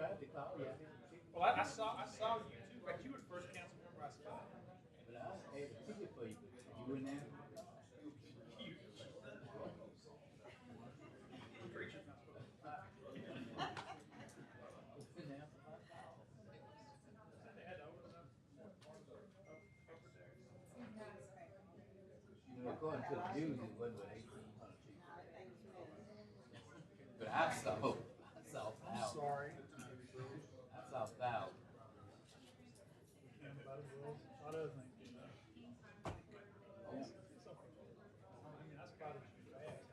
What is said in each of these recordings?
tried to call you. Well, I saw you too. In fact, you were the first council member I saw. But I had a ticket for you. You in there? Preacher's not supposed to lie. In there? They had to open up over there. You know, according to the news, it wasn't but 1,800 people. But I saw thousands. Sorry. I saw thousands. Yeah, but it was a lot of other things. Oh, It's okay. I mean, I spotted you fast.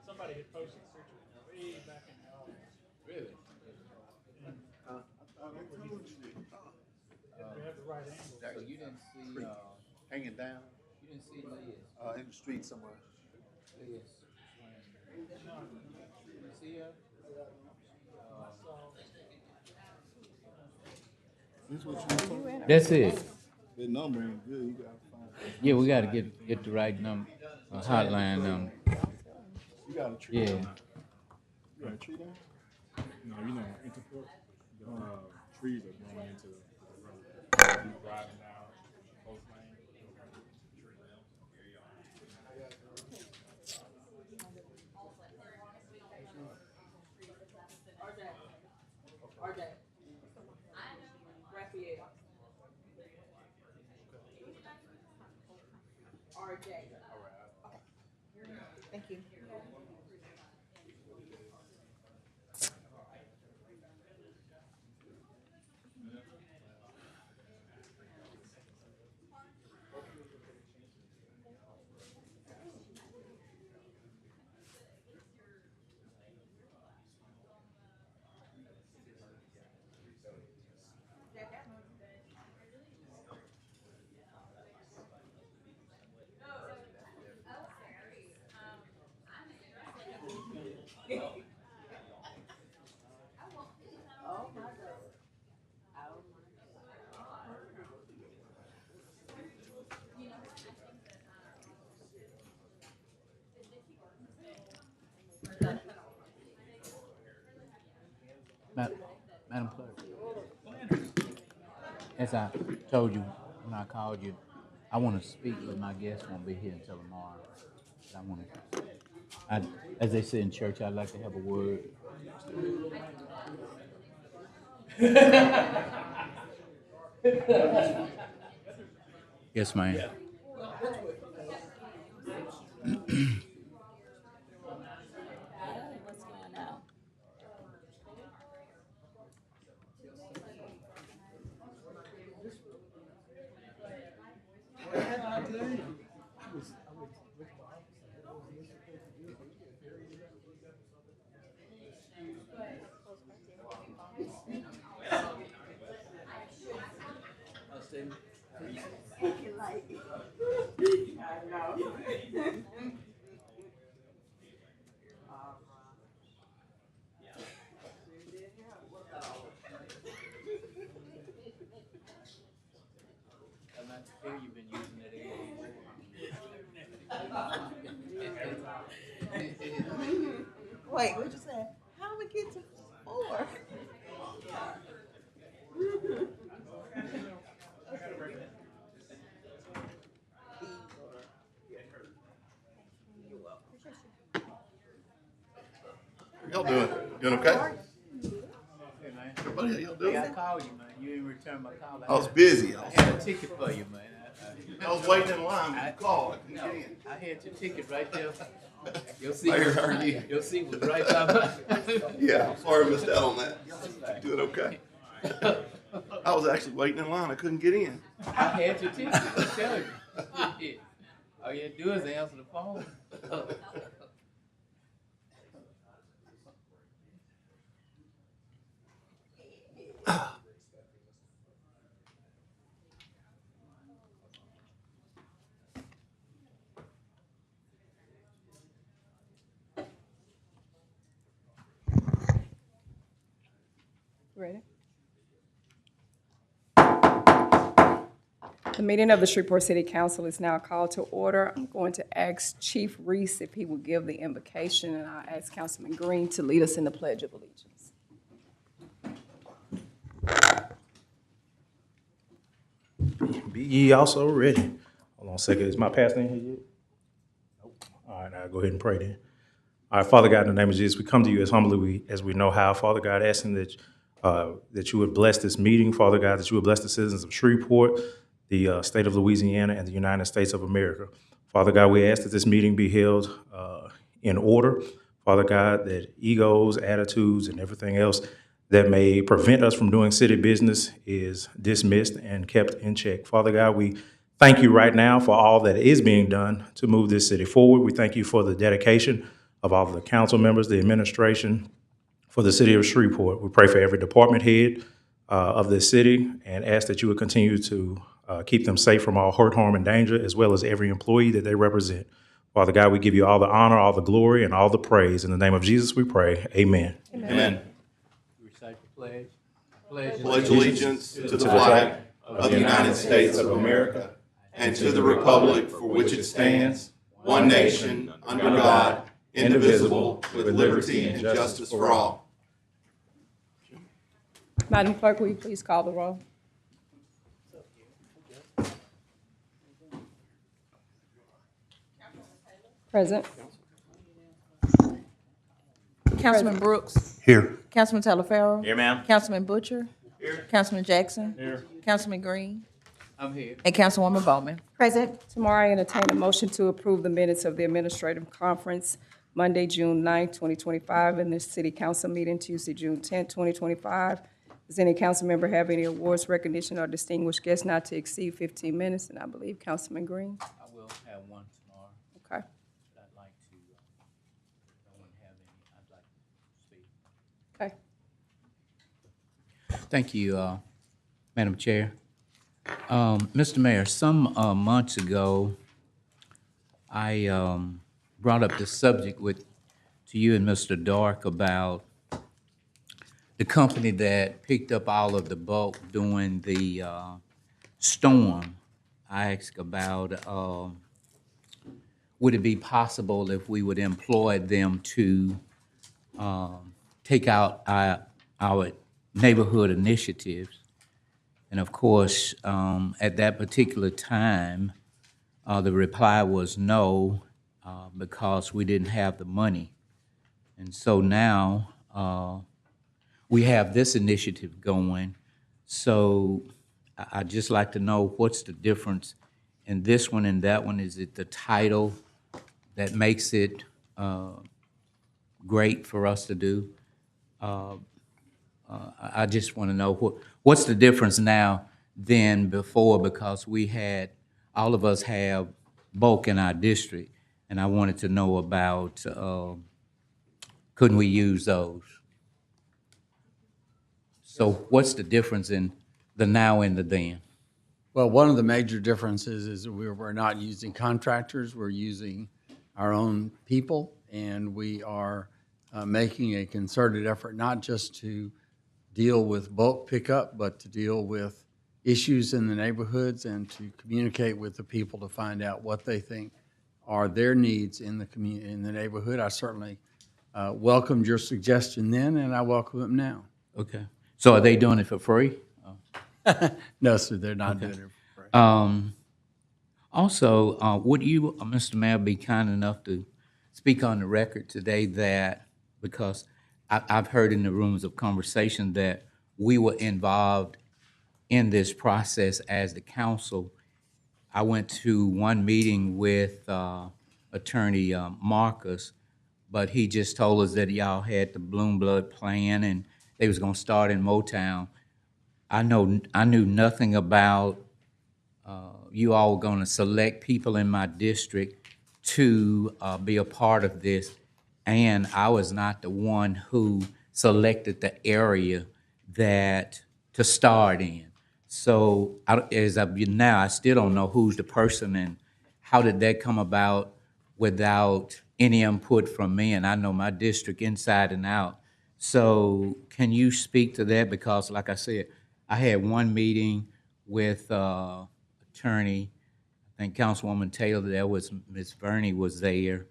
Somebody had posted pictures way back in the office. really? And we have the right angle. So you didn't see, Hanging down you didn't see Liz. in the street somewhere. Liz. No, You see her? I saw. This what you told. That's it. The number ain't good. You gotta find. Yeah, we gotta get the right number, hotline number. You got a tree. Yeah. Down? You got a tree down? No, you know, Interport, the trees are growing into the road. You driving down Coast Lane, RJ. Raphael. RJ. Thank you. Oh my God. Madam Clerk, as I told you when I called you, I want to speak, but my guest won't be here until tomorrow. As they say in church, I'd like to have a word. Yes, ma'am. What's going on? I know. I'm not sure you've been using that Wait, what you say? How we get to 4? Y'all doing? Doing okay? Hey, man. Everybody, how y'all Hey, doing? I called you, man. You didn't return my call. I was busy. I had a ticket for you, man. I was waiting in line to call. I couldn't No, get in. I had your ticket right there. Your seat, Mayor, how are you? your seat was right by mine. Yeah, I'm sorry I missed out on that. Doing okay? I was actually waiting in line. I couldn't get in. I had your ticket. I'm telling you. All you had to do is answer the phone. Ready? The meeting of the Shreveport City Council is now called to order. I'm going to ask Chief Reese if he will give the invocation, and I'll ask Councilman Green to lead us in the Pledge of Allegiance. Be ye also ready. Hold on a second. Is my pastor in here yet? Nope. All right, I'll go ahead and pray then. All right, Father God, in the name of Jesus, we come to you as humbly as we know how. Father God, asking that you would bless this meeting. Father God, that you would bless the citizens of Shreveport, the state of Louisiana, and the United States of America. Father God, we ask that this meeting be held in order. Father God, that egos, attitudes, and everything else that may prevent us from doing city business is dismissed and kept in check. Father God, we thank you right now for all that is being done to move this city forward. We thank you for the dedication of all of the council members, the administration for the city of Shreveport. We pray for every department head of this city and ask that you would continue to keep them safe from all hurt, harm, and danger, as well as every employee that they represent. Father God, we give you all the honor, all the glory, and all the praise. In the name of Jesus, we pray. Amen. Amen. Recite the pledge. Pledge Pledge allegiance to the flag of the United States of America and to the republic for which it stands, one nation, under God, indivisible, with liberty and justice for all. Madam Clerk, will you please call the roll? Present. Councilman Brooks. Here. Councilman Talaferro. Here, ma'am. Councilman Butcher. Here. Councilman Jackson. Here. Councilman Green. I'm here. And Councilwoman Bowman. Present. Tomorrow, I entertain a motion to approve the minutes of the administrative conference Monday, June 9th, 2025, and the city council meeting Tuesday, June 10th, 2025. Does any council member have any awards, recognition, or distinguished guests not to exceed 15 minutes? And I believe Councilman Green. I will have one tomorrow. Okay. I'd like to, if no one have any, I'd like to speak. Okay. Thank you, Madam Chair. Mr. Mayor, some months ago, I brought up the subject to you and Mr. Dark about the company that picked up all of the bulk during the storm. I asked about would it be possible if we would employ them to take out our neighborhood initiatives. And of course, at that particular time, the reply was no, because we didn't have the money. And so now we have this initiative going. So I'd just like to know what's the difference in this one and that one. Is it the title that makes it great for us to do? I just want to know what's the difference now than before, because all of us have bulk in our district, and I wanted to know about, couldn't we use those? So what's the difference in the now and the then? Well, one of the major differences is we're not using contractors, we're using our own people, and we are making a concerted effort not just to deal with bulk pickup, but to deal with issues in the neighborhoods and to communicate with the people to find out what they think are their needs in the community, in the neighborhood. I certainly welcomed your suggestion then, and I welcome them now. Okay. So are they doing it for free? No, sir, they're not doing it for free. Also, would you, Mr. Mayor, be kind enough to speak on the record today that, because I've heard in the rooms of conversation that we were involved in this process as the council. I went to one meeting with Attorney Marcus, but he just told us that y'all had the Bloom Blood plan and they was gonna start in Motown. I knew nothing about you all were gonna select people in my district to be a part of this, and I was not the one who selected the area to start in. So as of now, I still don't know who's the person and how did that come about without any input from me, and I know my district inside and out. So can you speak to that? Because like I said, I had one meeting with attorney, I think Councilwoman Taylor, there was Ms. Verney was there,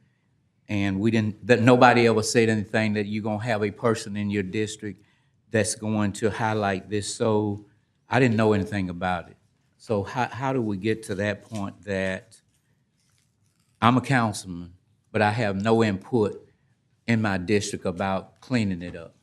and nobody ever said anything that you're gonna have a person in your district that's going to highlight this. So I didn't know anything about it. So how do we get to that point that I'm a councilman, but I have no input in my district about cleaning it up?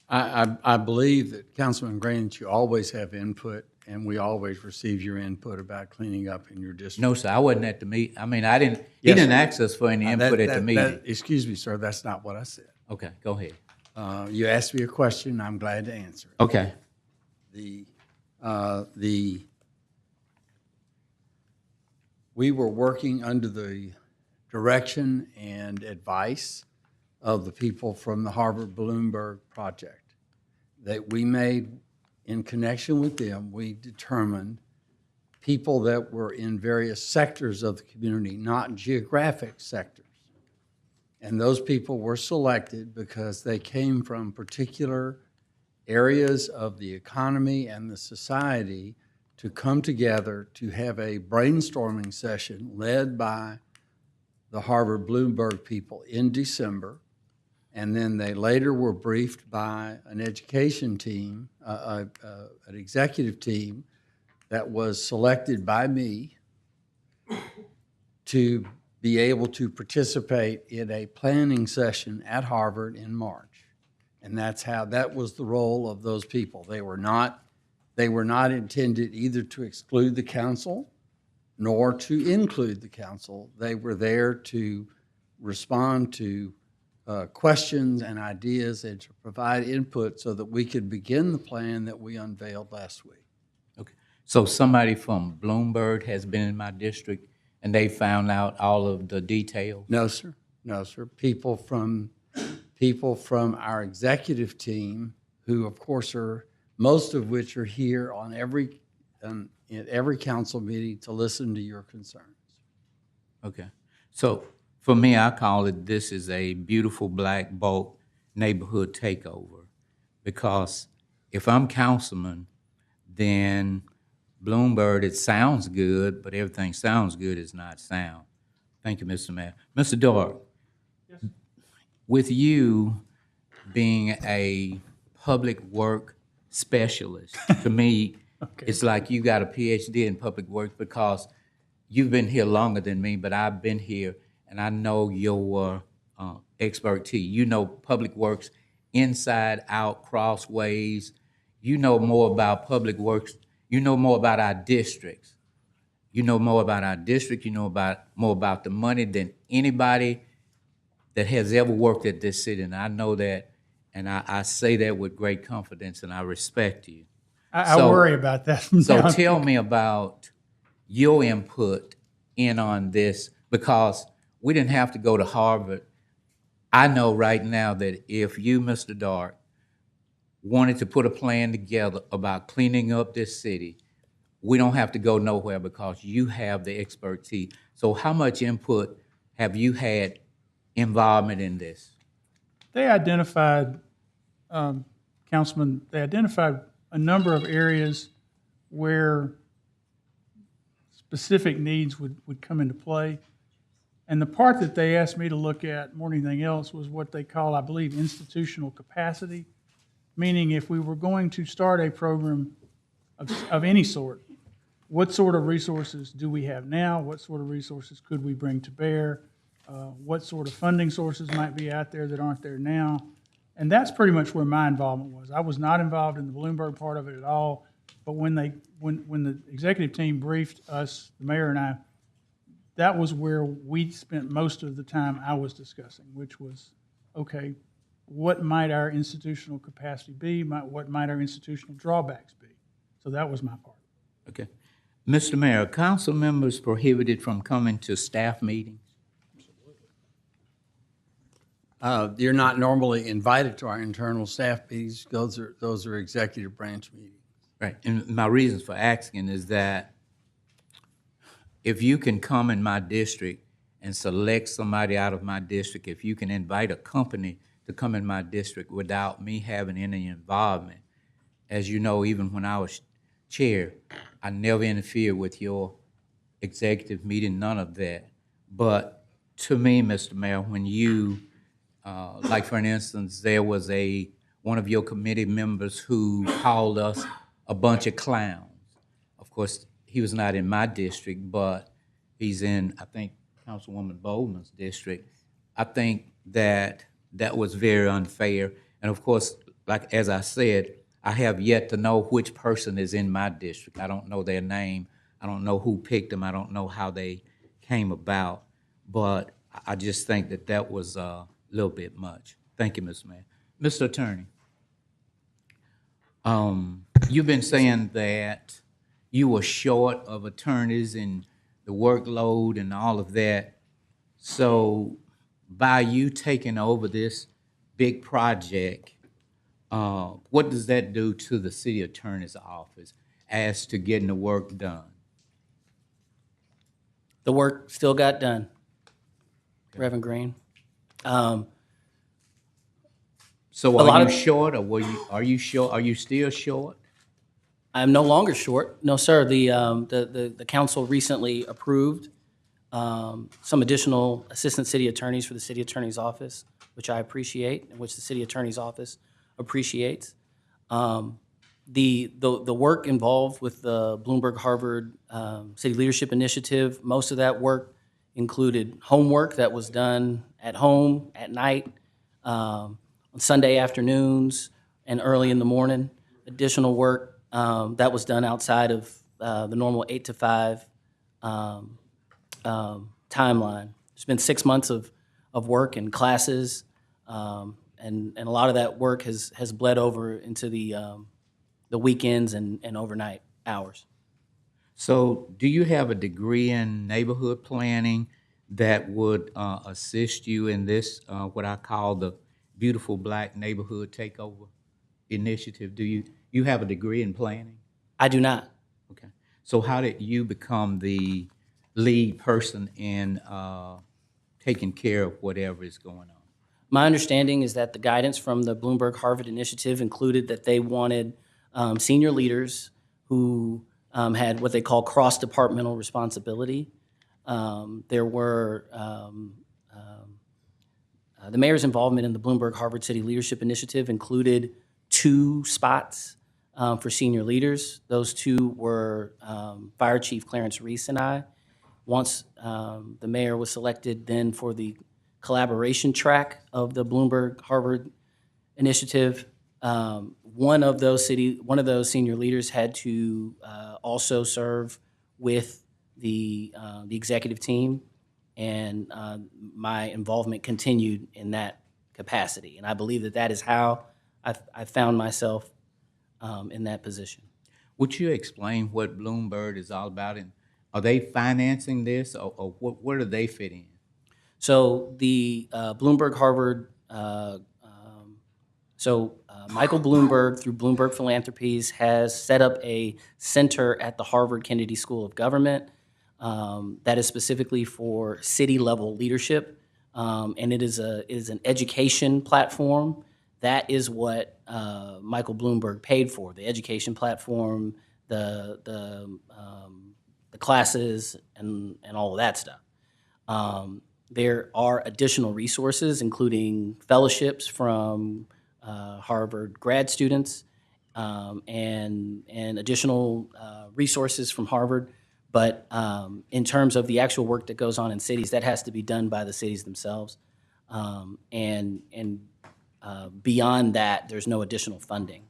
I believe that Councilman Green, that you always have input, and we always receive your input about cleaning up in your district. No, sir, I wasn't at the meet, I mean, he Yes, didn't sir. ask us for any input at the meeting. Excuse me, sir, that's not what I said. Okay, go ahead. You asked me a question, I'm glad to answer it. Okay, We were working under the direction and advice of the people from the Harvard Bloomberg project that we made in connection with them. We determined people that were in various sectors of the community, not geographic sectors. And those people were selected because they came from particular areas of the economy and the society to come together to have a brainstorming session led by the Harvard Bloomberg people in December. And then they later were briefed by an education team, an executive team that was selected by me to be able to participate in a planning session at Harvard in March. And that was the role of those people. They were not intended either to exclude the council nor to include the council. They were there to respond to questions and ideas and to provide input so that we could begin the plan that we unveiled last week. okay. So somebody from Bloomberg has been in my district and they found out all of the details? No, sir. No, sir. People from our executive team, who of course are, most of which are here on in every council meeting to listen to your concerns. Okay. So for me, I call it, this is a beautiful black bulk neighborhood takeover. Because if I'm councilman, then Bloomberg, it sounds good, but everything sounds good is not sound. Thank you, Mr. Mayor. Mr. Dart, with you being a public work specialist, to me, it's like you got a PhD in public work because you've been here longer than me, but I've been here and I know your expertise. You know public works inside, out, crossways. You know more about public works. You know more about our districts. You know more about our district. You know more about the money than anybody that has ever worked at this city. And I know that, and I say that with great confidence, and I respect you. I worry about that. So tell me about your input in on this, because we didn't have to go to Harvard. I know right now that if you, Mr. Dart, wanted to put a plan together about cleaning up this city, we don't have to go nowhere because you have the expertise. So how much input have you had involvement in this? They identified, Councilman, they identified a number of areas where specific needs would come into play. And the part that they asked me to look at more than anything else was what they call, I believe, institutional capacity, meaning if we were going to start a program of any sort, what sort of resources do we have now? What sort of resources could we bring to bear? What sort of funding sources might be out there that aren't there now? And that's pretty much where my involvement was. I was not involved in the Bloomberg part of it at all, but when the executive team briefed us, the mayor and I, that was where we spent most of the time I was discussing, which was, okay, what might our institutional capacity be? What might our institutional drawbacks be? So that was my part. Okay. Mr. Mayor, are council members prohibited from coming to staff meetings? You're not normally invited to our internal staff meetings. Those are executive branch meetings. Right. And my reasons for asking is that if you can come in my district and select somebody out of my district, if you can invite a company to come in my district without me having any involvement, as you know, even when I was chair, I never interfered with your executive meeting, none of that. But to me, Mr. Mayor, when you, like for instance, there was one of your committee members who called us a bunch of clowns. Of course, he was not in my district, but he's in, I think, Councilwoman Bowman's district. I think that that was very unfair. And of course, like as I said, I have yet to know which person is in my district. I don't know their name. I don't know who picked them. I don't know how they came about. But I just think that that was a little bit much. Thank you, Mr. Mayor. Mr. Attorney, you've been saying that you were short of attorneys and the workload and all of that. So by you taking over this big project, what does that do to the city attorney's office as to getting the work done? The work still got done, Reverend Green. So A lot are you of- short, or are you short? Are you still short? I'm no longer short. No, sir. The council recently approved some additional assistant city attorneys for the city attorney's office, which I appreciate, and which the city attorney's office appreciates. The work involved with the Bloomberg Harvard City Leadership Initiative, most of that work included homework that was done at home, at night, on Sunday afternoons, and early in the morning. Additional work that was done outside of the normal 8 to 5 timeline. It's been 6 months of work and classes, and a lot of that work has bled over into the weekends and overnight hours. So do you have a degree in neighborhood planning that would assist you in this, what I call the Beautiful Black Neighborhood Takeover Initiative? Do you have a degree in planning? I do not. Okay. So how did you become the lead person in taking care of whatever is going on? My understanding is that the guidance from the Bloomberg Harvard Initiative included that they wanted senior leaders who had what they call cross-departmental responsibility. There were the mayor's involvement in the Bloomberg Harvard City Leadership Initiative included 2 spots for senior leaders. Those 2 were Fire Chief Clarence Reese and I. Once the mayor was selected then for the collaboration track of the Bloomberg Harvard Initiative, one of those senior leaders had to also serve with the executive team, and my involvement continued in that capacity. And I believe that is how I found myself in that position. Would you explain what Bloomberg is all about, and are they financing this, or where do they fit in? So the Bloomberg Harvard, Michael Bloomberg, through Bloomberg Philanthropies, has set up a center at the Harvard Kennedy School of Government that is specifically for city-level leadership, and it is an education platform. That is what Michael Bloomberg paid for: the education platform, the classes, and all of that stuff. There are additional resources, including fellowships from Harvard grad students and additional resources from Harvard. But in terms of the actual work that goes on in cities, that has to be done by the cities themselves. And beyond that, there's no additional funding.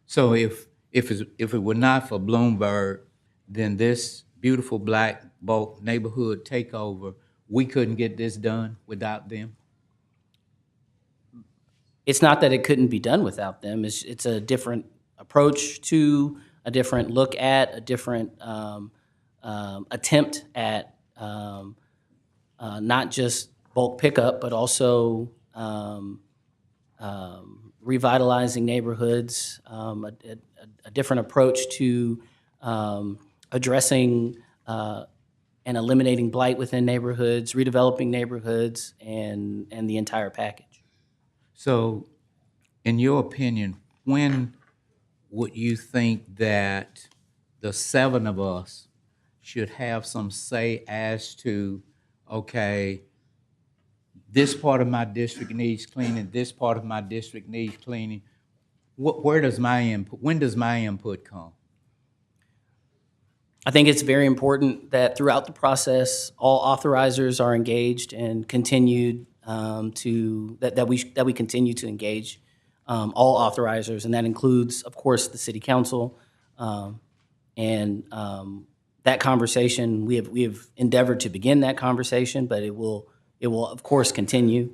So if it were not for Bloomberg, then this beautiful black bulk neighborhood takeover, we couldn't get this done without them? It's not that it couldn't be done without them. It's a different approach to, a different look at, a different attempt at not just bulk pickup, but also revitalizing neighborhoods, a different approach to addressing and eliminating blight within neighborhoods, redeveloping neighborhoods, and the entire package. So, in your opinion, when would you think that the 7 of us should have some say as to, okay, this part of my district needs cleaning, this part of my district needs cleaning? where does my input, when does my input come? I think it's very important that throughout the process, all authorizers are engaged and continued that we continue to engage all authorizers, and that includes, of course, the city council. And that conversation, we have endeavored to begin that conversation, but it will of course continue.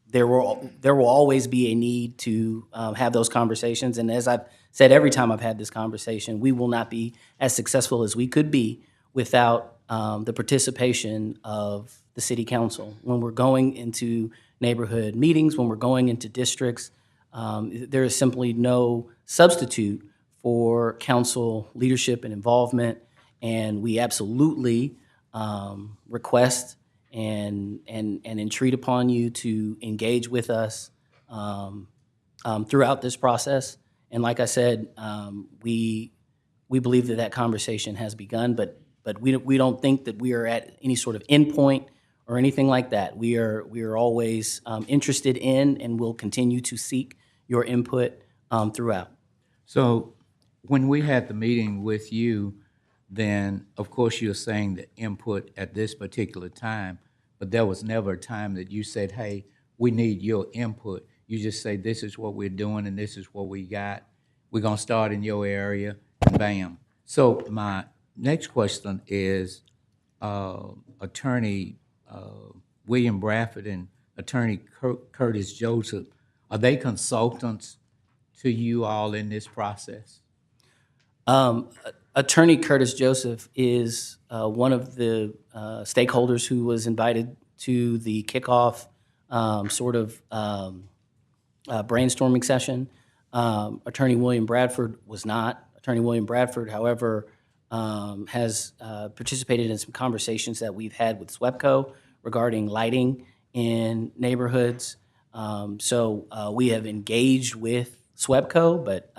There will always be a need to have those conversations, and as I've said every time I've had this conversation, we will not be as successful as we could be without the participation of the city council. When we're going into neighborhood meetings, when we're going into districts, there is simply no substitute for council leadership and involvement, and we absolutely request and entreat upon you to engage with us throughout this process. And like I said, we believe that conversation has begun, but we don't think that we are at any sort of endpoint or anything like that. We are always interested in and will continue to seek your input throughout. So when we had the meeting with you, then of course you're saying the input at this particular time, but there was never a time that you said, hey, we need your input. You just say, this is what we're doing and this is what we got. We're gonna start in your area, and bam. So my next question is, Attorney William Bradford and Attorney Curtis Joseph, are they consultants to you all in this process? Attorney Curtis Joseph is one of the stakeholders who was invited to the kickoff brainstorming session. Attorney William Bradford was not. Attorney William Bradford, however, has participated in some conversations that we've had with SWEPCO regarding lighting in neighborhoods. So we have engaged with SWEPCO, but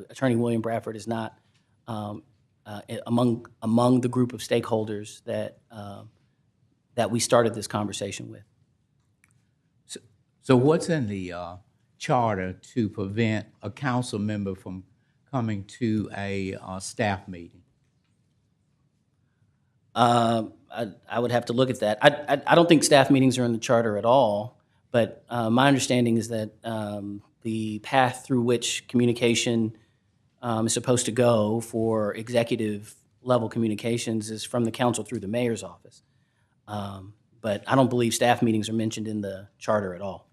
Attorney William Bradford is not among the group of stakeholders that we started this conversation with. So what's in the charter to prevent a council member from coming to a staff meeting? I would have to look at that. I don't think staff meetings are in the charter at all, but my understanding is that the path through which communication is supposed to go for executive level communications is from the council through the mayor's office. But I don't believe staff meetings are mentioned in the charter at all.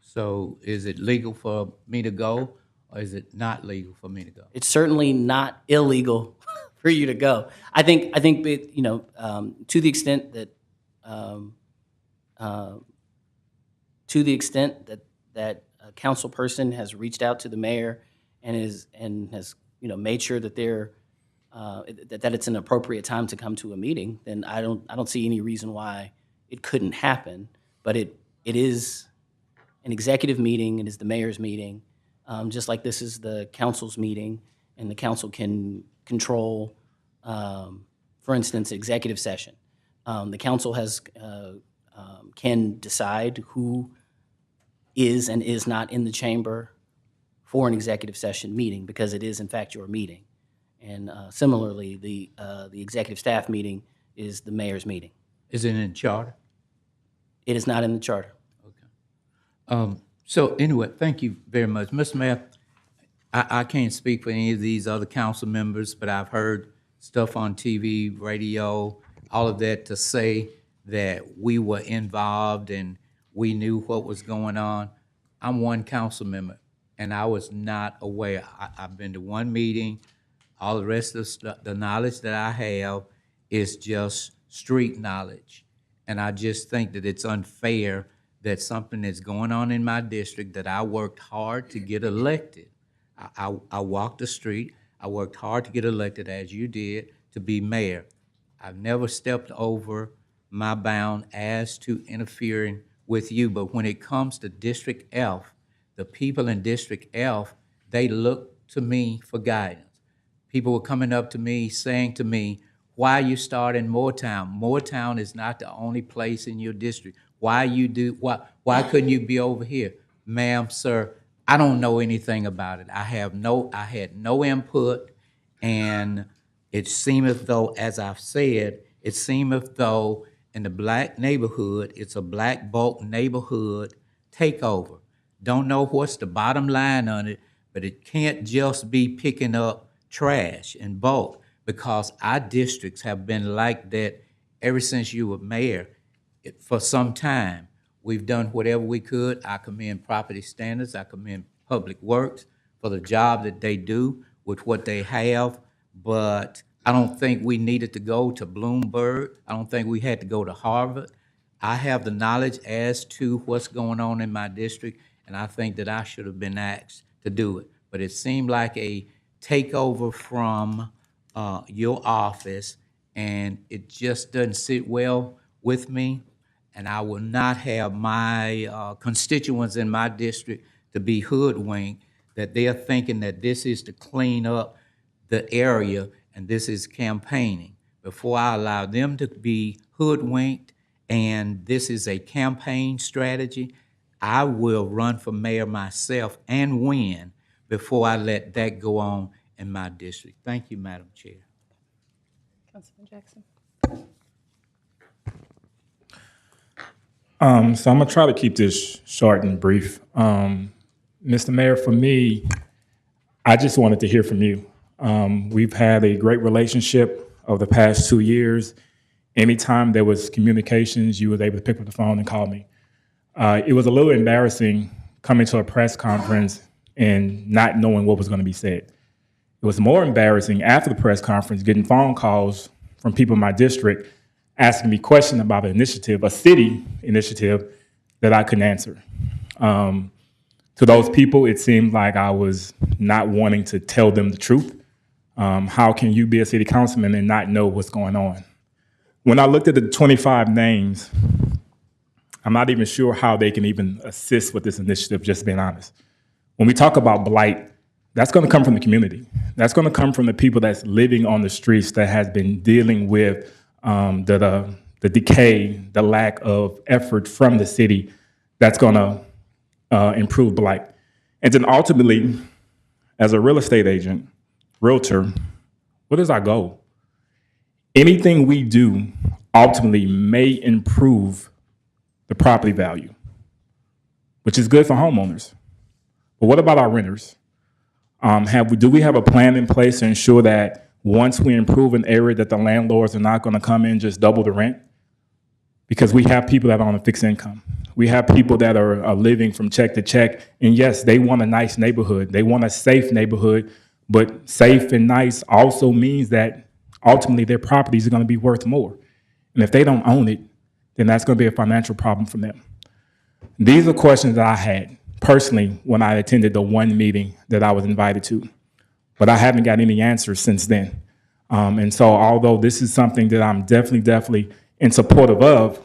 So is it legal for me to go, or is it not legal for me to go? It's certainly not illegal for you to go. I think to the extent that a council person has reached out to the mayor and has made sure that that it's an appropriate time to come to a meeting, then I don't see any reason why it couldn't happen. But it is an executive meeting. It is the mayor's meeting, just like this is the council's meeting, and the council can control, for instance, executive session. The council can decide who is and is not in the chamber for an executive session meeting, because it is in fact your meeting. And similarly, the executive staff meeting is the mayor's meeting. Is it in the charter? It is not in the charter. So anyway, thank you very much. Mr. Mayor, I can't speak for any of these other council members, but I've heard stuff on TV, radio, all of that to say that we were involved and we knew what was going on. I'm one council member, and I was not aware. I've been to one meeting. All the rest of the knowledge that I have is just street knowledge. And I just think that it's unfair that something that's going on in my district that I worked hard to get elected. I walked the street. I worked hard to get elected, as you did, to be mayor. I've never stepped over my bound as to interfering with you, but when it comes to District F, the people in District F, they look to me for guidance. People were coming up to me saying to me, why are you starting Moortown? Moortown is not the only place in your district. Why couldn't you be over here? ma'am, sir, I don't know anything about it. I had no input, and it seemeth though, as I've said, it seemeth though in the black neighborhood, it's a black bulk neighborhood takeover. Don't know what's the bottom line on it, but it can't just be picking up trash in bulk, because our districts have been like that ever since you were mayor. For some time. We've done whatever we could. I commend property standards. I commend Public Works for the job that they do with what they have. But I don't think we needed to go to Bloomberg. I don't think we had to go to Harvard. I have the knowledge as to what's going on in my district, and I think that I should have been asked to do it. But it seemed like a takeover from your office, and it just doesn't sit well with me. And I will not have my constituents in my district to be hoodwinked, that they're thinking that this is to clean up the area and this is campaigning. Before I allow them to be hoodwinked and this is a campaign strategy, I will run for mayor myself and win before I let that go on in my district. Thank you, Madam Chair. Councilman Jackson. So I'm gonna try to keep this short and brief. Mr. Mayor, for me, I just wanted to hear from you. We've had a great relationship over the past 2 years. Anytime there was communications, you was able to pick up the phone and call me. It was a little embarrassing coming to a press conference and not knowing what was gonna be said. It was more embarrassing after the press conference, getting phone calls from people in my district asking me questions about an initiative, a city initiative, that I couldn't answer. To those people, it seemed like I was not wanting to tell them the truth. How can you be a city councilman and not know what's going on? When I looked at the 25 names, I'm not even sure how they can even assist with this initiative, just being honest. When we talk about blight, that's gonna come from the community. That's gonna come from the people that's living on the streets, that has been dealing with the decay, the lack of effort from the city, that's gonna improve blight. And then ultimately, as a real estate agent, realtor, what is our goal? Anything we do ultimately may improve the property value, which is good for homeowners. But what about our renters? Do we have a plan in place to ensure that once we improve an area, that the landlords are not going to come in and just double the rent? Because we have people that are on a fixed income. We have people that are living from check to check. And yes, they want a nice neighborhood. They want a safe neighborhood. But safe and nice also means that ultimately their properties are going to be worth more. And if they don't own it, then that's going to be a financial problem for them. These are questions that I had personally when I attended the one meeting that I was invited to. But I haven't got any answers since then. And so although this is something that I'm definitely in support of,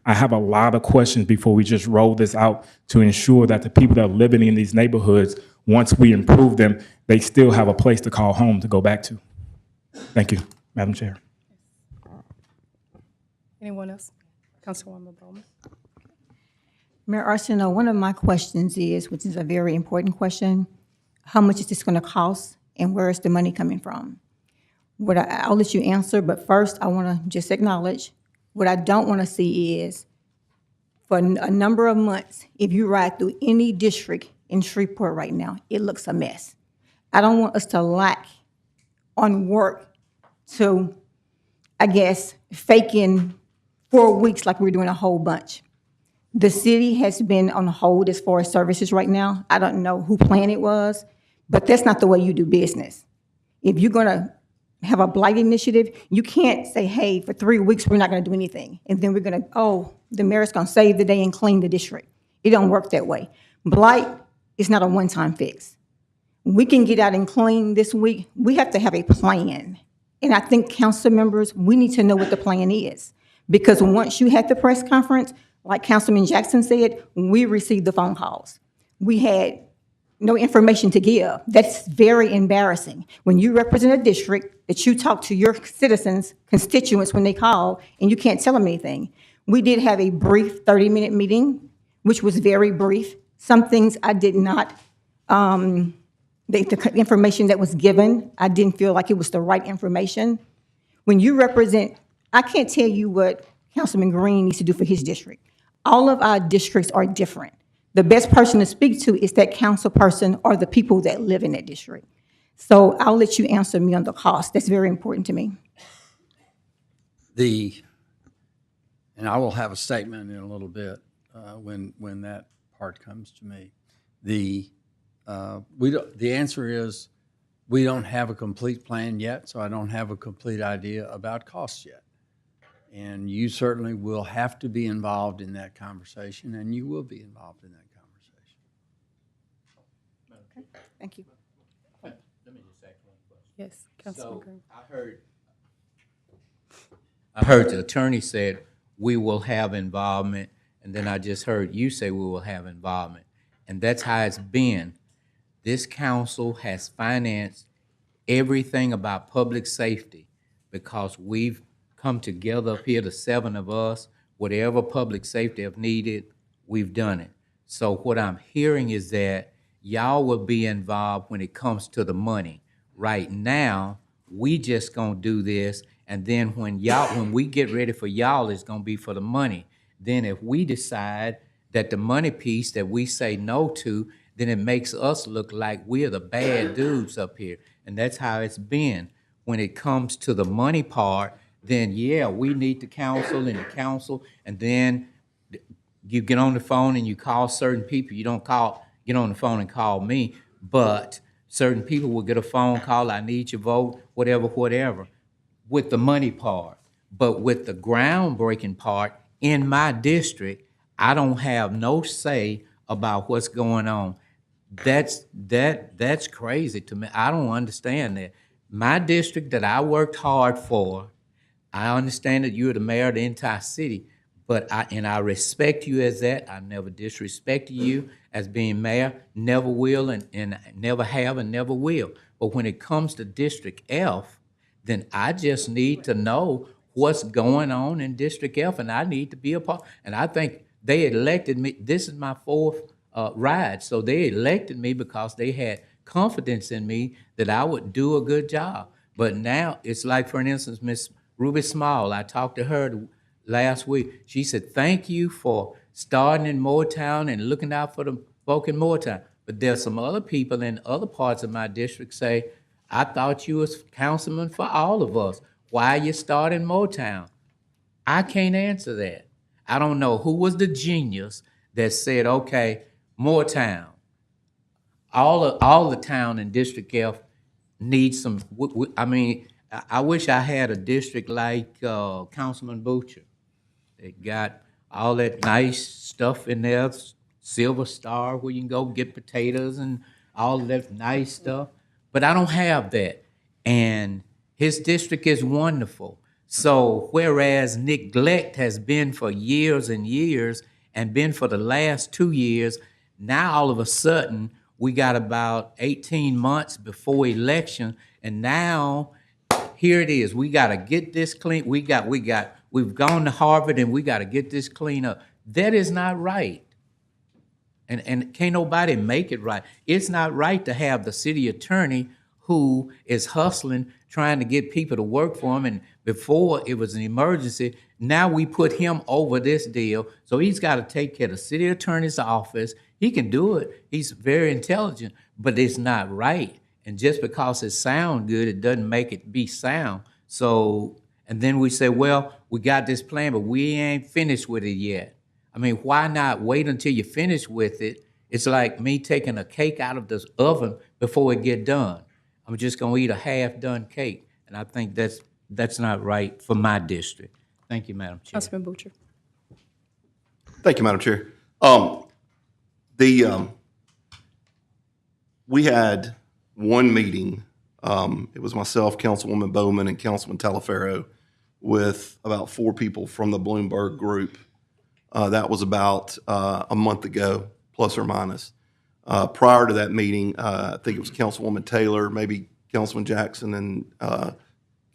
I have a lot of questions before we just roll this out to ensure that the people that are living in these neighborhoods, once we improve them, they still have a place to call home to go back to. Thank you, Madam Chair. Anyone else? Councilwoman Bowman. Mayor Arsenault, one of my questions is, which is a very important question, how much is this going to cost and where is the money coming from? I'll let you answer, but first I want to just acknowledge what I don't want to see is for a number of months, if you ride through any district in Shreveport right now, it looks a mess. I don't want us to lack on work to, I guess, fake in 4 weeks like we're doing a whole bunch. The city has been on hold as far as services right now. I don't know who plan it was, but that's not the way you do business. If you're gonna have a blight initiative, you can't say, hey, for 3 weeks, we're not gonna do anything. And then we're gonna, the mayor's gonna save the day and clean the district. It don't work that way. Blight is not a one-time fix. We can get out and clean this week. We have to have a plan. And I think council members, we need to know what the plan is. Because once you had the press conference, like Councilman Jackson said, we received the phone calls. We had no information to give. That's very embarrassing. When you represent a district, that you talk to your citizens, constituents when they call, and you can't tell them anything. We did have a brief 30-minute meeting, which was very brief. Some things I did not, the information that was given, I didn't feel like it was the right information. When you represent, I can't tell you what Councilman Green needs to do for his district. All of our districts are different. The best person to speak to is that council person or the people that live in that district. So I'll let you answer me on the cost. That's very important to me. And I will have a statement in a little bit when that part comes to me. The answer is we don't have a complete plan yet, so I don't have a complete idea about costs yet. And you certainly will have to be involved in that conversation, and you will be involved in that conversation. Thank you. Let me just ask one question. Yes, Councilman Green. I heard the attorney said we will have involvement, and then I just heard you say we will have involvement. And that's how it's been. This council has financed everything about public safety because we've come together up here, the 7 of us, whatever public safety have needed, we've done it. So what I'm hearing is that y'all will be involved when it comes to the money. Right now, we just gonna do this, and then when we get ready for y'all, it's gonna be for the money. Then if we decide that the money piece that we say no to, then it makes us look like we're the bad dudes up here. And that's how it's been. When it comes to the money part, then yeah, we need the council, and then you get on the phone and you call certain people. You don't get on the phone and call me, but certain people will get a phone call, I need your vote, whatever, with the money part. But with the groundbreaking part, in my district, I don't have no say about what's going on. That's crazy to me. I don't understand that. My district that I worked hard for, I understand that you're the mayor of the entire city, but I respect you as that. I never disrespected you as being mayor, never will, and never have and never will. But when it comes to District F, then I just need to know what's going on in District F, and I need to be a part. And I think they elected me. This is my 4th ride, so they elected me because they had confidence in me that I would do a good job. But now it's like, for instance, Miss Ruby Small, I talked to her last week. She said, thank you for starting in Moortown and looking out for the folk in Moortown. But there's some other people in other parts of my district say, I thought you was councilman for all of us. Why you starting Moortown? I can't answer that. I don't know who was the genius that said, okay, Moortown, all the town in District F needs some, I wish I had a district like Councilman Butcher. They got all that nice stuff in there, Silver Star, where you can go get potatoes and all of that nice stuff. But I don't have that. And his district is wonderful. So whereas neglect has been for years and years and been for the last 2 years, now all of a sudden we got about 18 months before election, and now here it is. We got to get this clean. We've gone to Harvard and we got to get this clean up. That is not right. And can't nobody make it right. It's not right to have the city attorney who is hustling, trying to get people to work for him. And before it was an emergency, now we put him over this deal. So he's got to take care of the city attorney's office. He can do it. He's very intelligent, but it's not right. And just because it sounds good, it doesn't make it be sound. So, and then we say, well, we got this plan, but we ain't finished with it yet. I mean, why not wait until you finish with it? It's like me taking a cake out of the oven before it get done. I'm just gonna eat a half-done cake, and I think that's not right for my district. Thank you, Madam Chair. Councilman Butcher. Thank you, Madam Chair. We had one meeting. It was myself, Councilwoman Bowman, and Councilman Talaferro, with about 4 people from the Bloomberg group. That was about a month ago, plus or minus. Prior to that meeting, I think it was Councilwoman Taylor, maybe Councilman Jackson, and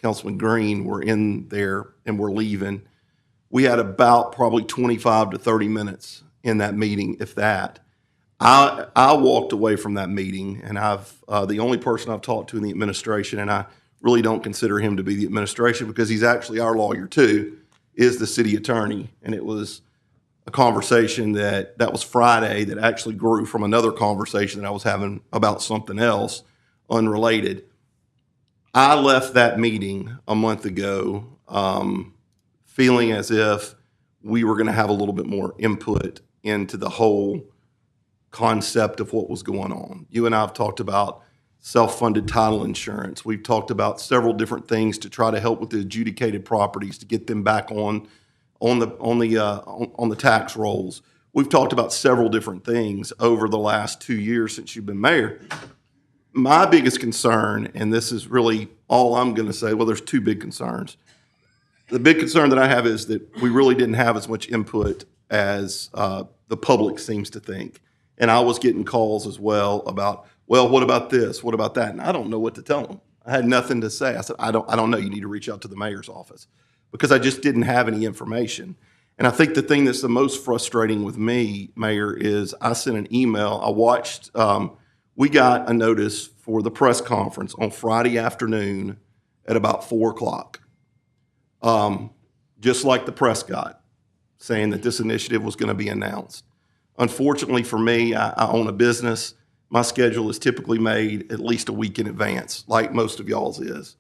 Councilman Green were in there and were leaving. We had about probably 25 to 30 minutes in that meeting, if that. I walked away from that meeting, and the only person I've talked to in the administration, and I really don't consider him to be the administration because he's actually our lawyer too, is the city attorney. And it was a conversation that was Friday that actually grew from another conversation that I was having about something else unrelated. I left that meeting a month ago feeling as if we were going to have a little bit more input into the whole concept of what was going on. You and I have talked about self-funded title insurance. We've talked about several different things to try to help with the adjudicated properties to get them back on the tax rolls. We've talked about several different things over the last 2 years since you've been mayor. My biggest concern, and this is really all I'm going to say, well, there's two big concerns. The big concern that I have is that we really didn't have as much input as the public seems to think. And I was getting calls as well about, well, what about this? What about that? And I don't know what to tell them. I had nothing to say. I said, I don't know. You need to reach out to the mayor's office because I just didn't have any information. And I think the thing that's the most frustrating with me, Mayor, is I sent an email. I watched, we got a notice for the press conference on Friday afternoon at about 4 o'clock. Just like the press got, saying that this initiative was going to be announced. Unfortunately for me, I own a business. My schedule is typically made at least a week in advance, like most of y'all's is.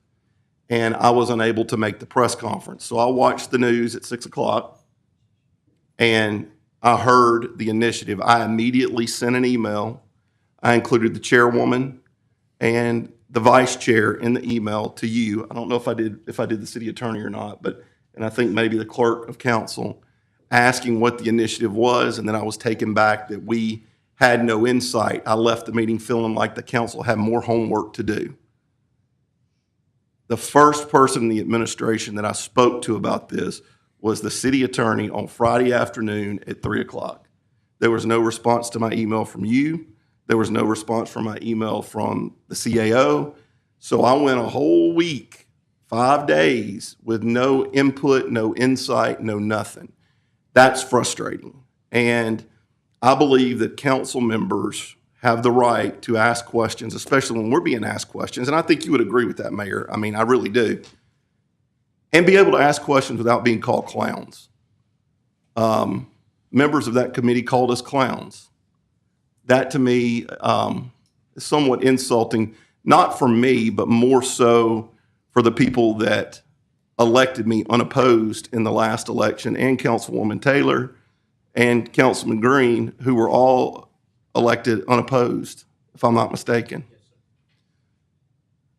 And I was unable to make the press conference. So I watched the news at 6 o'clock, and I heard the initiative. I immediately sent an email. I included the chairwoman and the vice chair in the email to you. I don't know if I did the city attorney or not, and I think maybe the clerk of council, asking what the initiative was, and then I was taken back that we had no insight. I left the meeting feeling like the council had more homework to do. The first person in the administration that I spoke to about this was the city attorney on Friday afternoon at 3 o'clock. There was no response to my email from you. There was no response from my email from the CAO. So I went a whole week, 5 days, with no input, no insight, no nothing. That's frustrating. And I believe that council members have the right to ask questions, especially when we're being asked questions. And I think you would agree with that, Mayor. I mean, I really do. And be able to ask questions without being called clowns. Members of that committee called us clowns. That to me is somewhat insulting, not for me, but more so for the people that elected me unopposed in the last election, and Councilwoman Taylor and Councilman Green, who were all elected unopposed, if I'm not mistaken.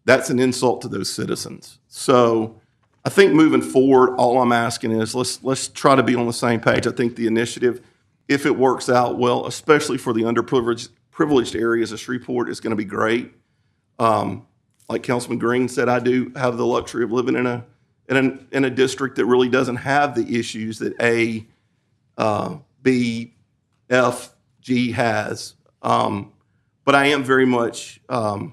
That's an insult to those citizens. So I think moving forward, all I'm asking is let's try to be on the same page. I think the initiative, if it works out well, especially for the underprivileged areas of Shreveport, is going to be great. Like Councilman Green said, I do have the luxury of living in a district that really doesn't have the issues that A, B, F, G has. But I am very much, I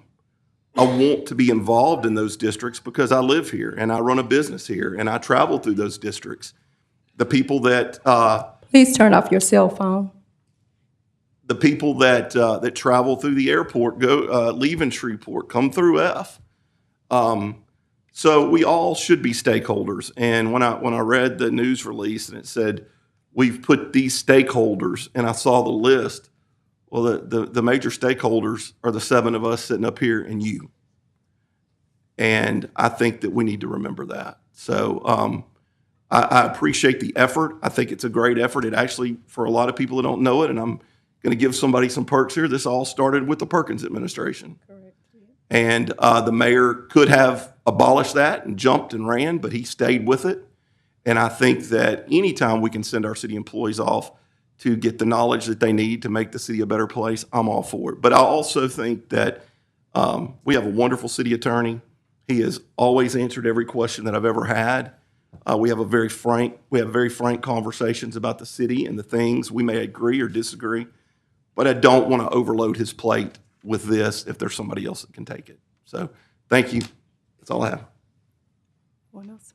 want to be involved in those districts because I live here and I run a business here and I travel through those districts. The people that Please turn off your cell phone. the people that travel through the airport leave in Shreveport, come through F. So we all should be stakeholders. And when I read the news release and it said we've put these stakeholders, and I saw the list, well, the major stakeholders are the 7 of us sitting up here and you. And I think that we need to remember that. So I appreciate the effort. I think it's a great effort. It actually, for a lot of people that don't know it, and I'm going to give somebody some perks here, this all started with the Perkins administration. Correct. And the mayor could have abolished that and jumped and ran, but he stayed with it. And I think that anytime we can send our city employees off to get the knowledge that they need to make the city a better place, I'm all for it. But I also think that we have a wonderful city attorney. He has always answered every question that I've ever had. We have very frank conversations about the city and the things we may agree or disagree. But I don't want to overload his plate with this if there's somebody else that can take it. So thank you. That's all I have. One else?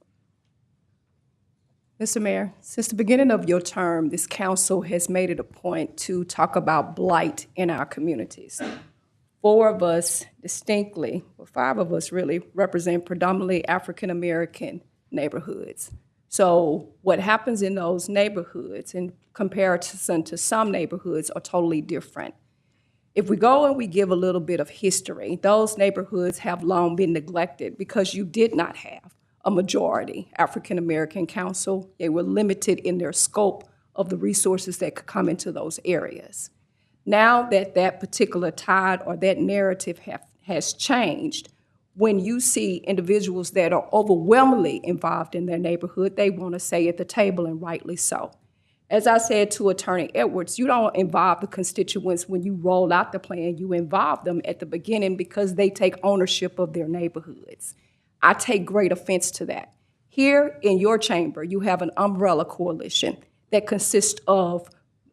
Mr. Mayor, since the beginning of your term, this council has made it a point to talk about blight in our communities. 4 of us distinctly, well, 5 of us really, represent predominantly African-American neighborhoods. So what happens in those neighborhoods in comparison to some neighborhoods are totally different. If we go and we give a little bit of history, those neighborhoods have long been neglected because you did not have a majority African-American council. They were limited in their scope of the resources that could come into those areas. Now that that particular tide or that narrative has changed, when you see individuals that are overwhelmingly involved in their neighborhood, they want to stay at the table, and rightly so. As I said to Attorney Edwards, you don't involve the constituents when you roll out the plan. You involve them at the beginning because they take ownership of their neighborhoods. I take great offense to that. Here in your chamber, you have an umbrella coalition that consists of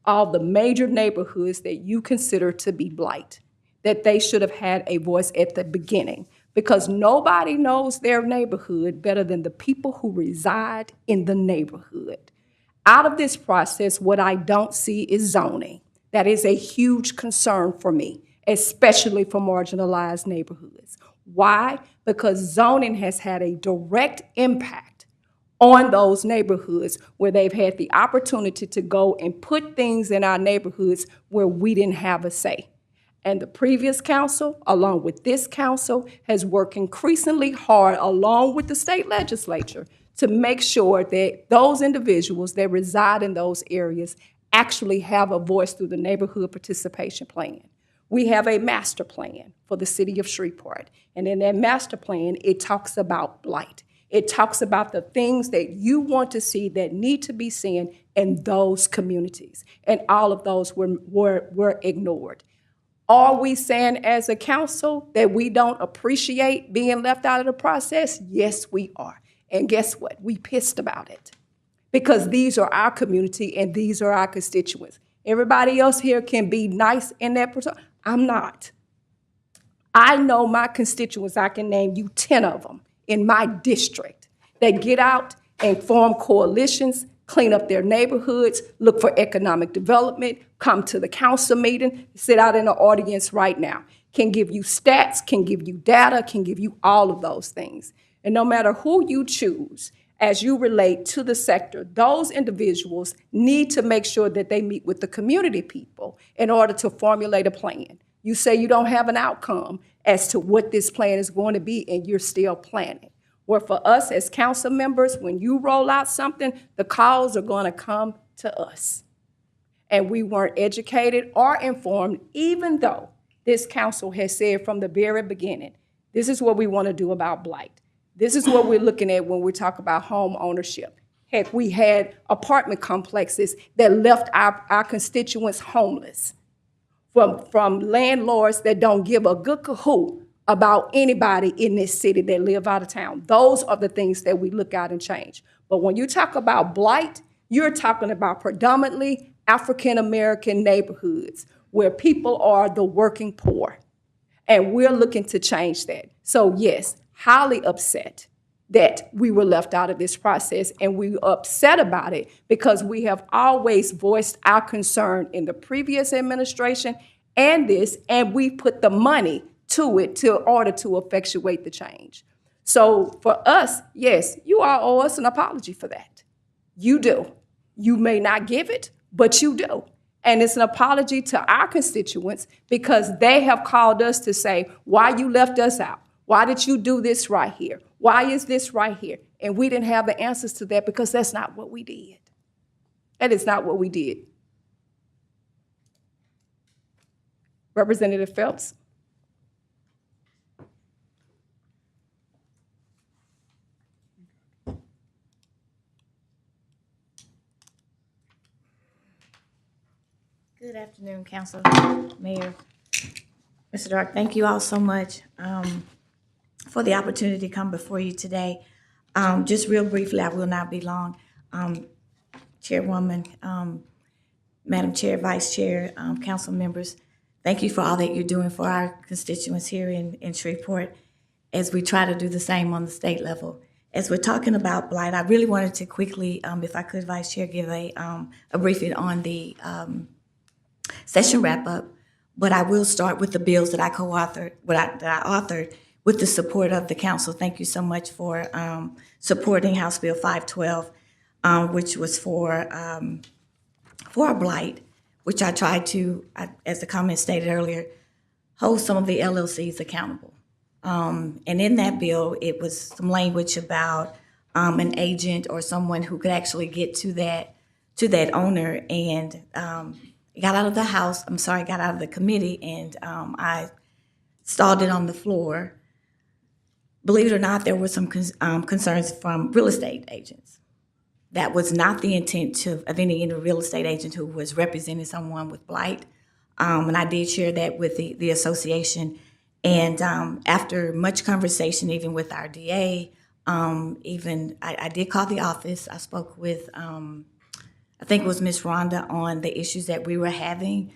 all the major neighborhoods that you consider to be blight, that they should have had a voice at the beginning, because nobody knows their neighborhood better than the people who reside in the neighborhood. Out of this process, what I don't see is zoning. That is a huge concern for me, especially for marginalized neighborhoods. Why? Because zoning has had a direct impact on those neighborhoods where they've had the opportunity to go and put things in our neighborhoods where we didn't have a say. And the previous council, along with this council, has worked increasingly hard, along with the state legislature, to make sure that those individuals that reside in those areas actually have a voice through the neighborhood participation plan. We have a master plan for the city of Shreveport. And in that master plan, it talks about blight. It talks about the things that you want to see that need to be seen in those communities. And all of those were ignored. Are we saying as a council that we don't appreciate being left out of the process? Yes, we are. And guess what? We pissed about it. Because these are our community and these are our constituents. Everybody else here can be nice in that person. I'm not. I know my constituents. I can name you 10 of them in my district that get out and form coalitions, clean up their neighborhoods, look for economic development, come to the council meeting, sit out in the audience right now, can give you stats, can give you data, can give you all of those things. And no matter who you choose, as you relate to the sector, those individuals need to make sure that they meet with the community people in order to formulate a plan. You say you don't have an outcome as to what this plan is going to be, and you're still planning. Where for us as council members, when you roll out something, the calls are going to come to us. And we weren't educated or informed, even though this council has said from the very beginning, this is what we want to do about blight. This is what we're looking at when we talk about home ownership. Heck, we had apartment complexes that left our constituents homeless from landlords that don't give a good cahoot about anybody in this city that live out of town. Those are the things that we look at and change. But when you talk about blight, you're talking about predominantly African-American neighborhoods where people are the working poor. And we're looking to change that. So yes, highly upset that we were left out of this process, and we were upset about it because we have always voiced our concern in the previous administration and this, and we put the money to it in order to effectuate the change. So for us, yes, you all owe us an apology for that. You do. You may not give it, but you do. And it's an apology to our constituents because they have called us to say, why you left us out? Why did you do this right here? Why is this right here? And we didn't have the answers to that because that's not what we did. That is not what we did. Representative Phelps. Good afternoon, Council, Mayor, Mr. Dark. Thank you all so much for the opportunity to come before you today. Just real briefly, I will not be long. Chairwoman, Madam Chair, Vice Chair, council members, thank you for all that you're doing for our constituents here in Shreveport as we try to do the same on the state level. as we're talking about blight, I really wanted to quickly, if I could, Vice Chair, give a briefing on the session wrap-up, but I will start with the bills that I co-authored, that I authored with the support of the council. Thank you so much for supporting House Bill 512, which was for blight, which I tried to, as the comment stated earlier, hold some of the LLCs accountable. And in that bill, it was some language about an agent or someone who could actually get to that owner, and got out of the committee, and I stalled it on the floor. Believe it or not, there were some concerns from real estate agents. That was not the intent of any real estate agent who was representing someone with blight. And I did share that with the association. And after much conversation, even with our DA, I did call the office. I spoke with, I think it was Ms. Rhonda, on the issues that we were having.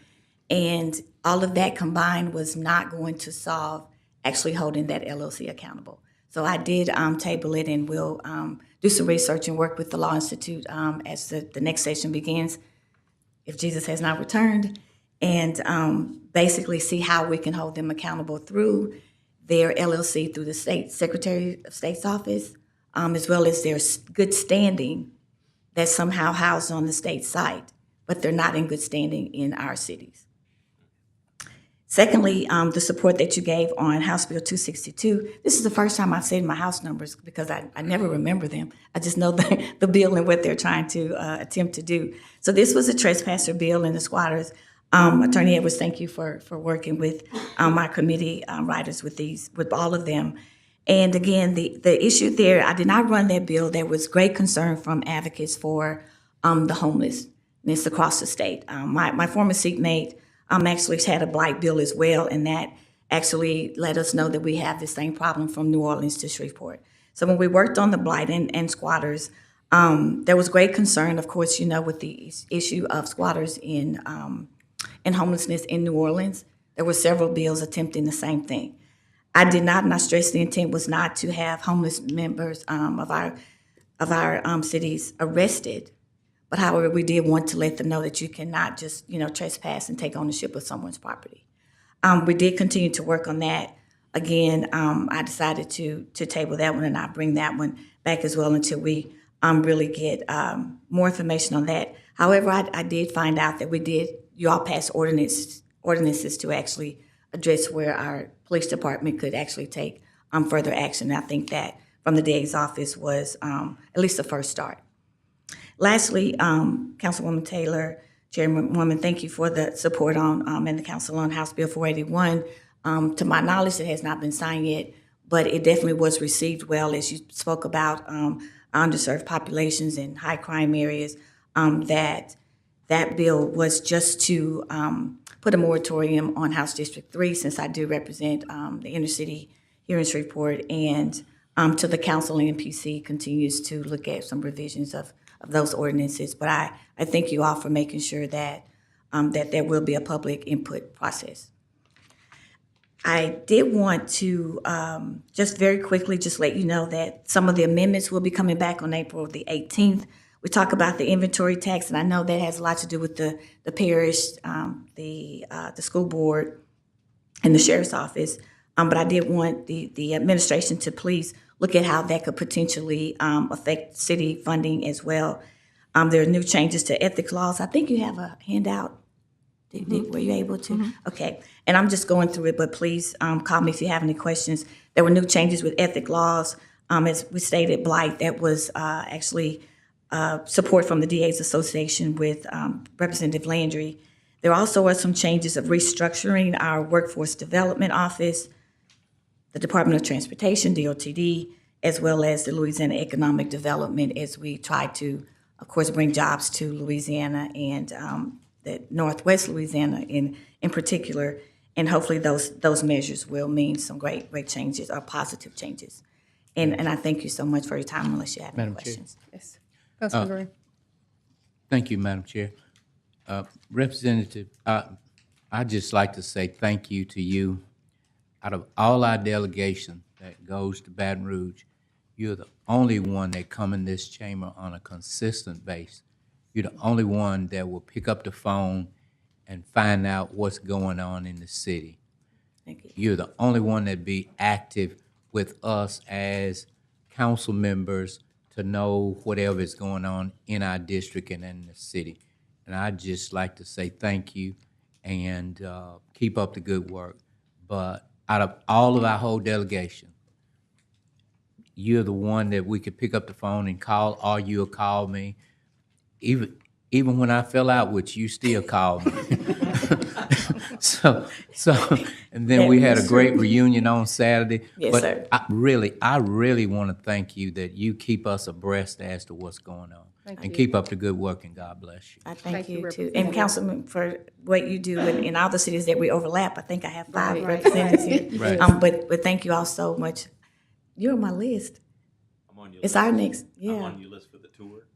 And all of that combined was not going to solve actually holding that LLC accountable. So I did table it, and we'll do some research and work with the Law Institute as the next session begins, if Jesus has not returned, and basically see how we can hold them accountable through their LLC, through the state Secretary of State's office, as well as their good standing that's somehow housed on the state site, but they're not in good standing in our cities. Secondly, the support that you gave on House Bill 262. This is the first time I've said my House numbers because I never remember them. I just know the bill and what they're trying to attempt to do. So this was a trespasser bill, and the squatters. Attorney Edwards, thank you for working with my committee writers with all of them. And again, the issue there, I did not run that bill. There was great concern from advocates for the homelessness across the state. My former seatmate actually had a blight bill as well, and that actually let us know that we have the same problem from New Orleans to Shreveport. So when we worked on the blight and squatters, there was great concern, of course, with the issue of squatters and homelessness in New Orleans. There were several bills attempting the same thing. I did not, and I stress the intent was not to have homeless members of our cities arrested. But however, we did want to let them know that you cannot just, trespass and take ownership of someone's property. We did continue to work on that. Again, I decided to table that one, and I bring that one back as well until we really get more information on that. However, I did find out that you all passed ordinances to actually address where our police department could actually take further action. And I think that from the DA's office was at least the first start. Lastly, Councilwoman Taylor, Chairwoman, thank you for the support on and the council on House Bill 481. To my knowledge, it has not been signed yet, but it definitely was received well as you spoke about underserved populations and high crime areas. That bill was just to put a moratorium on House District 3, since I do represent the inner city here in Shreveport, and to the council and MPC continues to look at some revisions of those ordinances. But I thank you all for making sure that that there will be a public input process. I did want to just very quickly just let you know that some of the amendments will be coming back on April the 18th. We talk about the inventory tax, and I know that has a lot to do with the parish, the school board, and the sheriff's office. But I did want the administration to please look at how that could potentially affect city funding as well. There are new changes to ethics laws. I think you have a handout. Were you able to? Mm-hmm. Okay. And I'm just going through it, but please call me if you have any questions. There were new changes with ethic laws. As we stated, Blight, that was actually support from the DA's Association with Representative Landry. There also are some changes of restructuring our Workforce Development Office, the Department of Transportation, DOTD, as well as the Louisiana Economic Development, as we try to, of course, bring jobs to Louisiana and the Northwest Louisiana in particular. And hopefully those measures will mean some great changes or positive changes. And I thank you so much for your time, unless you have any Madam Chair. Yes. Councilman Green. Thank you, Madam Chair. Representative, I'd just like to say thank you to you. Out of all our delegation that goes to Baton Rouge, you're the only one that come in this chamber on a consistent basis. You're the only one that will pick up the phone and find out what's going on in the city. Thank you. You're the only one that be active with us as council members to know whatever is going on in our district and in the city. And I'd just like to say thank you and keep up the good work. But out of all of our whole delegation, you're the one that we could pick up the phone and call, or you'll call me. Even when I fell out with you, still call me. So, and then we had a great reunion on Saturday. Yes, But sir. I really want to thank you that you keep us abreast as to what's going on. And keep up the good work, and God bless you. I thank you, you too. Representative. And Councilman, for what you do in all the cities that we overlap. I think I have 5 representatives here. Right. But thank you all so much. You're on my list. I'm on your It's list. our next, I'm yeah. on your list for the tour.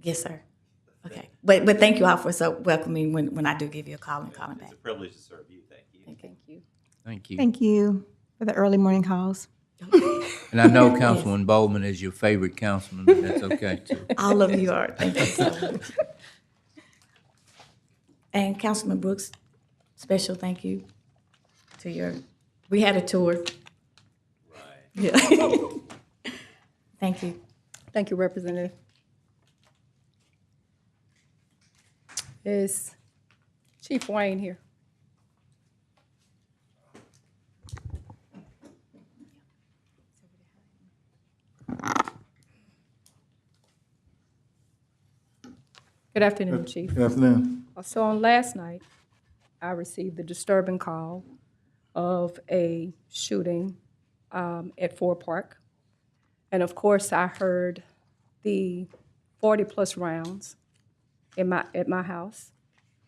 Yes, sir. Okay. But thank you all for so welcoming when I do give you a call and calling back. It's a privilege to serve you. Thank you. Thank you. Thank you. Thank you for the early morning calls. And I know Councilman Bowman is your favorite councilman, but that's okay too. All of you are. Thank you so much. And Councilman Brooks, special thank you to your, we had a tour. Right. Yeah. Thank you. Thank you, Representative. Is Chief Wayne here? Good afternoon, Chief. Good afternoon. So on last night, I received the disturbing call of a shooting at Ford Park. And of course, I heard the 40-plus rounds at my house.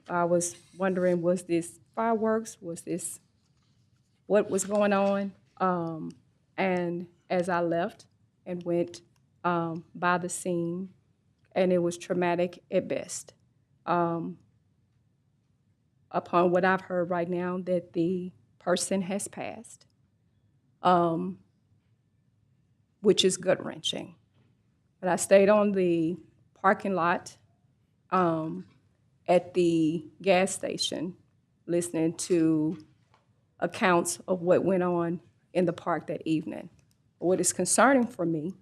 I was wondering, was this fireworks? Was this what was going on? And as I left and went by the scene, and it was traumatic at best. Upon what I've heard right now, that the person has passed, which is gut-wrenching. But I stayed on the parking lot at the gas station, listening to accounts of what went on in the park that evening. What is concerning for me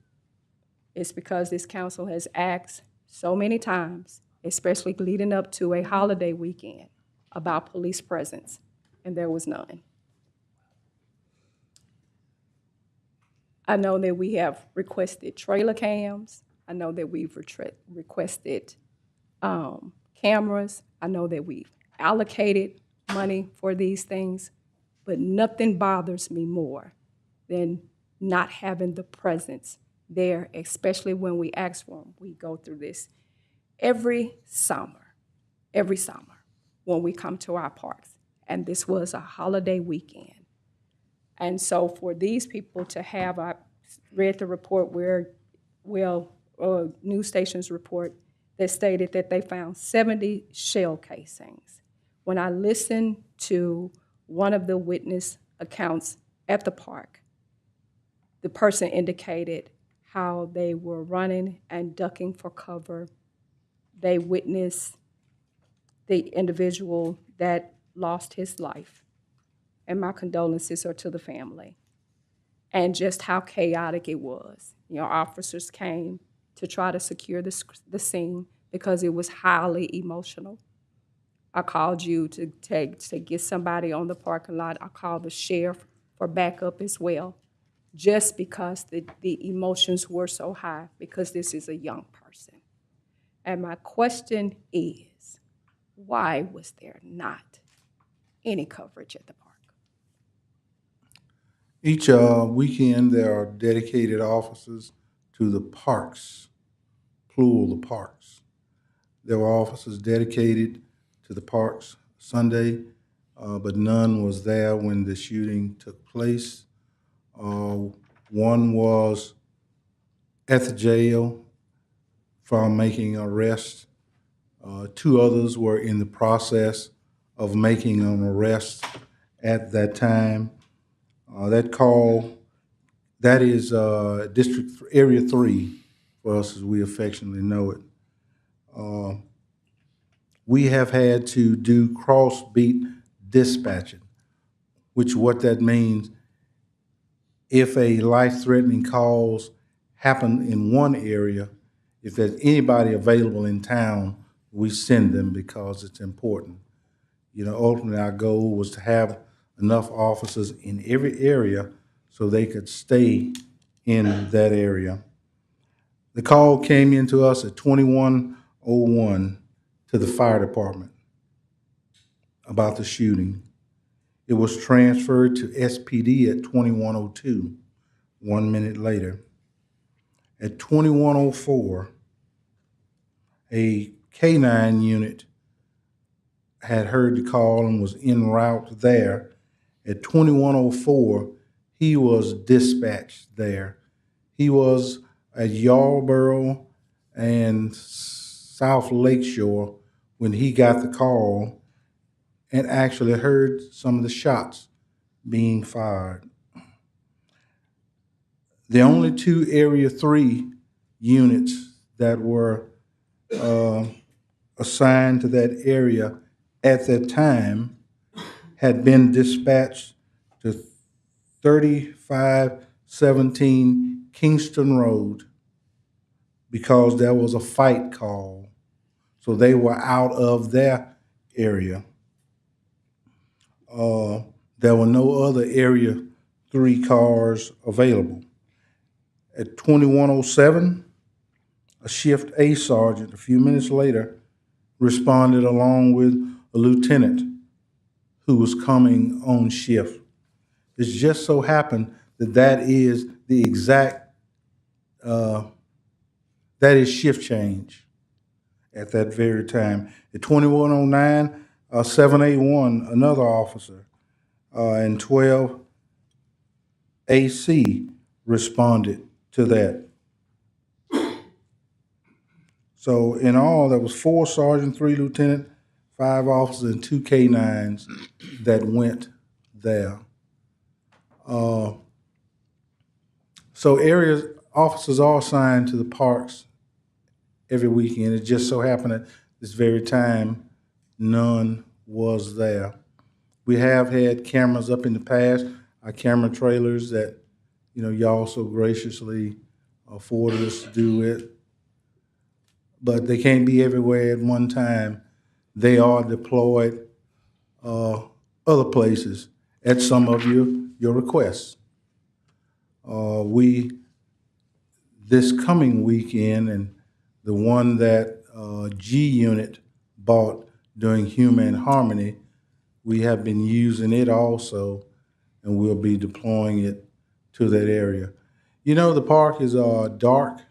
is because this council has asked so many times, especially leading up to a holiday weekend, about police presence, and there was none. I know that we have requested trailer cams. I know that we've requested cameras. I know that we've allocated money for these things, but nothing bothers me more than not having the presence there, especially when we ask for them. We go through this every summer when we come to our parks, and this was a holiday weekend. And so for these people to have, I read the report news station's report that stated that they found 70 shell casings. When I listened to one of the witness accounts at the park, the person indicated how they were running and ducking for cover. They witnessed the individual that lost his life, and my condolences are to the family. And just how chaotic it was. You know, officers came to try to secure the scene because it was highly emotional. I called you to get somebody on the parking lot. I called the sheriff for backup as well, just because the emotions were so high, because this is a young person. And my question is, why was there not any coverage at the park? Each weekend, there are dedicated officers to the parks, plural, the parks. There were officers dedicated to the parks Sunday, but none was there when the shooting took place. One was at the jail from making arrests. 2 others were in the process of making an arrest at that time. That call That is Area 3 for us, as we affectionately know it. We have had to do cross-beat dispatching, which what that means, if a life-threatening cause happen in one area, if there's anybody available in town, we send them because it's important. You know, ultimately, our goal was to have enough officers in every area so they could stay in that area. The call came into us at 21:01 to the fire department about the shooting. It was transferred to SPD at 21:02, 1 minute later. At 21:04, a K-9 unit had heard the call and was en route there. At 21:04, he was dispatched there. He was at Yarborough and South Lakeshore when he got the call and actually heard some of the shots being fired. The only two Area 3 units that were assigned to that area at that time had been dispatched to 3517 Kingston Road because there was a fight call. So they were out of their area. There were no other Area 3 cars available. At 21:07, a Shift A sergeant, a few minutes later, responded along with a lieutenant who was coming on shift. It just so happened that that is the exact, that is shift change at that very time. At 21:09, 781, another officer, and 12 AC responded to that. So in all, there was 4 sergeant, 3 lieutenant, 5 officers, and 2 K-9s that went there. So area officers are assigned to the parks every weekend. It just so happened at this very time, none was there. We have had cameras up in the past, our camera trailers that, y'all so graciously afforded us to do it. But they can't be everywhere at one time. They are deployed other places at some of your requests. This coming weekend, and the one that G Unit bought during Human Harmony, we have been using it also, and we'll be deploying it to that area. The park is dark.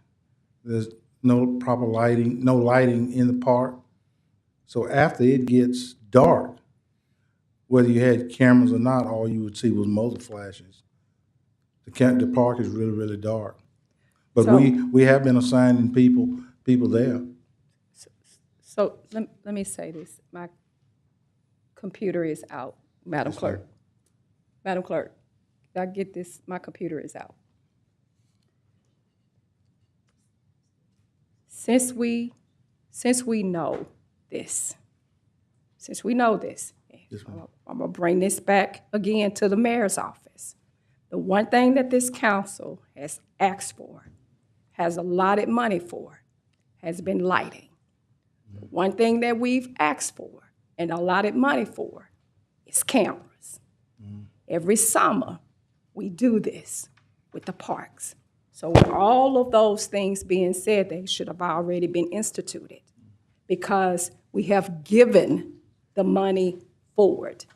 There's no proper lighting, no lighting in the park. So after it gets dark, whether you had cameras or not, all you would see was motor flashes. The park is really, really dark. But So- we have been assigning people there. So let me say this. My computer is out, Madam Clerk. Madam Clerk, did I get this? My computer is out. Since we know this, I'm gonna bring this back again to the mayor's office. The one thing that this council has asked for, has allotted money for, has been lighting. The one thing that we've asked for and allotted money for is cameras. Every summer, we do this with the parks. So with all of those things being said, they should have already been instituted because we have given the money forward.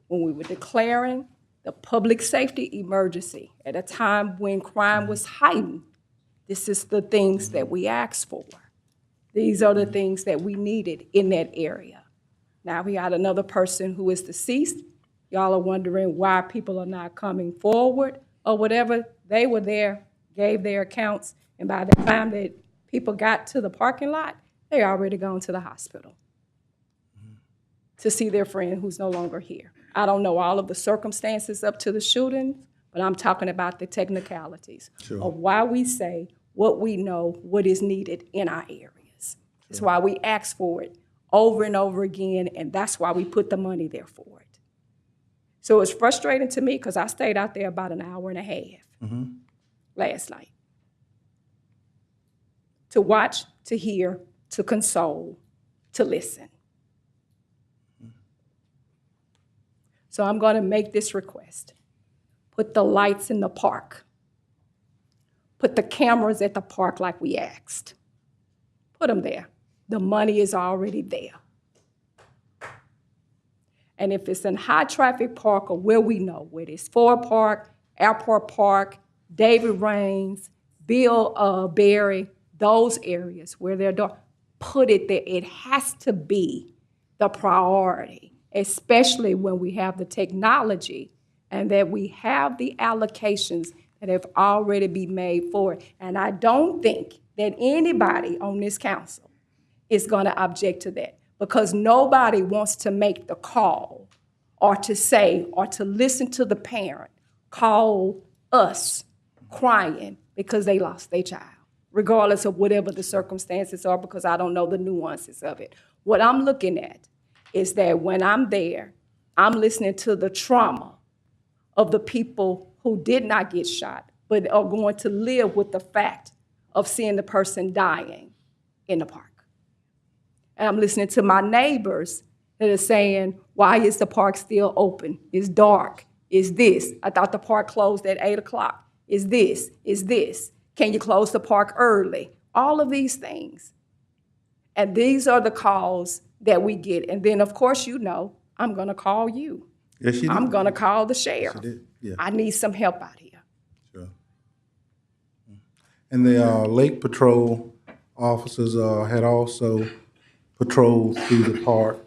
When we were declaring the public safety emergency at a time when crime was heightened, this is the things that we asked for. These are the things that we needed in that area. Now we got another person who is deceased. Y'all are wondering why people are not coming forward or whatever. They were there, gave their accounts, and by the time that people got to the parking lot, they already gone to the hospital to see their friend who's no longer here. I don't know all of the circumstances up to the shooting, but I'm talking about the technicalities Sure. of why we say what we know, what is needed in our areas. It's why we ask for it over and over again, and that's why we put the money there for it. So it's frustrating to me because I stayed out there about an hour and a half last night to watch, to hear, to console, to listen. So I'm going to make this request. Put the lights in the park. Put the cameras at the park like we asked. Put them there. The money is already there. And if it's in high-traffic park or where we know, whether it's Ford Park, Airport Park, David Raines, Bill Berry, those areas where they're dark, put it there. It has to be the priority, especially when we have the technology and that we have the allocations that have already been made for it. And I don't think that anybody on this council is going to object to that because nobody wants to make the call or to say or to listen to the parent call us crying because they lost their child, regardless of whatever the circumstances are, because I don't know the nuances of it. What I'm looking at is that when I'm there, I'm listening to the trauma of the people who did not get shot, but are going to live with the fact of seeing the person dying in the park. And I'm listening to my neighbors that are saying, why is the park still open? It's dark. Is this? I thought the park closed at 8 o'clock. Is this? Is this? Can you close the park early? All of these things. And these are the calls that we get. And then, of course, you know, I'm going to call you. Yes, you did. I'm going to call the sheriff. Yes, you did. Yeah. I need some help out here. Sure. And the Lake Patrol officers had also patrolled through the park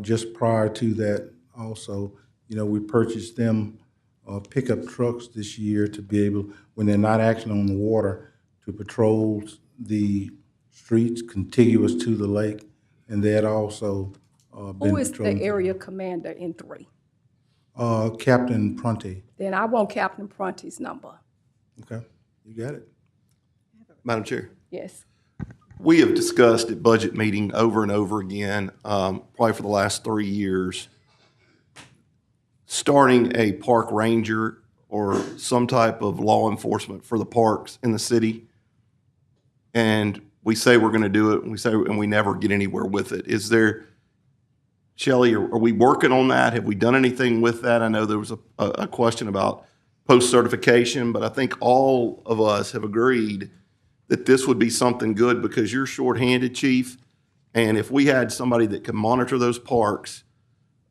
just prior to that also. You know, we purchased them pickup trucks this year to be able, when they're not actually on the water, to patrol the streets contiguous to the lake. And they had also been Who is the patrolling. area commander in 3? Captain Prunty. Then I want Captain Prunty's number. Okay, you got it. Madam Chair, Yes. we have discussed at budget meeting over and over again, probably for the last 3 years, starting a park ranger or some type of law enforcement for the parks in the city. And we say we're going to do it, and we never get anywhere with it. Is there, Shelley, are we working on that? Have we done anything with that? I know there was a question about post-certification, but I think all of us have agreed that this would be something good because you're shorthanded, Chief. And if we had somebody that could monitor those parks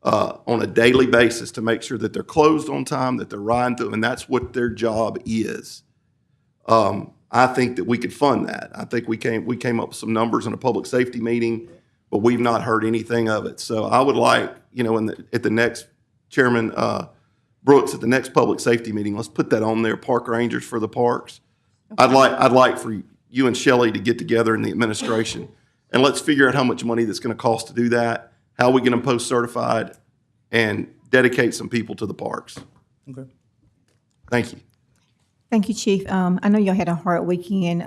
on a daily basis to make sure that they're closed on time, that they're riding through, and that's what their job is, I think that we could fund that. I think we came up with some numbers in a public safety meeting, but we've not heard anything of it. So I would like, you know, at the next, Chairman Brooks, at the next public safety meeting, let's put that on there, park rangers for the parks. Okay. I'd like for you and Shelley to get together in the administration and let's figure out how much money that's going to cost to do that, how we get them post-certified, and dedicate some people to the parks. Okay. Thank you. Thank you, Chief. I know y'all had a hard weekend.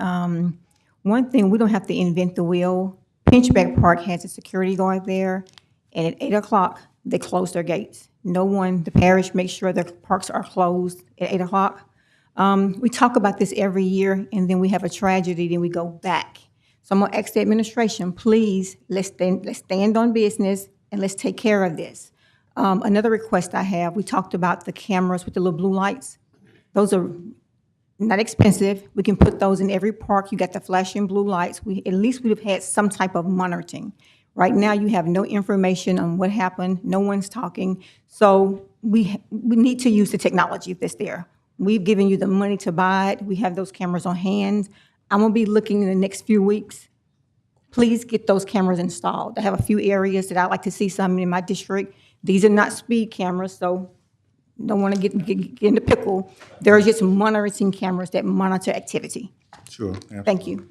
One thing, we don't have to invent the wheel. Pinchback Park has a security guard there, and at 8 o'clock, they close their gates. No one, the parish makes sure the parks are closed at 8 o'clock. We talk about this every year, and then we have a tragedy, then we go back. So I'm gonna ask the administration, please, let's stand on business, and let's take care of this. Another request I have, we talked about the cameras with the little blue lights. Those are not expensive. We can put those in every park. You got the flashing blue lights. At least we'd have had some type of monitoring. Right now, you have no information on what happened. No one's talking. So we need to use the technology if it's there. We've given you the money to buy it. We have those cameras on hand. I'm gonna be looking in the next few weeks. Please get those cameras installed. I have a few areas that I'd like to see some in my district. These are not speed cameras, so don't want to get in the pickle. There are just monitoring cameras that monitor activity. Sure, absolutely. Thank you.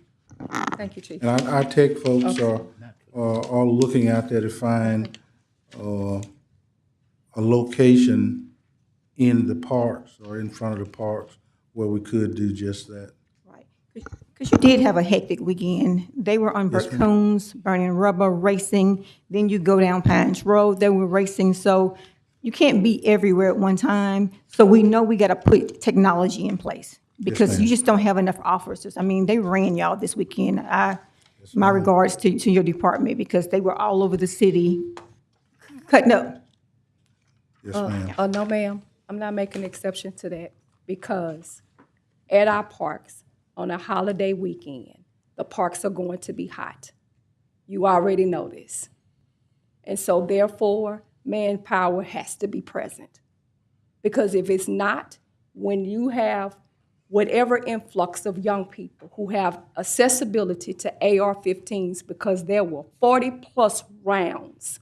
Thank you, Chief. And our tech folks are looking out there to find a location in the parks or in front of the parks where we could do just that. Right. Because you did have a hectic weekend. They were on Yes, ma'am. Coons, burning rubber, racing. Then you go down Pines Road, they were racing. So you can't be everywhere at one time. So we know we got to put technology in place because you ma'am. just don't have enough officers. I mean, they ran y'all this weekend. My regards to your department because they were all over the city cutting up. Yes, ma'am. No, ma'am, I'm not making an exception to that because at our parks on a holiday weekend, the parks are going to be hot. You already know this. And so therefore, manpower has to be present. Because if it's not, when you have whatever influx of young people who have accessibility to AR-15s because there were 40-plus rounds.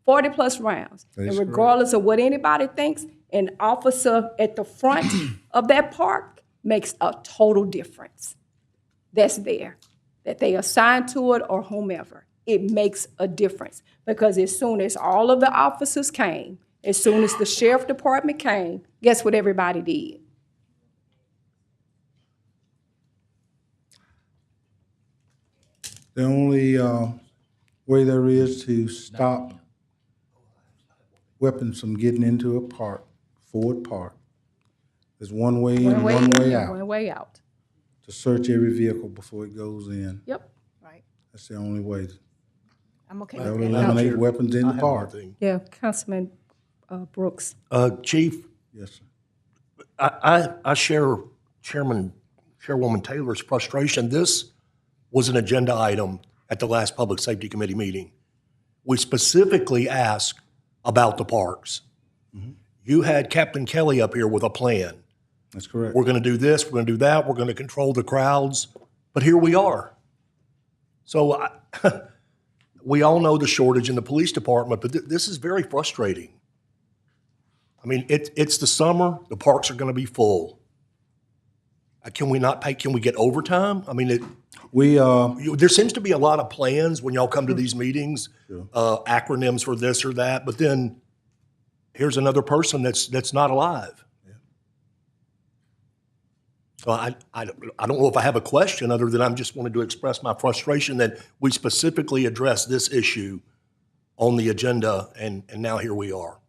40-plus rounds. That is And correct. regardless of what anybody thinks, an officer at the front of that park makes a total difference. That's there, that they assign to it or whomever. It makes a difference because as soon as all of the officers came, as soon as the sheriff department came, guess what everybody did? The only way there is to stop weapons from getting into a park, Ford Park, is one way in, one way out, One way out. to search every vehicle before it goes in. Yep. Right. That's the only way. I'm okay That with will that. eliminate weapons in the park. Yeah, Councilman Brooks. Chief, Yes, sir. I share Chairwoman Taylor's frustration. This was an agenda item at the last Public Safety Committee meeting. We specifically asked about the parks. You had Captain Kelly up here with a plan. That's correct. We're going to do this, we're going to do that, we're going to control the crowds, but here we are. So we all know the shortage in the police department, but this is very frustrating. I mean, it's the summer, the parks are going to be full. Can we not pay, can we get overtime? I mean, there seems to be a lot of plans when y'all come to these meetings, acronyms for this or that, but then here's another person that's not alive. So I don't know if I have a question other than I'm just wanted to express my frustration that we specifically addressed this issue on the agenda, and now here we are.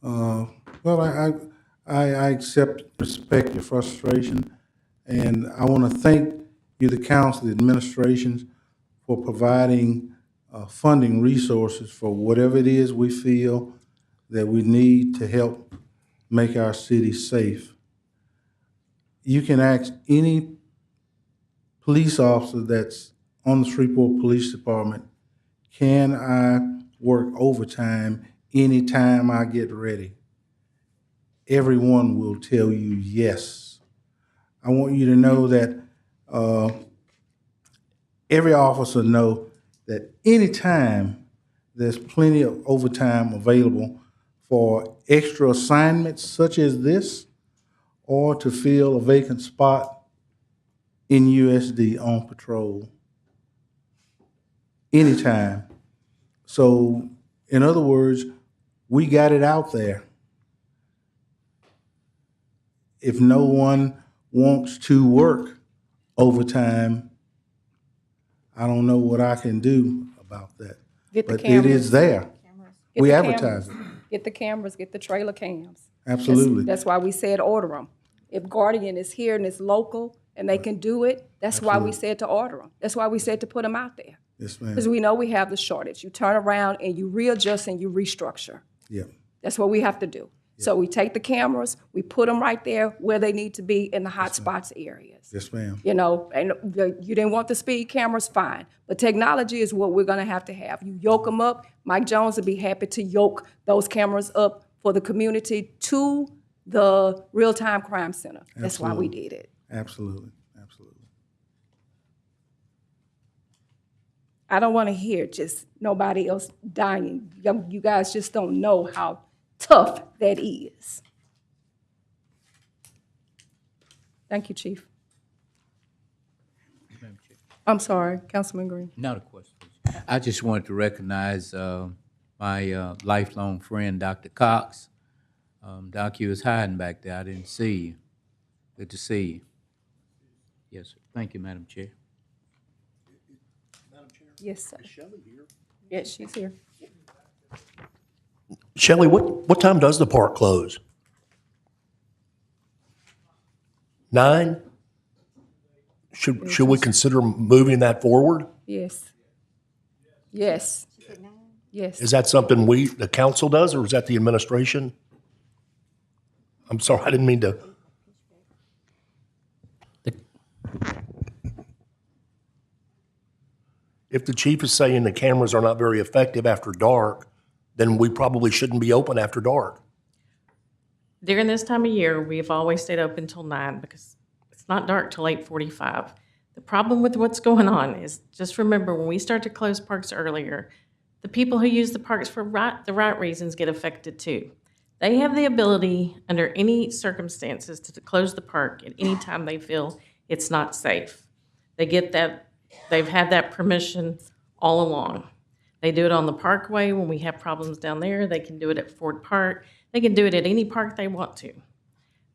Well, I accept, respect your frustration, and I want to thank you, the council, the administrations, for providing funding resources for whatever it is we feel that we need to help make our city safe. You can ask any police officer that's on the Shreveport Police Department, can I work overtime anytime I get ready? Everyone will tell you yes. I want you to know that every officer know that anytime there's plenty of overtime available for extra assignments such as this, or to fill a vacant spot in USD on patrol. Anytime. So, in other words, we got it out there. If no one wants to work overtime, I don't know what I can do about that. Get the But it cameras. is there. Get We the advertise it. cameras. Get the cameras, get the trailer cams. Absolutely. That's why we said order them. If Guardian is here and it's local and they can do it, that's why we said to order them. That's why we said to put them out there. Yes, ma'am. Because we know we have the shortage. You turn around and you readjust and you restructure. Yeah. That's what we have to do. So we take the cameras, we put them right there where they need to be in the hot spots areas. Yes, ma'am. You know, and you didn't want the speed cameras, fine. But technology is what we're gonna have to have. You yoke them up. Mike Jones would be happy to yoke those cameras up for the community to the real-time crime center. That's why we did it. Absolutely. Absolutely. I don't wanna hear just nobody else dying. You guys just don't know how tough that is. Thank you, Chief. I'm sorry, Councilman Green. Not a question. I just wanted to recognize my lifelong friend, Dr. Cox. Doc, you was hiding back there. I didn't see you. Good to see you. Yes, sir. Thank you, Madam Chair. Yes, sir. Yes, she's here. Shelley, what time does the park close? 9? Should we consider moving that forward? Yes. Yes. Yes. Is that something the council does, or is that the administration? I'm sorry, I didn't mean to. If the chief is saying the cameras are not very effective after dark, then we probably shouldn't be open after dark. During this time of year, we've always stayed open till 9 because it's not dark till 8:45. The problem with what's going on is, just remember, when we start to close parks earlier, the people who use the parks for the right reasons get affected too. They have the ability, under any circumstances, to close the park at any time they feel it's not safe. They get that, they've had that permission all along. They do it on the Parkway when we have problems down there. They can do it at Ford Park. They can do it at any park they want to.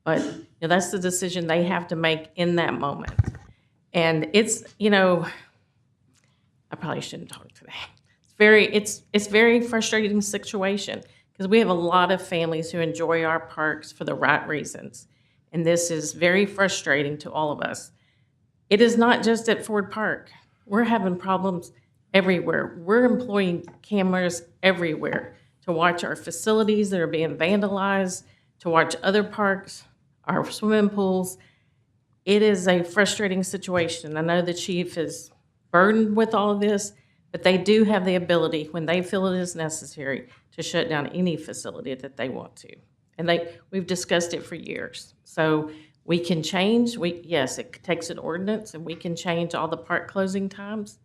But that's the decision they have to make in that moment. And it's, I probably shouldn't talk today. It's very frustrating situation because we have a lot of families who enjoy our parks for the right reasons. And this is very frustrating to all of us. It is not just at Ford Park. We're having problems everywhere. We're employing cameras everywhere to watch our facilities that are being vandalized, to watch other parks, our swimming pools. It is a frustrating situation. I know the chief is burdened with all of this, but they do have the ability, when they feel it is necessary, to shut down any facility that they want to. And we've discussed it for years. So we can change. Yes, it takes an ordinance, and we can change all the park closing times.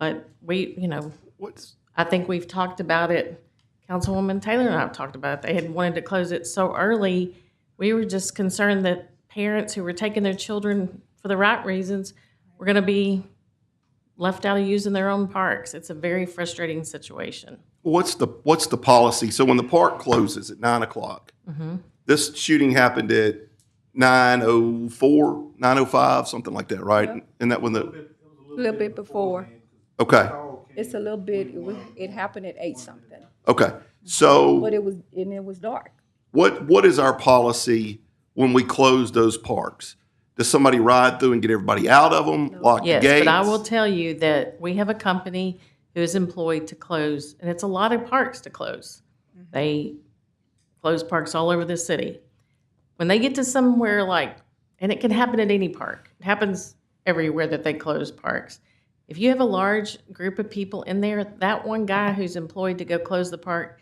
But I think we've talked about it. Councilwoman Taylor and I have talked about it. They had wanted to close it so early. We were just concerned that parents who were taking their children for the right reasons were going to be left out of using their own parks. It's a very frustrating situation. What's the policy? So when the park closes at 9 o'clock, this shooting happened at 9:04, 9:05, something like that, right? Yep. And that when A little bit before. okay, It's a little bit, it happened at 8 something, okay. So but it was dark. what is our policy when we close those parks? Does somebody ride through and get everybody out of them, lock the Yes, gates? but I will tell you that we have a company who is employed to close, and it's a lot of parks to close. They close parks all over the city. When they get to somewhere and it can happen at any park. It happens everywhere that they close parks. If you have a large group of people in there, that one guy who's employed to go close the park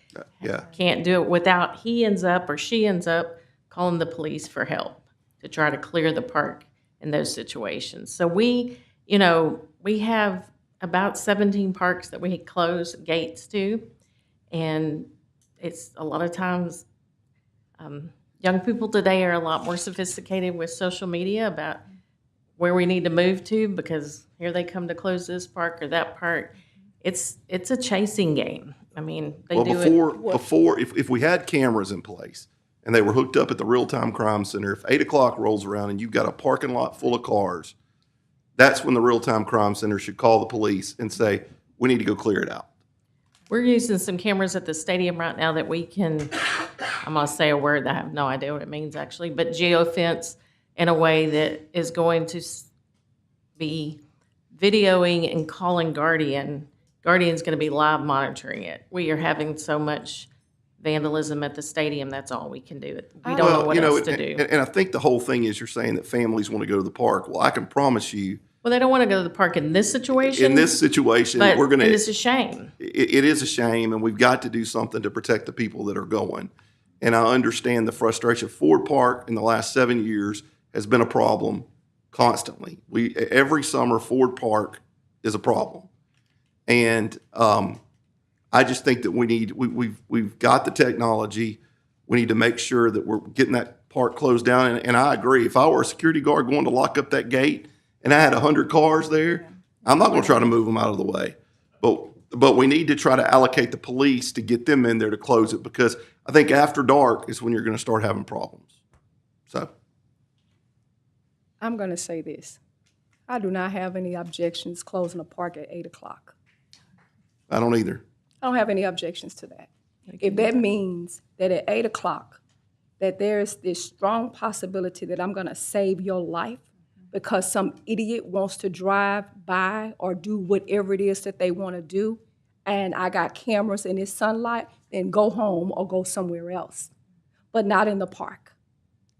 can't do it without he ends up or she ends up calling the police for help to try to clear the park in those situations. So we have about 17 parks that we close gates to, and it's a lot of times young people today are a lot more sophisticated with social media about where we need to move to because here they come to close this park or that park. It's a chasing game. I mean, before if we had cameras in place and they were hooked up at the real-time crime center, if 8 o'clock rolls around and you've got a parking lot full of cars, that's when the real-time crime center should call the police and say, we need to go clear it out. We're using some cameras at the stadium right now that we can, I'm going to say a word that I have no idea what it means actually, but geofence in a way that is going to be videoing and calling Guardian. Guardian's going to be live monitoring it. We are having so much vandalism at the stadium, that's all we can do. We don't know what else to do. And I think the whole thing is you're saying that families want to go to the park. Well, I can promise you. Well, they don't want to go to the park in this situation. In this situation, we're going to. And it's a shame. It is a shame, and we've got to do something to protect the people that are going. And I understand the frustration. Ford Park in the last 7 years has been a problem constantly. Every summer, Ford Park is a problem. And I just think that we've got the technology. We need to make sure that we're getting that park closed down. And I agree. If I were a security guard going to lock up that gate and I had 100 cars there, I'm not going to try to move them out of the way. But but we need to try to allocate the police to get them in there to close it, because I think after dark is when you're going to start having problems. So. I'm going to say this. I do not have any objections closing a park at 8 o'clock. I don't either. I don't have any objections to that. If that means that at 8 o'clock, that there's this strong possibility that I'm going to save your life because some idiot wants to drive by or do whatever it is that they want to do, and I got cameras in this sunlight, then go home or go somewhere else, but not in the park.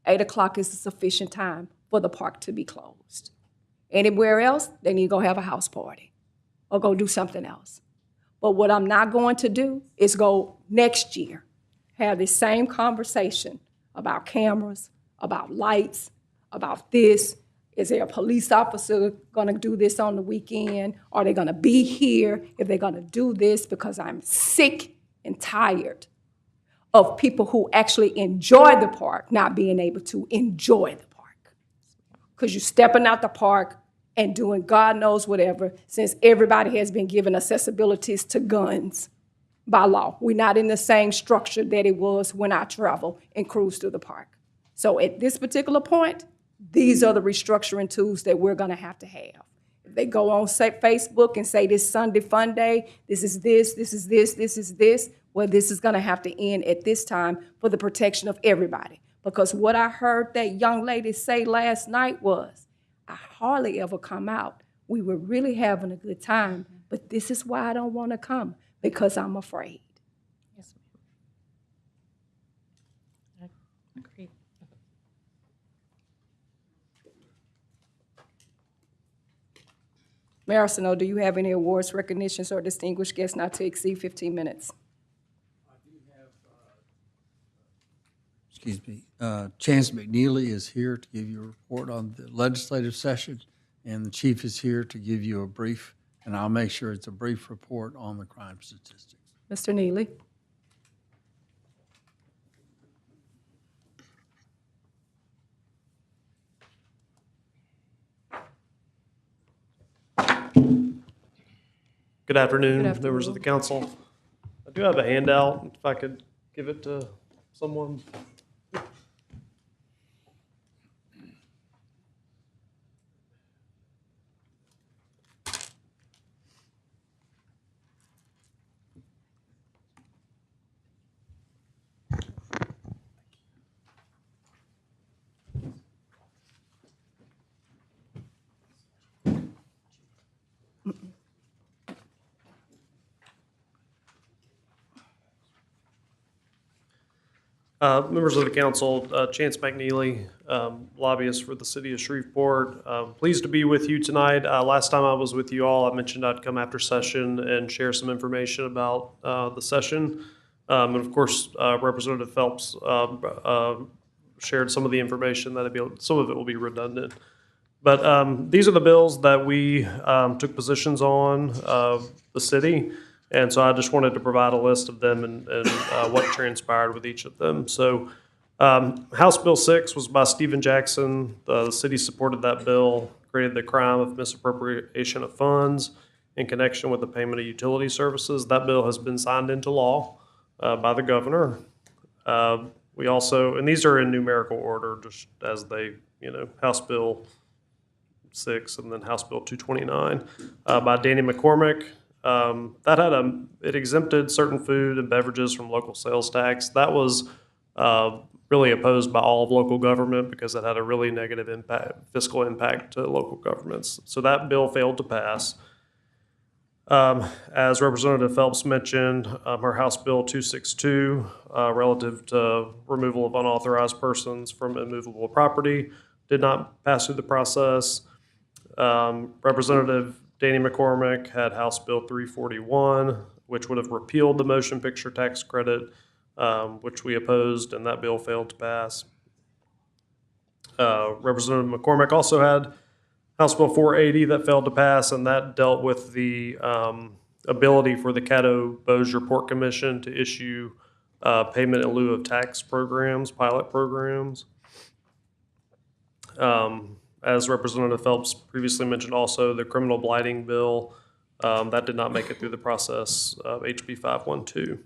8 o'clock is a sufficient time for the park to be closed. Anywhere else, they need to go have a house party or go do something else. But what I'm not going to do is go next year, have this same conversation about cameras, about lights, about this. Is there a police officer gonna do this on the weekend? Are they gonna be here if they're gonna do this? Because I'm sick and tired of people who actually enjoy the park not being able to enjoy the park. Because you're stepping out the park and doing God knows whatever, since everybody has been given accessibilities to guns by law. We're not in the same structure that it was when I travel and cruise through the park. So at this particular point, these are the restructuring tools that we're gonna have to have. If they go on Facebook and say this Sunday fun day, this is this, this is this, this is this, well, this is gonna have to end at this time for the protection of everybody. Because what I heard that young lady say last night was, I hardly ever come out. We were really having a good time, but this is why I don't wanna come, because I'm afraid. Yes, ma'am. I agree. Mayor Arsenault, do you have any awards, recognitions, or distinguished guests not to exceed 15 minutes? Excuse me, Chance McNeely is here to give you a report on the legislative session, and the chief is here to give you a brief, and I'll make sure it's a brief report on the crime statistics. Mr. Neely? Good afternoon, Good afternoon. members of the council. I do have a handout, if I could give it to someone. Members of the council, Chance McNeely, lobbyist for the city of Shreveport. Pleased to be with you tonight. Last time I was with you all, I mentioned I'd come after session and share some information about the session. And of course, Representative Phelps shared some of the information some of it will be redundant. But these are the bills that we took positions on, the city. And so I just wanted to provide a list of them and what transpired with each of them. So House Bill 6 was by Stephen Jackson. The city supported that bill, created the crime of misappropriation of funds in connection with the payment of utility services. That bill has been signed into law by the governor. We also, and these are in numerical order, just as they, House Bill 6 and then House Bill 229 by Danny McCormick. It exempted certain food and beverages from local sales tax. That was really opposed by all of local government because it had a really negative fiscal impact to local governments. So that bill failed to pass. As Representative Phelps mentioned, her House Bill 262, relative to removal of unauthorized persons from immovable property, did not pass through the process. Representative Danny McCormick had House Bill 341, which would have repealed the motion picture tax credit, which we opposed, and that bill failed to pass. Representative McCormick also had House Bill 480 that failed to pass, and that dealt with the ability for the Caddo-Bossier Port Commission to issue payment in lieu of tax programs, pilot programs. As Representative Phelps previously mentioned also, the criminal blighting bill That did not make it through the process of HB 512.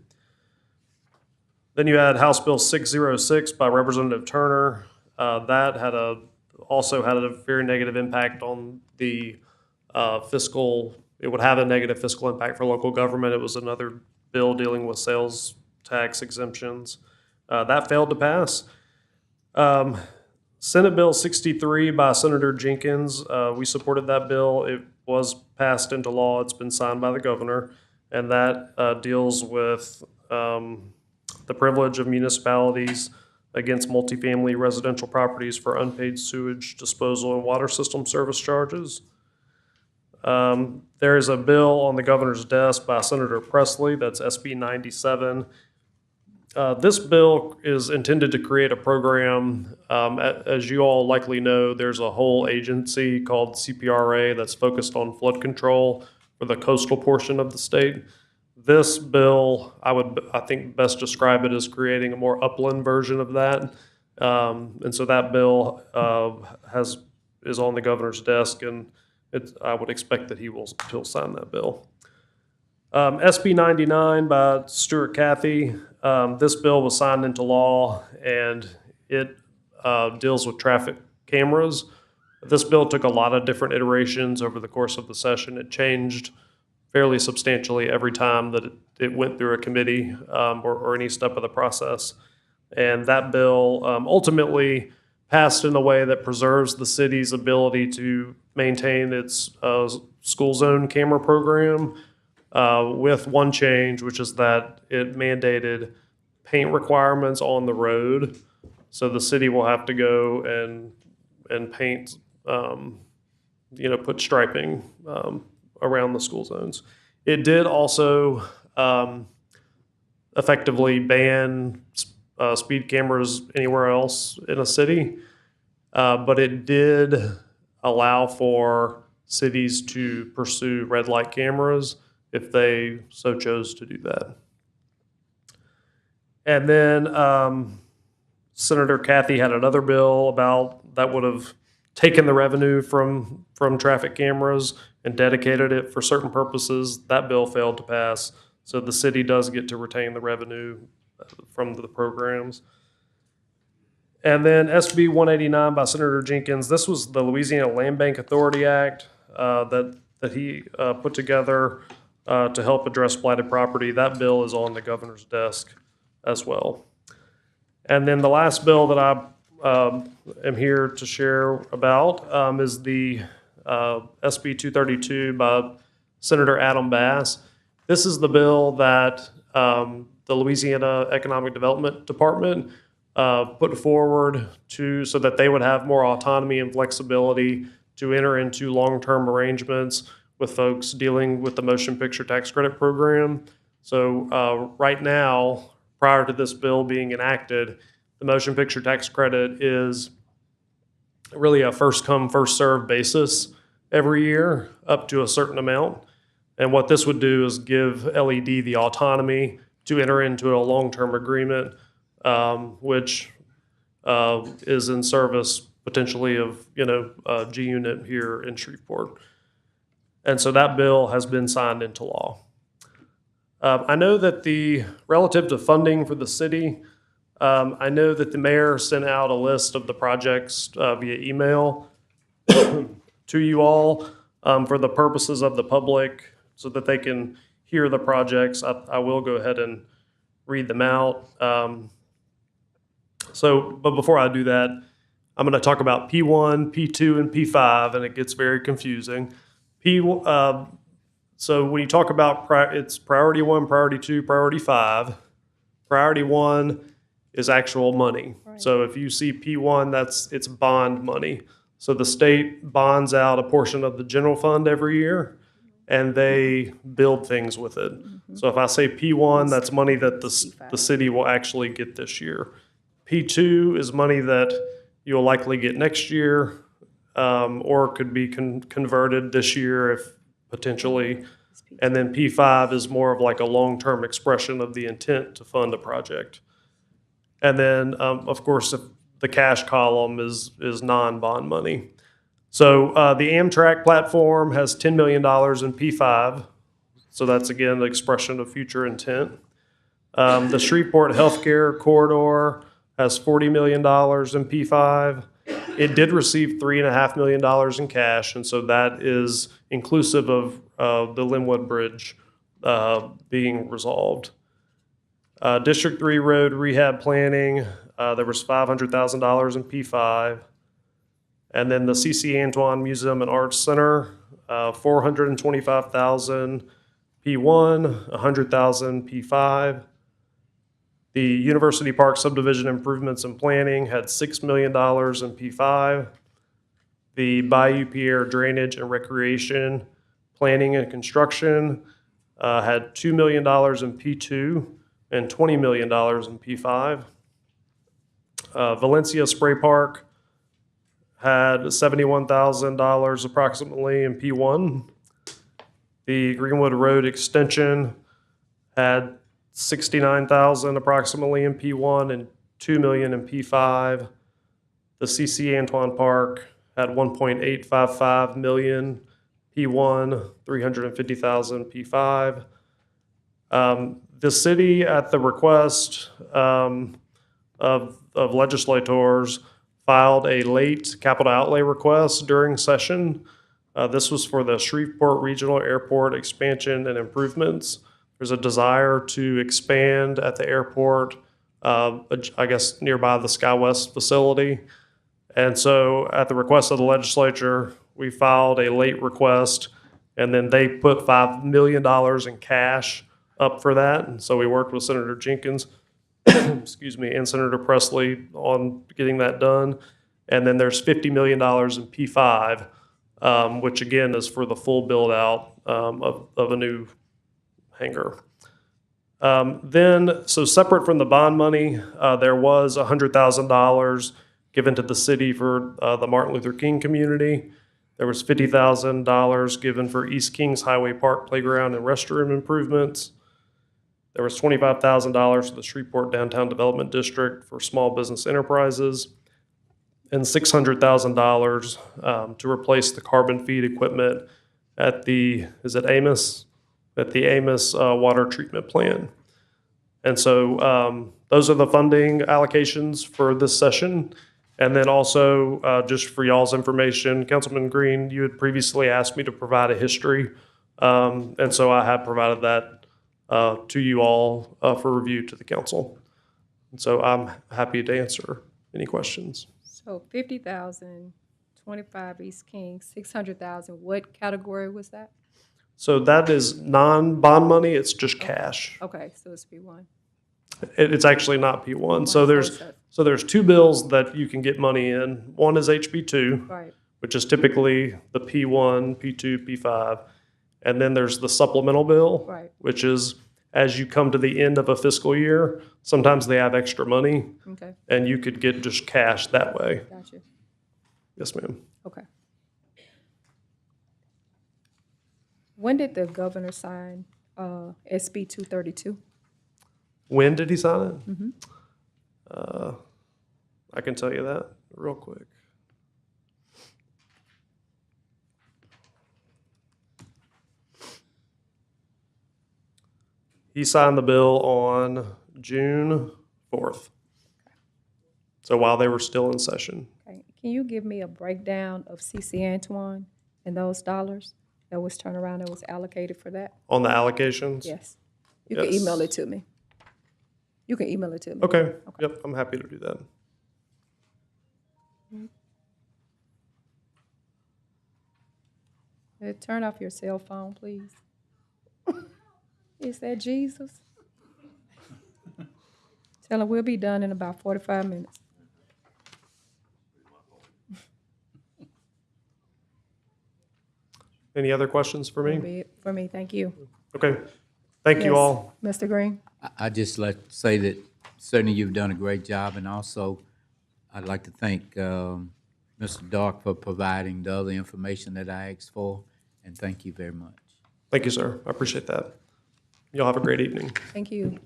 Then you had House Bill 606 by Representative Turner. That also had a very negative impact on the fiscal. It would have a negative fiscal impact for local government. It was another bill dealing with sales tax exemptions. That failed to pass. Senate Bill 63 by Senator Jenkins, we supported that bill. It was passed into law. It's been signed by the governor, and that deals with the privilege of municipalities against multifamily residential properties for unpaid sewage disposal and water system service charges. There is a bill on the governor's desk by Senator Presley, that's SB 97. This bill is intended to create a program. As you all likely know, there's a whole agency called CPRA that's focused on flood control for the coastal portion of the state. This bill, I think best describe it as creating a more upland version of that. And so that bill is on the governor's desk, and I would expect that he'll sign that bill. SB 99 by Stuart Cathy. This bill was signed into law, and it deals with traffic cameras. This bill took a lot of different iterations over the course of the session. It changed fairly substantially every time that it went through a committee or any step of the process. And that bill ultimately passed in a way that preserves the city's ability to maintain its school zone camera program with one change, which is that it mandated paint requirements on the road. So the city will have to go and paint, put striping around the school zones. It did also effectively ban speed cameras anywhere else in a city, but it did allow for cities to pursue red light cameras if they so chose to do that. And then Senator Cathy had another bill that would have taken the revenue from traffic cameras and dedicated it for certain purposes. That bill failed to pass, so the city does get to retain the revenue from the programs. And then SB 189 by Senator Jenkins. This was the Louisiana Land Bank Authority Act that he put together to help address blighted property. That bill is on the governor's desk as well. And then the last bill that I am here to share about is the SB 232 by Senator Adam Bass. This is the bill that the Louisiana Economic Development Department put forward so that they would have more autonomy and flexibility to enter into long-term arrangements with folks dealing with the motion picture tax credit program. So right now, prior to this bill being enacted, the motion picture tax credit is really a first come, first served basis every year up to a certain amount. And what this would do is give LED the autonomy to enter into a long-term agreement, which is in service potentially of a G unit here in Shreveport. And so that bill has been signed into law. I know that relative to funding for the city, I know that the mayor sent out a list of the projects via email to you all for the purposes of the public so that they can hear the projects. I will go ahead and read them out. But before I do that, I'm going to talk about P1, P2, and P5, and it gets very confusing. So when you talk about it's priority 1, priority 2, priority 5. Priority 1 is actual money. Right. So if you see P1, it's bond money. So the state bonds out a portion of the general fund every year, and they build things with it. Mm-hmm. So if I say P1, that's money that the city will actually get this year. P2 is money that you'll likely get next year, or could be converted this year if potentially. And then P5 is more of like a long-term expression of the intent to fund a project. And then, of course, if the cash column is non-bond money. So the Amtrak platform has $10 million in P5. So that's, again, an expression of future intent. The Shreveport Healthcare Corridor has $40 million in P5. It did receive $3.5 million in cash, and so that is inclusive of the Linwood Bridge being resolved. District 3 road rehab planning, there was $500,000 in P5. And then the C.C. Antoine Museum and Arts Center, $425,000 P1, $100,000 P5. The University Park subdivision improvements and planning had $6 million in P5. The Bayou Pierre drainage and recreation planning and construction had $2 million in P2 and $20 million in P5. Valencia Spray Park had $71,000 approximately in P1. The Greenwood Road extension had $69,000 approximately in P1 and $2 million in P5. The C.C. Antoine Park had $1.855 million P1, $350,000 P5. The city, at the request of legislators, filed a late capital outlay request during session. This was for the Shreveport Regional Airport expansion and improvements. There's a desire to expand at the airport, I guess nearby the SkyWest facility. And so at the request of the legislature, we filed a late request, and then they put $5 million in cash up for that. And so we worked with Senator Jenkins, excuse me, and Senator Presley on getting that done. And then there's $50 million in P5, which again is for the full build out of a new hangar. So separate from the bond money, there was $100,000 given to the city for the Martin Luther King community. There was $50,000 given for East Kings Highway Park playground and restroom improvements. There was $25,000 for the Shreveport Downtown Development District for small business enterprises, and $600,000 to replace the carbon feed equipment at the, is it Amos? At the Amos water treatment plant. And so those are the funding allocations for this session. And then also, just for y'all's information, Councilman Green, you had previously asked me to provide a history. And so I have provided that to you all for review to the council. And so I'm happy to answer any questions. So 50,000, 25 East King, 600,000, what category was that? So that is non-bond money, it's just cash. Okay, so it's P1. It's actually not P1. So there's two bills that you can get money in. One is HB2, Right. which is typically the P1, P2, P5. And then there's the supplemental bill, Right. which is as you come to the end of a fiscal year, sometimes they have extra money. Okay, And you could get just cash that way. gotcha. Yes, ma'am. Okay. When did the governor sign SB 232? When did he sign it? I can tell you that real quick. He signed the bill on June 4th. So while they were still in session. Okay. Can you give me a breakdown of C.C. Antoine and those dollars that was turned around that was allocated for that? On the allocations? Yes. You can Yes. email it to me. You can email it to me. Okay. Yep, I'm happy to do that. Turn off your cell phone, please. Is that Jesus? Tell him we'll be done in about 45 minutes. Any other questions for That'll me? be it for me, thank you. Okay. Thank you Yes. all. Mr. Green? I just like to say that certainly you've done a great job, and also I'd like to thank Mr. Dark for providing the other information that I asked for, and thank you very much. Thank you, sir. I appreciate that. Y'all have a great evening. Thank you.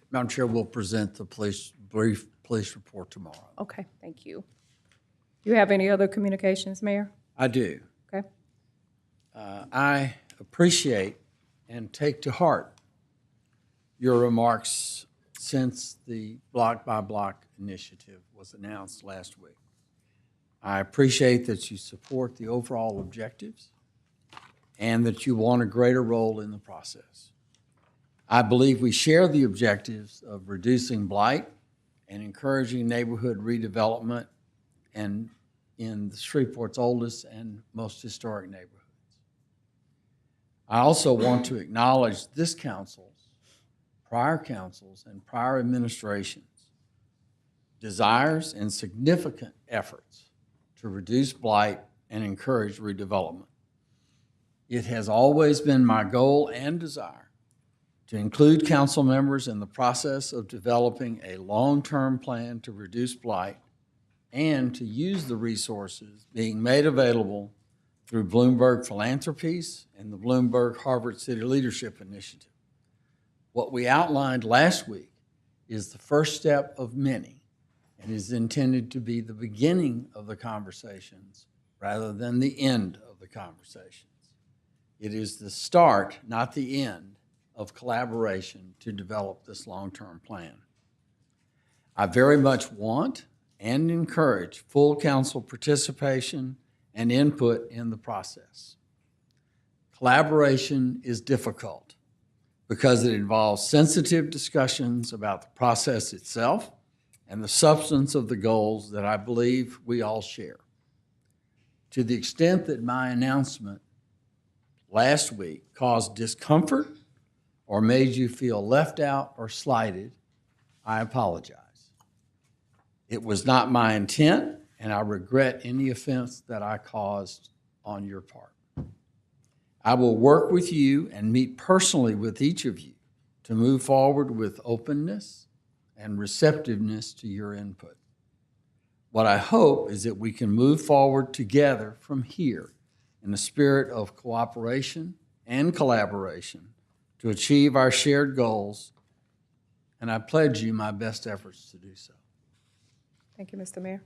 Madam Chair, we'll present the brief police report tomorrow. Okay, thank you. You have any other communications, Mayor? I do. Okay. I appreciate and take to heart your remarks since the block by block initiative was announced last week. I appreciate that you support the overall objectives and that you want a greater role in the process. I believe we share the objectives of reducing blight and encouraging neighborhood redevelopment and in Shreveport's oldest and most historic neighborhoods. I also want to acknowledge this council's, prior councils, and prior administrations' desires and significant efforts to reduce blight and encourage redevelopment. It has always been my goal and desire to include council members in the process of developing a long-term plan to reduce blight and to use the resources being made available through Bloomberg Philanthropies and the Bloomberg Harvard City Leadership Initiative. What we outlined last week is the first step of many and is intended to be the beginning of the conversations rather than the end of the conversations. It is the start, not the end, of collaboration to develop this long-term plan. I very much want and encourage full council participation and input in the process. Collaboration is difficult because it involves sensitive discussions about the process itself and the substance of the goals that I believe we all share. To the extent that my announcement last week caused discomfort or made you feel left out or slighted, I apologize. It was not my intent, and I regret any offense that I caused on your part. I will work with you and meet personally with each of you to move forward with openness and receptiveness to your input. What I hope is that we can move forward together from here in a spirit of cooperation and collaboration to achieve our shared goals, and I pledge you my best efforts to do so. Thank you, Mr. Mayor.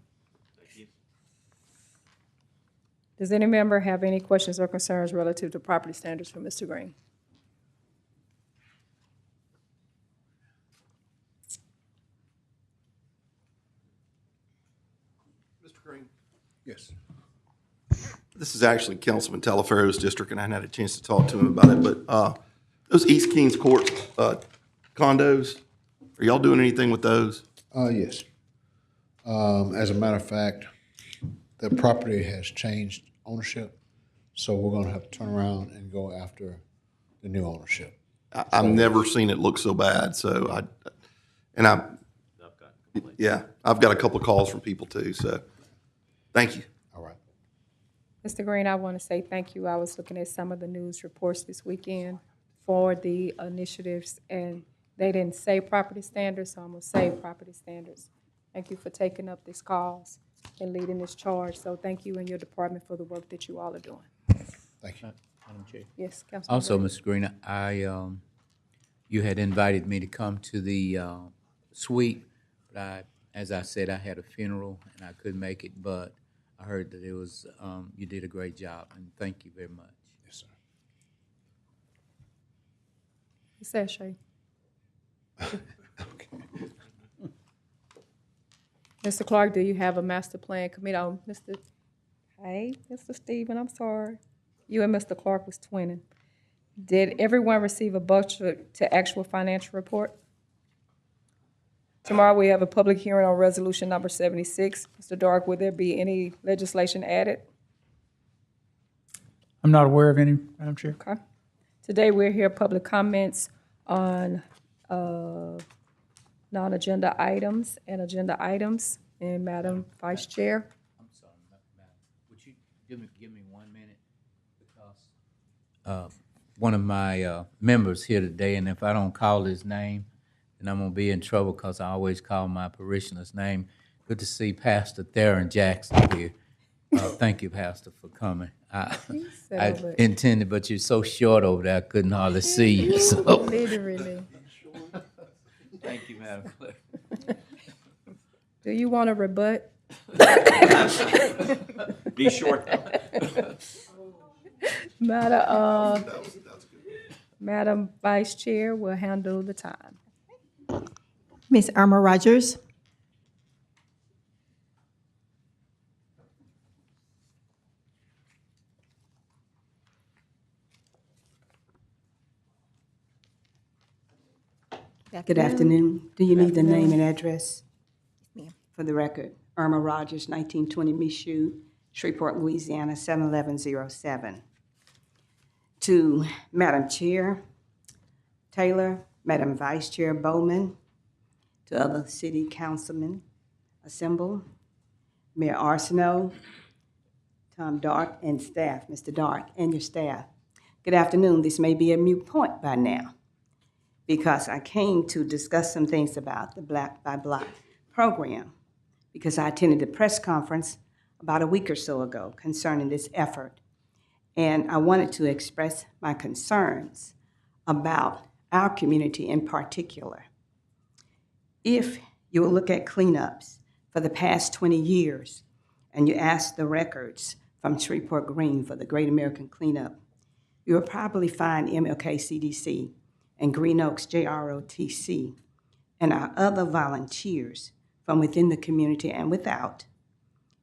Does any member have any questions or concerns relative to property standards for Mr. Green? Mr. Green? Yes. This is actually Councilman Talaferro's district, and I hadn't had a chance to talk to him about it, but those East Kings Court condos, are y'all doing anything with those? Yes. As a matter of fact, the property has changed ownership, so we're gonna have to turn around and go after the new ownership. I've never seen it look so bad, so I've got a couple of calls from people too, so thank you. All right. Mr. Green, I want to say thank you. I was looking at some of the news reports this weekend for the initiatives, and they didn't say property standards, so I'm going to say property standards. Thank you for taking up this cause and leading this charge. So thank you and your department for the work that you all are doing. Thank you. Madam Chair. Yes, Councilman. Also, Gray. Mr. Green, you had invited me to come to the suite, but as I said, I had a funeral and I couldn't make it, but I heard that it was, you did a great job, and thank you very much. Yes, sir. Ms. Ashay. Mr. Clark, do you have a master plan committee? Oh, Mr. Stephen, I'm sorry. You and Mr. Clark was twinning. Did everyone receive a budget to actual financial report? Tomorrow we have a public hearing on resolution number 76. Mr. Dark, will there be any legislation added? I'm not aware of any, Madam Chair. Okay. Today we're here, public comments on non-agenda items and agenda items. And Madam Vice Chair. I'm sorry, madam. Would you give me 1 minute? Because one of my members here today, and if I don't call his name, then I'm gonna be in trouble because I always call my parishioner's name. Good to see Pastor Theron Jackson here. Thank you, Pastor, for coming. I intended, but you're so short over there, I couldn't hardly see you, so. Literally. Thank you, Madam Clerk. Do you want to rebut? Be short, though. Madam Vice Chair will handle the time. Ms. Irma Rogers. Good afternoon. Do you need the name afternoon. and address? For the record, Irma Rogers, 1920 Michoud, Shreveport, Louisiana, 71107. To Madam Chair Taylor, Madam Vice Chair Bowman, to other city councilmen assembled, Mayor Arsenault, Tom Dark, and staff, Mr. Dark, and your staff. Good afternoon. This may be a moot point by now, because I came to discuss some things about the Black by Block program, because I attended a press conference about a week or so ago concerning this effort. And I wanted to express my concerns about our community in particular. If you will look at cleanups for the past 20 years, and you ask the records from Shreveport Green for the Great American Cleanup, you will probably find MLK CDC and Green Oaks JROTC and our other volunteers from within the community and without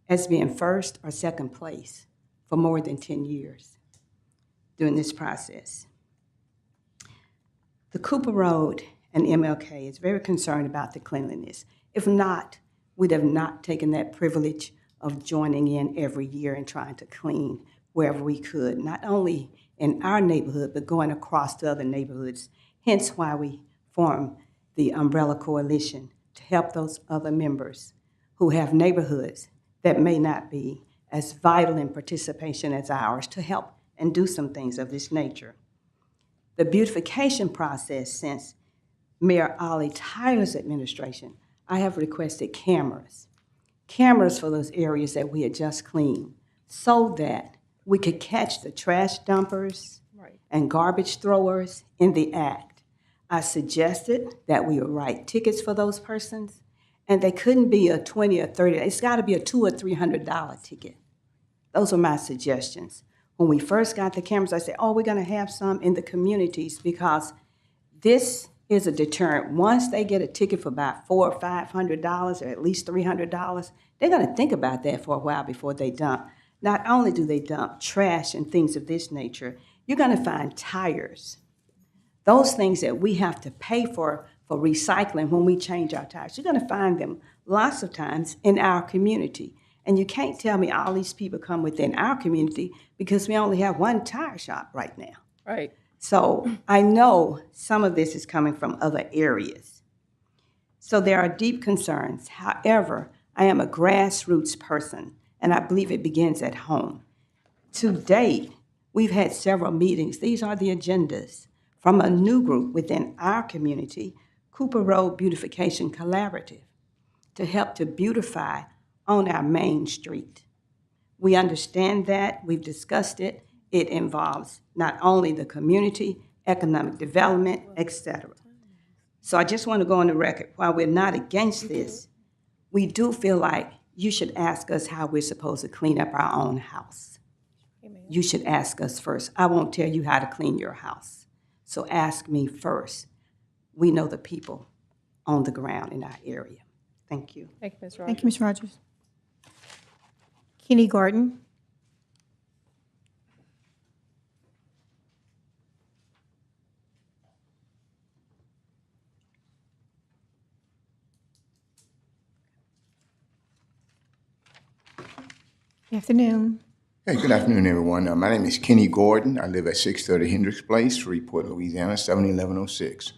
as being first or second place for more than 10 years during this process. The Cooper Road and MLK is very concerned about the cleanliness. If not, we'd have not taken that privilege of joining in every year and trying to clean wherever we could, not only in our neighborhood, but going across to other neighborhoods. Hence why we formed the Umbrella Coalition to help those other members who have neighborhoods that may not be as vital in participation as ours to help and do some things of this nature. The beautification process since Mayor Ollie Tyler's administration, I have requested cameras for those areas that we had just cleaned, so that we could catch the trash dumpers and garbage throwers in the act. I suggested that we would write tickets for those persons, and they couldn't be a $20 or $30, it's gotta be a $200 or $300 ticket. Those were my suggestions. When we first got the cameras, I said, oh, we're gonna have some in the communities, because this is a deterrent. Once they get a ticket for about $400 or $500, or at least $300, they're gonna think about that for a while before they dump. Not only do they dump trash and things of this nature, you're gonna find tires. Those things that we have to pay for recycling when we change our tires, you're gonna find them lots of times in our community. And you can't tell me all these people come within our community, because we only have one tire shop right now. Right. So I know some of this is coming from other areas. So there are deep concerns. However, I am a grassroots person, and I believe it begins at home. To date, we've had several meetings. These are the agendas from a new group within our community, Cooper Road Beautification Collaborative, to help to beautify on our main street. We understand that, we've discussed it. It involves not only the community, economic development, etc. So I just want to go on the record, while we're not against this, we do feel like you should ask us how we're supposed to clean up our own house. Amen. You should ask us first. I won't tell you how to clean your house. So ask me first. We know the people on the ground in our area. Thank you. Thank you, Ms. Rogers. Thank you, Ms. Rogers. Kenny Gordon. Good afternoon. Hey, good afternoon, everyone. My name is Kenny Gordon. I live at 630 Hendricks Place, Shreveport, Louisiana, 71106.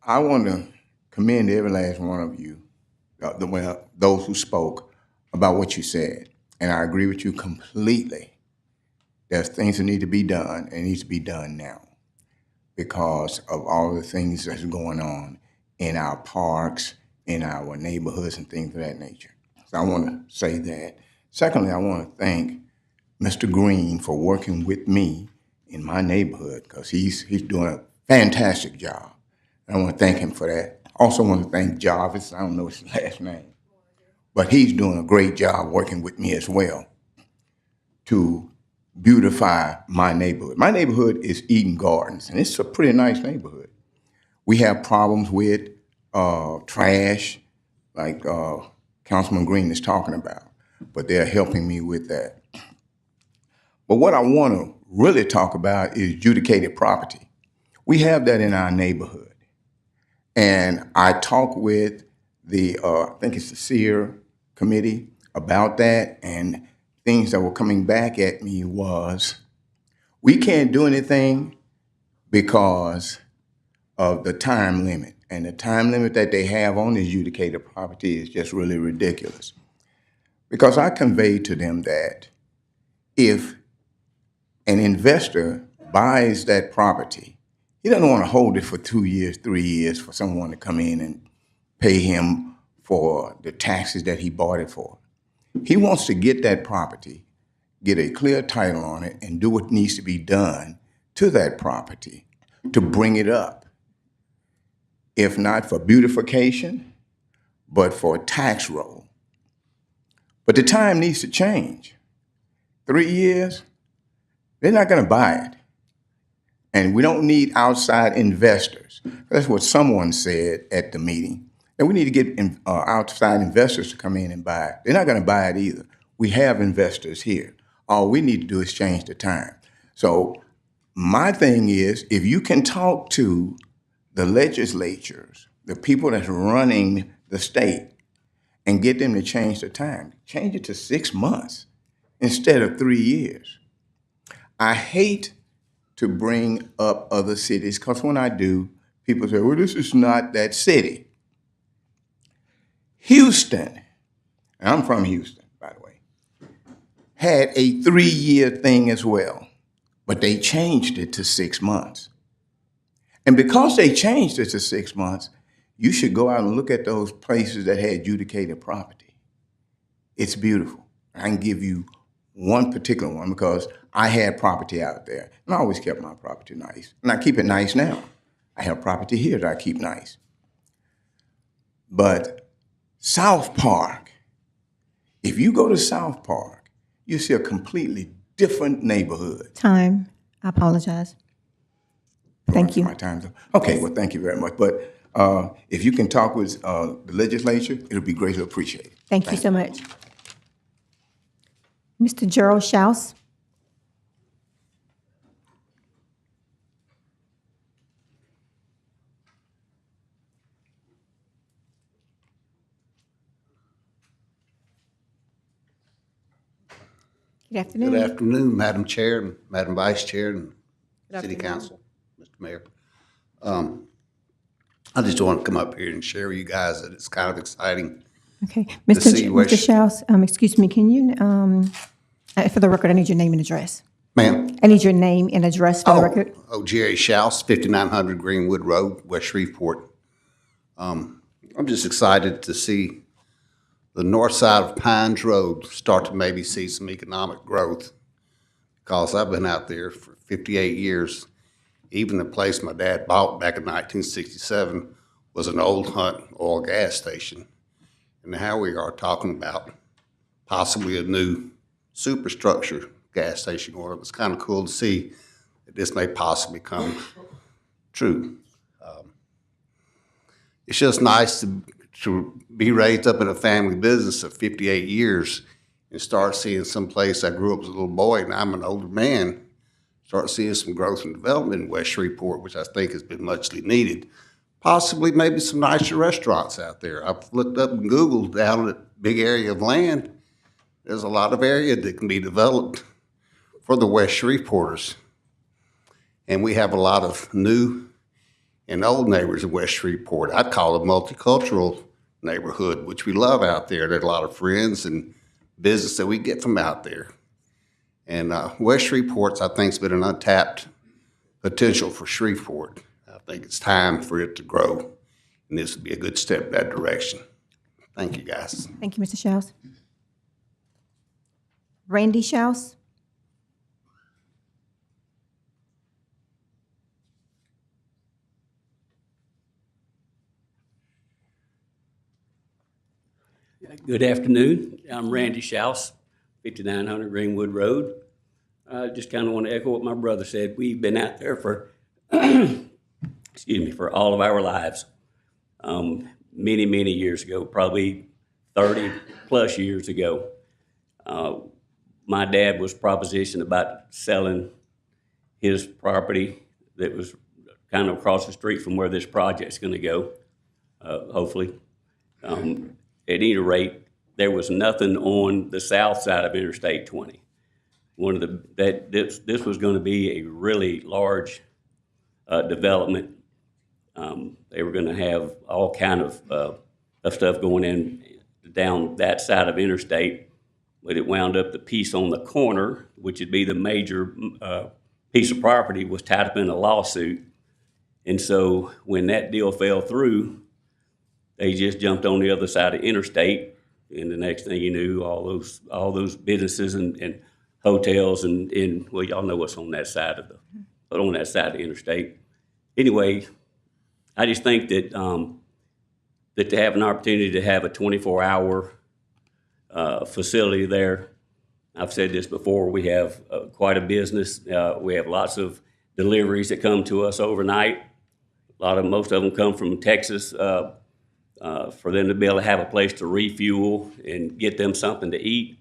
I want to commend every last one of you, those who spoke, about what you said. And I agree with you completely. There's things that need to be done, and it needs to be done now because of all the things that's going on in our parks, in our neighborhoods, and things of that nature. So I want to say that. Secondly, I want to thank Mr. Green for working with me in my neighborhood, because he's doing a fantastic job. And I want to thank him for that. I also want to thank Jarvis, I don't know his last name. but he's doing a great job working with me as well to beautify my neighborhood. My neighborhood is Eden Gardens, and it's a pretty nice neighborhood. We have problems with trash, like Councilman Green is talking about, but they're helping me with that. But what I want to really talk about is adjudicated property. We have that in our neighborhood. And I talked with the, I think it's the SEER committee about that, and things that were coming back at me was, we can't do anything because of the time limit. And the time limit that they have on the adjudicated property is just really ridiculous. Because I conveyed to them that if an investor buys that property, he doesn't want to hold it for 2 years, 3 years for someone to come in and pay him for the taxes that he bought it for. He wants to get that property, get a clear title on it, and do what needs to be done to that property to bring it up. If not for beautification, but for a tax roll. But the time needs to change. 3 years, they're not going to buy it. And we don't need outside investors. That's what someone said at the meeting. And we need to get outside investors to come in and buy it. They're not going to buy it either. We have investors here. All we need to do is change the time. So my thing is, if you can talk to the legislatures, the people that's running the state, and get them to change the time, change it to 6 months instead of 3 years. I hate to bring up other cities, because when I do, people say, well, this is not that city. Houston, and I'm from Houston, by the way, had a 3-year thing as well, but they changed it to 6 months. And because they changed it to 6 months, you should go out and look at those places that had adjudicated property. It's beautiful. I can give you one particular one because I had property out there, and I always kept my property nice. And I keep it nice now. I have property here that I keep nice. But South Park, if you go to South Park, you see a completely different neighborhood. Time. I apologize. Thank you. My time's up. Okay, well, thank you very much. But if you can talk with the legislature, it'll be greatly appreciated. Thank you so much. Mr. Gerald Schaus. Good afternoon. Good afternoon, Madam Chair and Madam Vice Chair and Good City afternoon. Council, Mr. Mayor. I just want to come up here and share with you guys that it's kind of exciting. Okay. To see Mr. where Schaus, excuse me, can you, for the record, I need your name and address. Ma'am? I need your name and address for the record. Jerry Schaus, 5900 Greenwood Road, West Shreveport. I'm just excited to see the north side of Pines Road start to maybe see some economic growth, because I've been out there for 58 years. Even the place my dad bought back in 1967 was an old Hunt oil gas station. And now we are talking about possibly a new superstructure gas station. Or it's kind of cool to see that this may possibly come true. It's just nice to be raised up in a family business of 58 years and start seeing some place I grew up as a little boy and I'm an older man, start seeing some growth and development in West Shreveport, which I think has been muchly needed. Possibly maybe some nicer restaurants out there. I've looked up and Googled down that big area of land. There's a lot of area that can be developed for the West Shreveporters. And we have a lot of new and old neighbors in West Shreveport. I'd call it a multicultural neighborhood, which we love out there. There's a lot of friends and business that we get from out there. And West Shreveport's, I think, has been an untapped potential for Shreveport. I think it's time for it to grow, and this would be a good step in that direction. Thank you, guys. Thank you, Mr. Schaus. Randy Schaus. Good afternoon. I'm Randy Schaus, 5900 Greenwood Road. I just kind of want to echo what my brother said. We've been out there for, excuse me, for all of our lives. Many, many years ago, probably 30 plus years ago. My dad was propositioned about selling his property that was kind of across the street from where this project's going to go, hopefully. At any rate, there was nothing on the south side of Interstate 20. This was going to be a really large development. They were going to have all kind of stuff going in down that side of Interstate, but it wound up the piece on the corner, which would be the major piece of property, was tied up in a lawsuit. And so when that deal fell through, they just jumped on the other side of Interstate, and the next thing you knew, all those businesses and hotels and well, y'all know what's on that side of the Interstate. Anyway, I just think that that to have an opportunity to have a 24-hour facility there. I've said this before. We have quite a business. We have lots of deliveries that come to us overnight. Most of them come from Texas. For them to be able to have a place to refuel and get them something to eat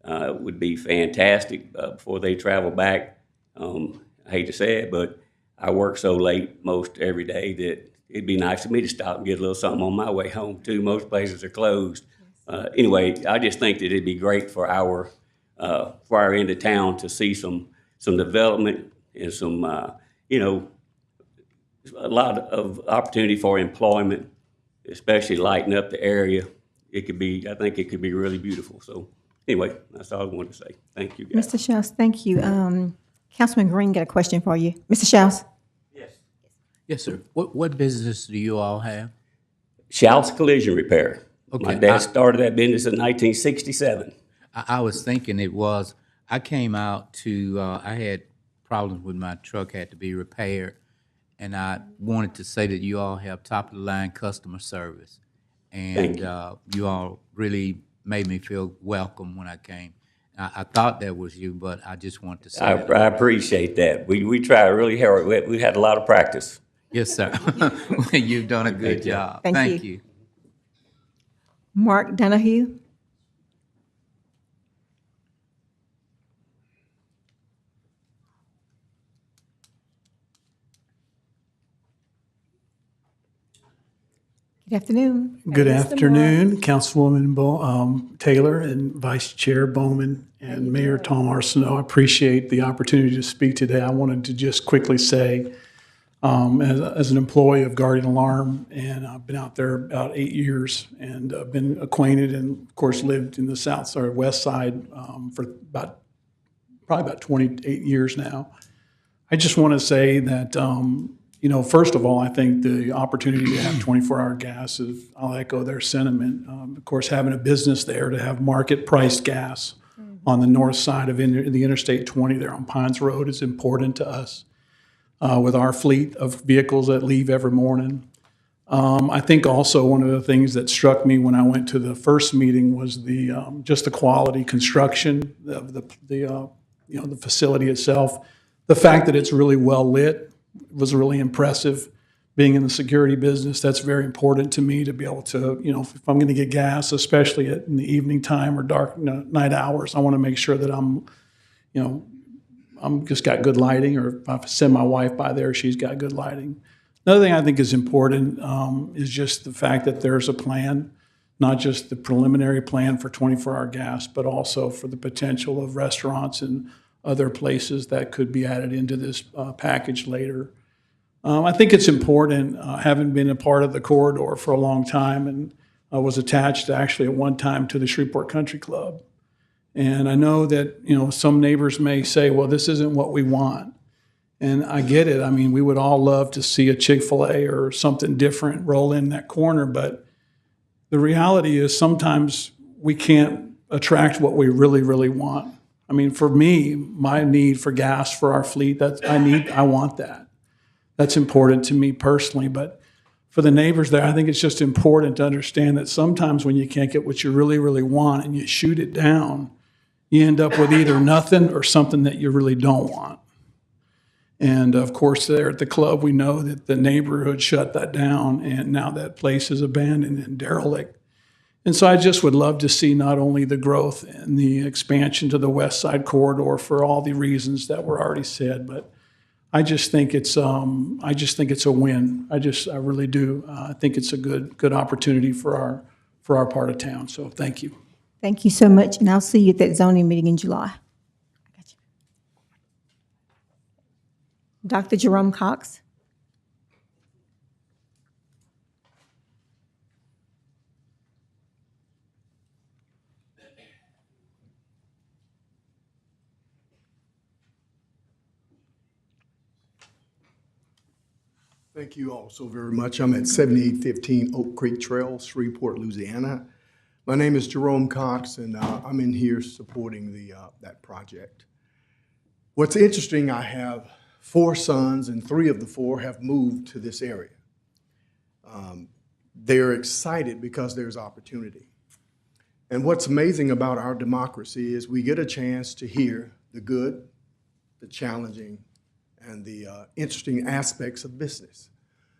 would be fantastic before they travel back. I hate to say it, but I work so late most every day that it'd be nice for me to stop and get a little something on my way home too. Most places are closed. Anyway, I just think that it'd be great for our end of town to see some development and some a lot of opportunity for employment, especially lighten up the area. I think it could be really beautiful. So anyway, that's all I wanted to say. Thank you, guys. Mr. Schaus, thank you. Councilman Green got a question for you. Mr. Schaus? Yes, sir. What business do you all have? Schaus Collision Repair. Okay. My dad started that business in 1967. I was thinking I came out to, I had problems with my truck, had to be repaired. And I wanted to say that you all have top-of-the-line customer service. And you all really made me feel welcome when I came. I thought that was you, but I just wanted to say I appreciate that. We try really hard. We had a lot of practice. Yes, sir. You've done a good job. Thank you. Mark Donahue? Good afternoon. Good Mr. afternoon, Councilwoman Taylor and Vice Chair Bowman and Mayor Tom Arsenault. I appreciate the opportunity to speak today. I wanted to just quickly say, as an employee of Guardian Alarm, and I've been out there about 8 years and been acquainted and, of course, lived in the south or west side for probably about 28 years now. I just want to say that first of all, I think the opportunity to have 24-hour gas I'll echo their sentiment. Of course, having a business there to have market-priced gas on the north side of the Interstate 20 there on Pines Road is important to us with our fleet of vehicles that leave every morning. I think also one of the things that struck me when I went to the first meeting was just the quality construction of the facility itself. The fact that it's really well lit was really impressive. Being in the security business, that's very important to me to be able to, if I'm going to get gas, especially in the evening time or dark night hours, I want to make sure that I'm just got good lighting, or if I send my wife by there, she's got good lighting. Another thing I think is important is just the fact that there's a plan, not just the preliminary plan for 24-hour gas, but also for the potential of restaurants and other places that could be added into this package later. I think it's important, having been a part of the corridor for a long time, and I was attached actually at one time to the Shreveport Country Club. And I know that, some neighbors may say, well, this isn't what we want. And I get it. I mean, we would all love to see a Chick-fil-A or something different roll in that corner, but the reality is sometimes we can't attract what we really, really want. I mean, for me, my need for gas for our fleet, I want that. That's important to me personally, but for the neighbors there, I think it's just important to understand that sometimes when you can't get what you really, really want and you shoot it down, you end up with either nothing or something that you really don't want. And of course, there at the club, we know that the neighborhood shut that down, and now that place is abandoned and derelict. And so I just would love to see not only the growth and the expansion to the West Side corridor for all the reasons that were already said, but I just think it's a win. I really do. I think it's a good opportunity for our part of town. So thank you. Thank you so much, and I'll see you at that zoning meeting in July. Dr. Jerome Cox. Thank you all so very much. I'm at 7815 Oak Creek Trail, Shreveport, Louisiana. My name is Jerome Cox, and I'm in here supporting that project. What's interesting, I have 4 sons, and 3 of the 4 have moved to this area. They're excited because there's opportunity. And what's amazing about our democracy is we get a chance to hear the good, the challenging, and the interesting aspects of business.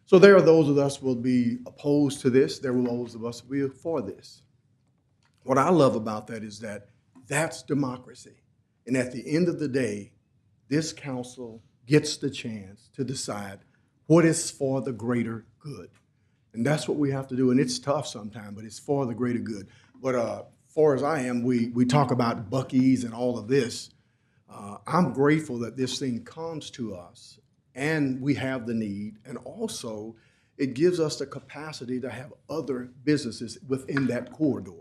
So there are those of us who will be opposed to this. There will those of us who will be for this. What I love about that is that that's democracy. And at the end of the day, this council gets the chance to decide what is for the greater good. And that's what we have to do. And it's tough sometimes, but it's for the greater good. But far as I am, we talk about Buc-ee's and all of this. I'm grateful that this thing comes to us and we have the need. And also, it gives us the capacity to have other businesses within that corridor.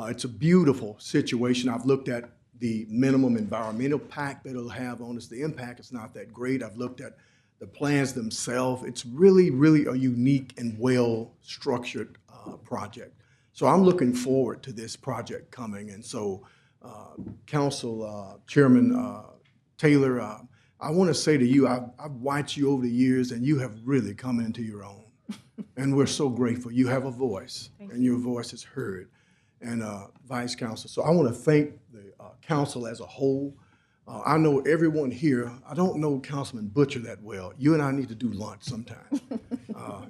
It's a beautiful situation. I've looked at the minimum environmental impact that it'll have on us. The impact is not that great. I've looked at the plans themselves. It's really, really a unique and well-structured project. So I'm looking forward to this project coming. And so, Council Chairman Taylor, I want to say to you, I've watched you over the years, and you have really come into your own. And we're so grateful. You have a voice, and your voice is heard. And Vice Council. So I want to thank the council as a whole. I know everyone here. I don't know Councilman Butcher that well. You and I need to do lunch sometime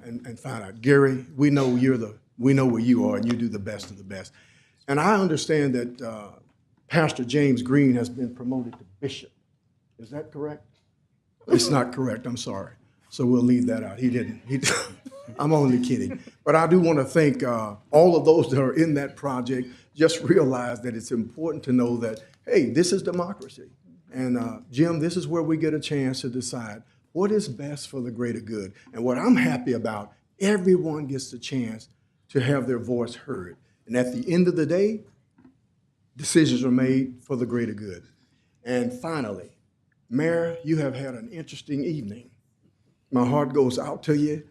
and find out. Gary, we know where you are, and you do the best of the best. And I understand that Pastor James Green has been promoted to bishop. Is that correct? It's not correct. I'm sorry. So we'll leave that out. He didn't. I'm only kidding. But I do want to thank all of those that are in that project. Just realize that it's important to know that, hey, this is democracy. And Jim, this is where we get a chance to decide what is best for the greater good. And what I'm happy about, everyone gets the chance to have their voice heard. And at the end of the day, decisions are made for the greater good. And finally, Mayor, you have had an interesting evening. My heart goes out to you.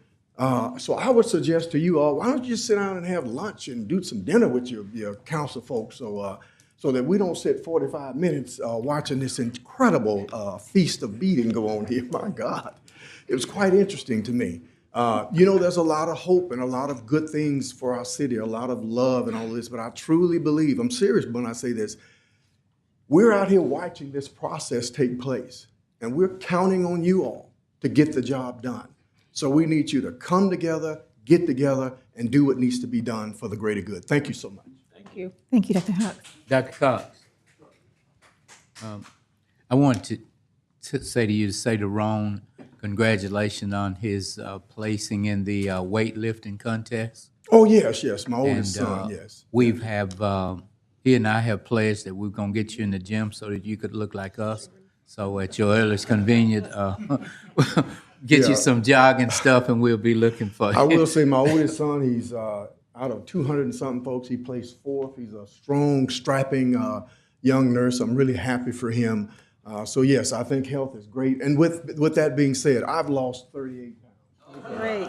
So I would suggest to you all, why don't you just sit down and have lunch and do some dinner with your council folks so that we don't sit 45 minutes watching this incredible feast of beating go on here. My God, it was quite interesting to me. There's a lot of hope and a lot of good things for our city, a lot of love and all this, but I truly believe, I'm serious when I say this, we're out here watching this process take place, and we're counting on you all to get the job done. So we need you to come together, get together, and do what needs to be done for the greater good. Thank you so much. Thank you. Thank you, Dr. Cox. Dr. Cox, I wanted to say to you, to say to Ron, congratulations on his placing in the weightlifting contest. Oh, yes, my oldest son, yes. He and I have pledged that we're going to get you in the gym so that you could look like us. So at your earliest convenience, get you some jogging stuff, and we'll be looking for you. I will say my oldest son, he's out of 200 and something folks, he placed 4th. He's a strong, strapping young nurse. I'm really happy for him. So yes, I think health is great. And with that being said, I've lost 38 pounds. Great.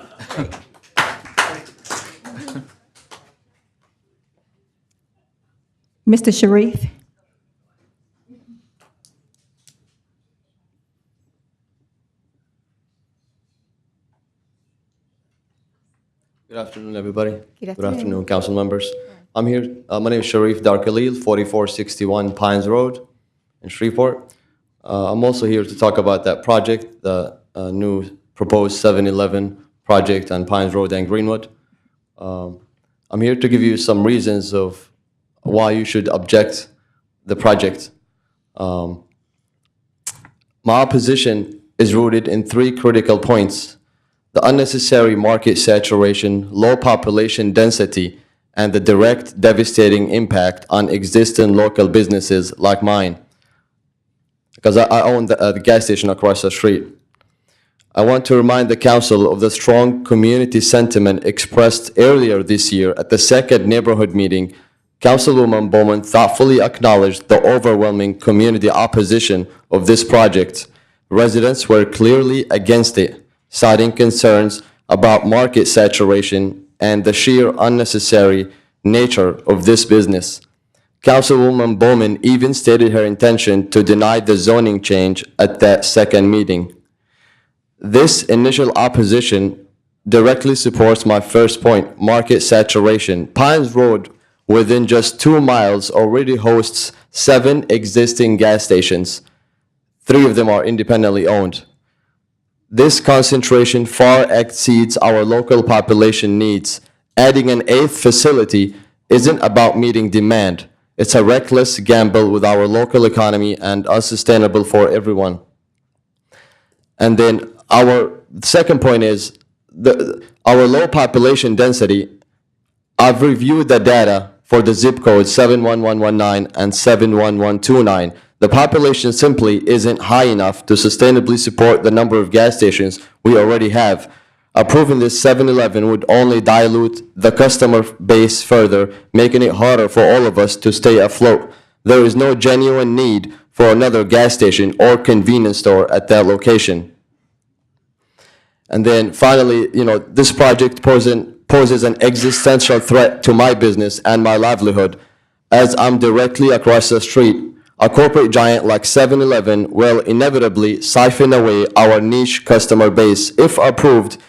Mr. Sharif. Good afternoon, everybody. Good afternoon. Council members. I'm here, my name is Sharif Dar Khalil, 4461 Pines Road in Shreveport. I'm also here to talk about that project, the new proposed 7-Eleven project on Pines Road and Greenwood. I'm here to give you some reasons of why you should object the project. My opposition is rooted in 3 critical points: the unnecessary market saturation, low population density, and the direct devastating impact on existing local businesses like mine. Because I own the gas station across the street. I want to remind the council of the strong community sentiment expressed earlier this year at the second neighborhood meeting. Councilwoman Bowman thoughtfully acknowledged the overwhelming community opposition of this project. Residents were clearly against it, citing concerns about market saturation and the sheer unnecessary nature of this business. Councilwoman Bowman even stated her intention to deny the zoning change at that second meeting. This initial opposition directly supports my first point, market saturation. Pines Road, within just 2 miles, already hosts 7 existing gas stations. 3 of them are independently owned. This concentration far exceeds our local population needs. Adding an 8th facility isn't about meeting demand. It's a reckless gamble with our local economy and unsustainable for everyone. And then our second point is our low population density. I've reviewed the data for the zip codes 71119 and 71129. The population simply isn't high enough to sustainably support the number of gas stations we already have. Approving this 7-Eleven would only dilute the customer base further, making it harder for all of us to stay afloat. There is no genuine need for another gas station or convenience store at that location. And then finally, this project poses an existential threat to my business and my livelihood, as I'm directly across the street. A corporate giant like 7-Eleven will inevitably siphon away our niche customer base. If approved,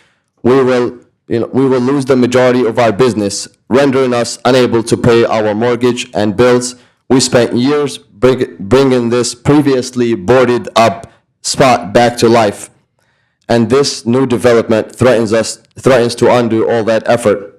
we will lose the majority of our business, rendering us unable to pay our mortgage and bills. We spent years bringing this previously boarded up spot back to life. And this new development threatens to undo all that effort.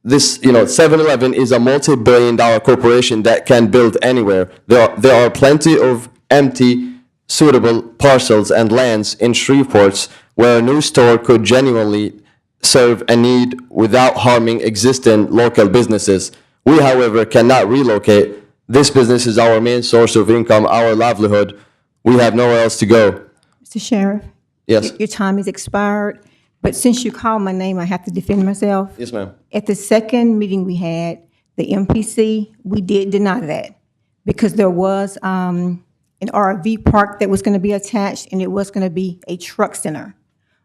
This, 7-Eleven is a multi-billion-dollar corporation that can build anywhere. There are plenty of empty, suitable parcels and lands in Shreveport where a new store could genuinely serve a need without harming existing local businesses. We, however, cannot relocate. This business is our main source of income, our livelihood. We have nowhere else to go. Mr. Sheriff? Yes. Your time is expired, but since you called my name, I have to defend myself. Yes, ma'am. At the second meeting we had, the MPC, we did deny that because there was an RV park that was going to be attached, and it was going to be a truck center.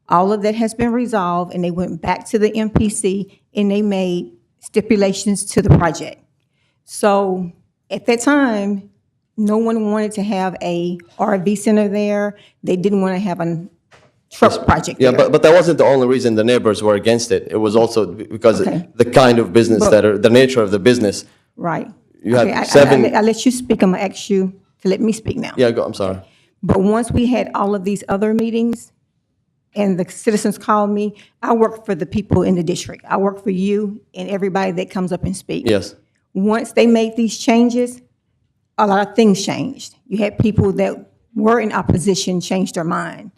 All of that has been resolved, and they went back to the MPC, and they made stipulations to the project. So at that time, no one wanted to have a RV center there. They didn't want to have a truck project Yeah, there. but that wasn't the only reason the neighbors were against it. It was also because the kind of business the nature of the business. Right. You Okay, have 7. I let you speak. I'm going to ask you to let me speak now. Yeah, go. I'm sorry. But once we had all of these other meetings and the citizens called me, I work for the people in the district. I work for you and everybody that comes up and speaks. Yes. Once they made these changes, a lot of things changed. You had people that were in opposition change their mind.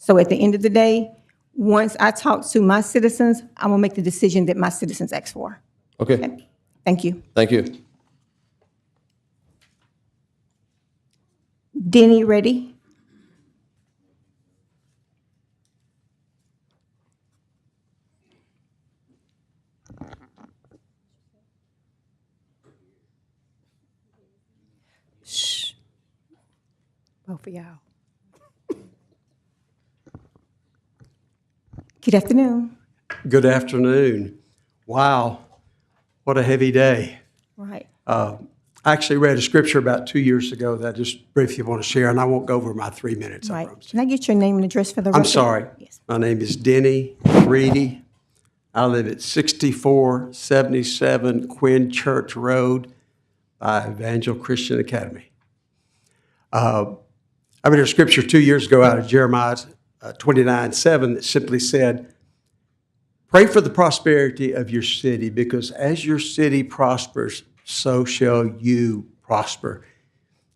So at the end of the day, once I talk to my citizens, I'm going to make the decision that my citizens ask for. Okay. Thank you. Thank you. Denny, ready? Shh. Both of y'all. Good afternoon. Good afternoon. Wow, what a heavy day. Right. I actually read a scripture about 2 years ago that I just briefly want to share, and I won't go over my 3 minutes. I Right. promise. Can I get your name and address for the record? I'm sorry. My name is Denny Reedy, I live at 6477 Quinn Church Road by Evangel Christian Academy. I read a scripture 2 years ago out of Jeremiah 29:7 that simply said, pray for the prosperity of your city, because as your city prospers, so shall you prosper.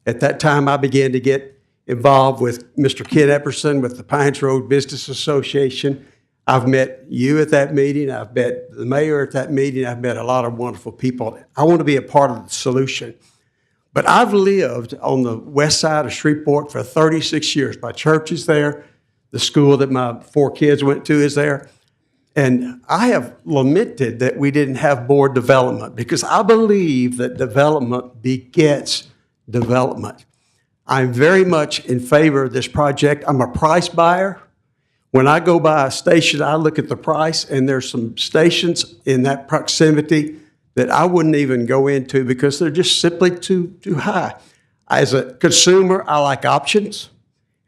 At that time, I began to get involved with Mr. Ken Epperson with the Pines Road Business Association. I've met you at that meeting. I've met the mayor at that meeting. I've met a lot of wonderful people. I want to be a part of the solution. But I've lived on the west side of Shreveport for 36 years. My church is there. The school that my 4 kids went to is there. And I have lamented that we didn't have more development, because I believe that development begets development. I'm very much in favor of this project. I'm a price buyer. When I go by a station, I look at the price, and there's some stations in that proximity that I wouldn't even go into because they're just simply too high. As a consumer, I like options,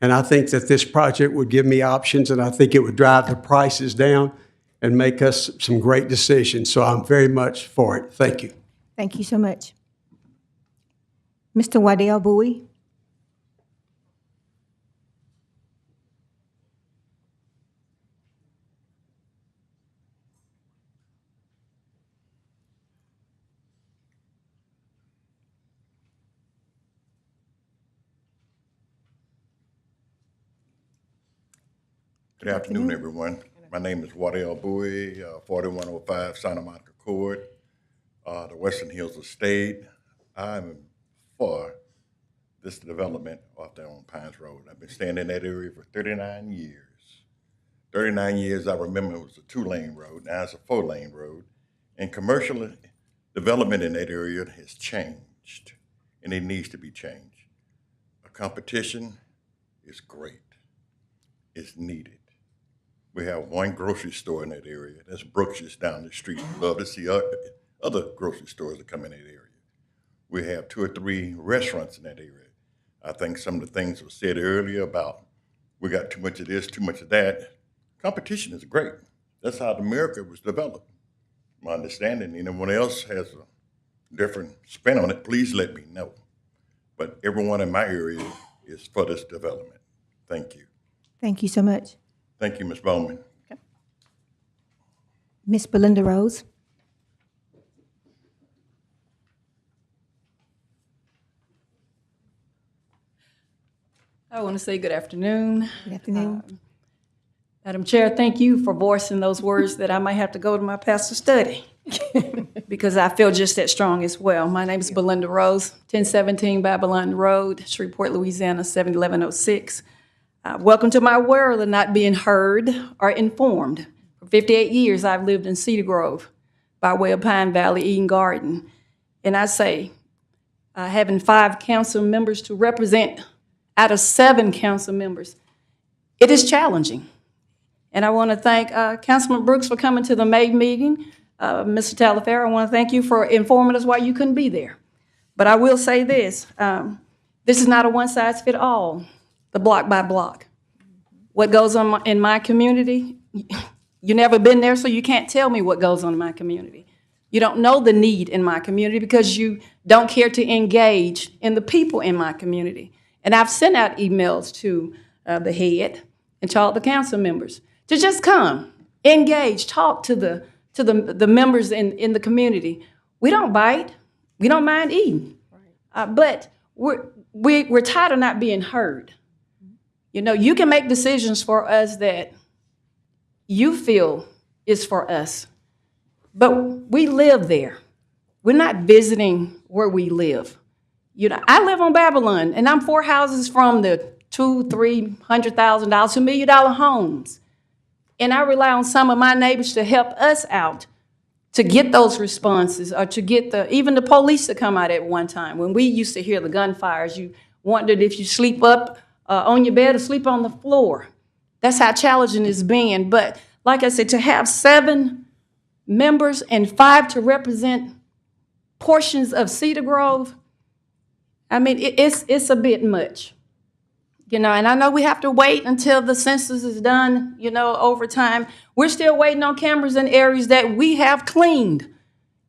and I think that this project would give me options, and I think it would drive the prices down and make us some great decisions. So I'm very much for it. Thank you. Thank you so much. Mr. Waddell Bowie? Good afternoon, everyone. My name is Waddell Bowie, 4105 Santa Monica Court, the Western Hills Estate. I'm for this development off there on Pines Road. I've been staying in that area for 39 years. 39 years, I remember it was a 2-lane road, now it's a 4-lane road. And commercial development in that area has changed, and it needs to be changed. A competition is great, it's needed. We have one grocery store in that area. That's Brooks just down the street. Love to see other grocery stores that come in that area. We have 2 or 3 restaurants in that area. I think some of the things were said earlier about we got too much of this, too much of that. Competition is great. That's how America was developed. My understanding, anyone else has a different spin on it, please let me know. But everyone in my area is for this development. Thank you. Thank you so much. Thank you, Ms. Bowman. Ms. Belinda Rose? I want to say good afternoon. Good afternoon. Madam Chair, thank you for voicing those words that I might have to go to my pastor study because I feel just that strong as well. My name is Belinda Rose, 1017 Babylon Road, Shreveport, Louisiana, 71106. Welcome to my world of not being heard or informed. For 58 years, I've lived in Cedar Grove by way of Pine Valley, Eden Garden. And I say, having 5 council members to represent out of 7 council members, it is challenging. And I want to thank Councilman Brooks for coming to the May meeting. Mr. Talafair, I want to thank you for informing us why you couldn't be there. But I will say this, this is not a one-size-fits-all, the block by block. What goes on in my community, you've never been there, so you can't tell me what goes on in my community. You don't know the need in my community because you don't care to engage in the people in my community. And I've sent out emails to the head and to all the council members to just come, engage, talk to the members in the community. We don't bite. We don't mind eating. But we're tired of not being heard. You know, you can make decisions for us that you feel is for us. But we live there. We're not visiting where we live. You know, I live on Babylon, and I'm 4 houses from the $200,000, $300,000 to $1 million homes. And I rely on some of my neighbors to help us out to get those responses or to get even the police to come out at one time. When we used to hear the gunfires, you wondered if you sleep up on your bed or sleep on the floor. That's how challenging it's been. But like I said, to have 7 members and 5 to represent portions of Cedar Grove, I mean, it's a bit much. You know, and I know we have to wait until the census is done, you know, over time. We're still waiting on cameras in areas that we have cleaned.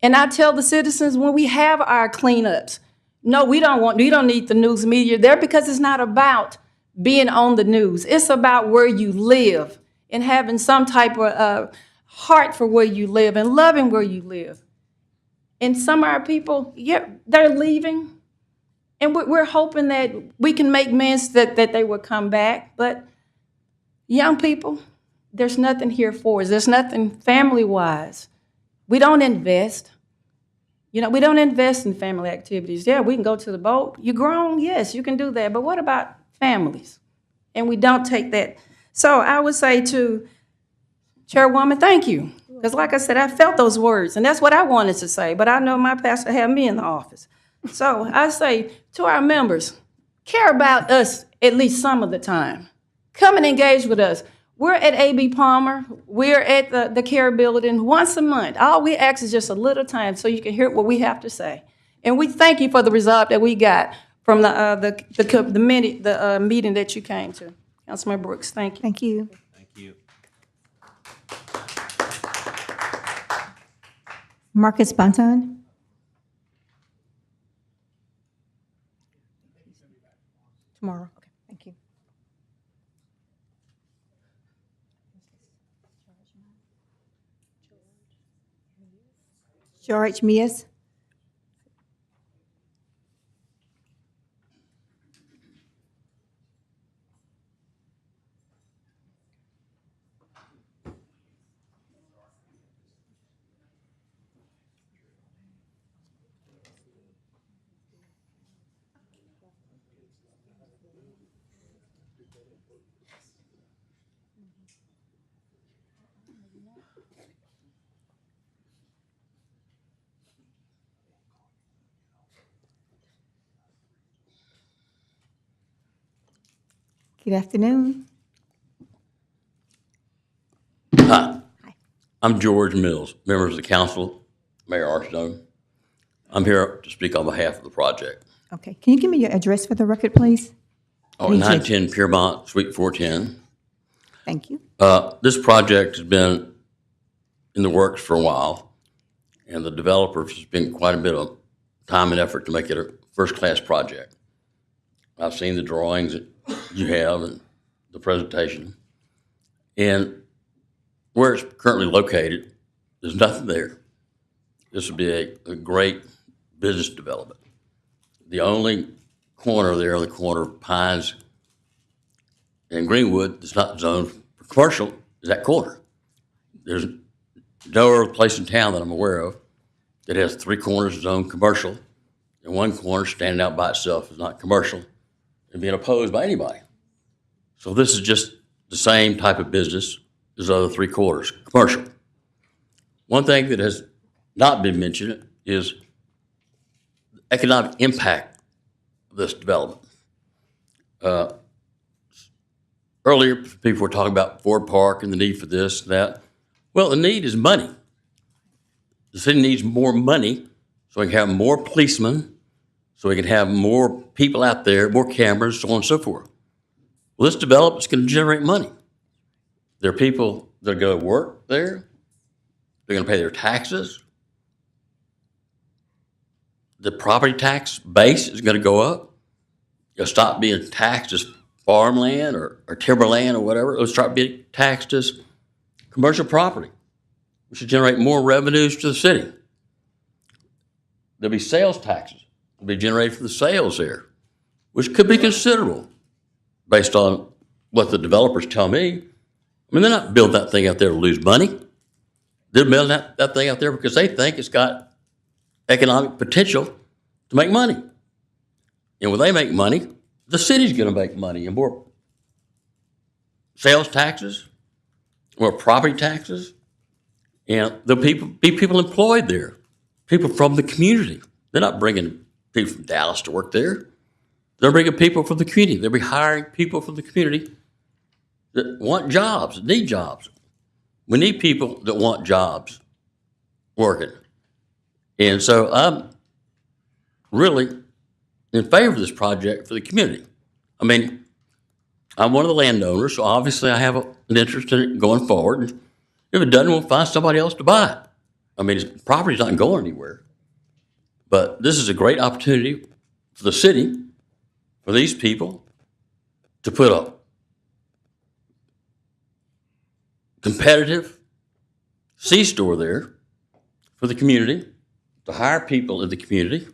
And I tell the citizens when we have our cleanups, no, we don't need the news media there because it's not about being on the news. It's about where you live and having some type of heart for where you live and loving where you live. And some of our people, yeah, they're leaving. And we're hoping that we can make amends that they will come back. But young people, there's nothing here for us. There's nothing family-wise. We don't invest. You know, we don't invest in family activities. Yeah, we can go to the boat. You're grown, yes, you can do that. But what about families? And we don't take that. So I would say to Chairwoman, thank you. Because like I said, I felt those words, and that's what I wanted to say. But I know my pastor had me in the office. So I say to our members, care about us at least some of the time. Come and engage with us. We're at A.B. Palmer. We're at the Care Building once a month. All we ask is just a little time so you can hear what we have to say. And we thank you for the result that we got from the meeting that you came to. Councilman Brooks, thank you. Thank you. Thank you. Marcus Bonton. Tomorrow. Okay, thank you. George Mias. Good afternoon. Hi, I'm George Mills, members of the council, Mayor Arsenault. I'm here to speak on behalf of the project. Okay, can you give me your address for the record, please? Oh, 910 Piermont, Suite 410. Thank you. This project has been in the works for a while, and the developers have spent quite a bit of time and effort to make it a first-class project. I've seen the drawings that you have and the presentation. And where it's currently located, there's nothing there. This would be a great business development. The only corner there on the corner of Pines and Greenwood that's not zoned for commercial is that corner. There's no other place in town that I'm aware of that has three corners zoned commercial and one corner standing out by itself is not commercial and being opposed by anybody. So this is just the same type of business as the other three quarters, commercial. One thing that has not been mentioned is the economic impact of this development. Earlier, people were talking about Ford Park and the need for this and that. Well, the need is money. The city needs more money so we can have more policemen, so we can have more people out there, more cameras, so on and so forth. Well, this development is going to generate money. There are people that go to work there. They're going to pay their taxes. The property tax base is going to go up. It'll stop being taxed as farmland or timberland or whatever. It'll start being taxed as commercial property, which should generate more revenues to the city. There'll be sales taxes to be generated from the sales there, which could be considerable based on what the developers tell me. I mean, they're not building that thing out there to lose money. They're building that thing out there because they think it's got economic potential to make money. And when they make money, the city's going to make money, and more sales taxes, more property taxes, and there'll be people employed there, people from the community. They're not bringing people from Dallas to work there. They're bringing people from the community. They'll be hiring people from the community that want jobs, that need jobs. We need people that want jobs working. And so I'm really in favor of this project for the community. I mean, I'm one of the landowners, so obviously I have an interest in it going forward. If it doesn't, we'll find somebody else to buy it. I mean, his property's not going anywhere. But this is a great opportunity for the city, for these people, to put a competitive C-store there for the community, to hire people in the community,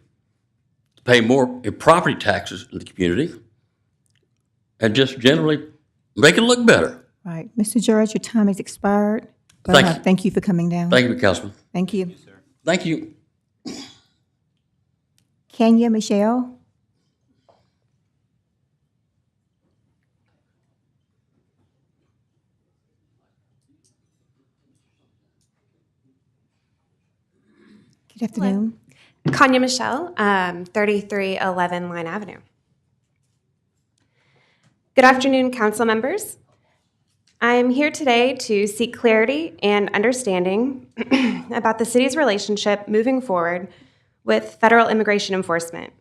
to pay more in property taxes in the community, and just generally make it look better. Right. Mr. George, your time has expired. But Thank you. thank you for coming down. Thank you, Councilman. Thank you. Thank you. Kenya Michelle? Good afternoon. Kanya Michelle, 3311 Line Avenue. Good afternoon, council members. I am here today to seek clarity and understanding about the city's relationship moving forward with federal immigration enforcement.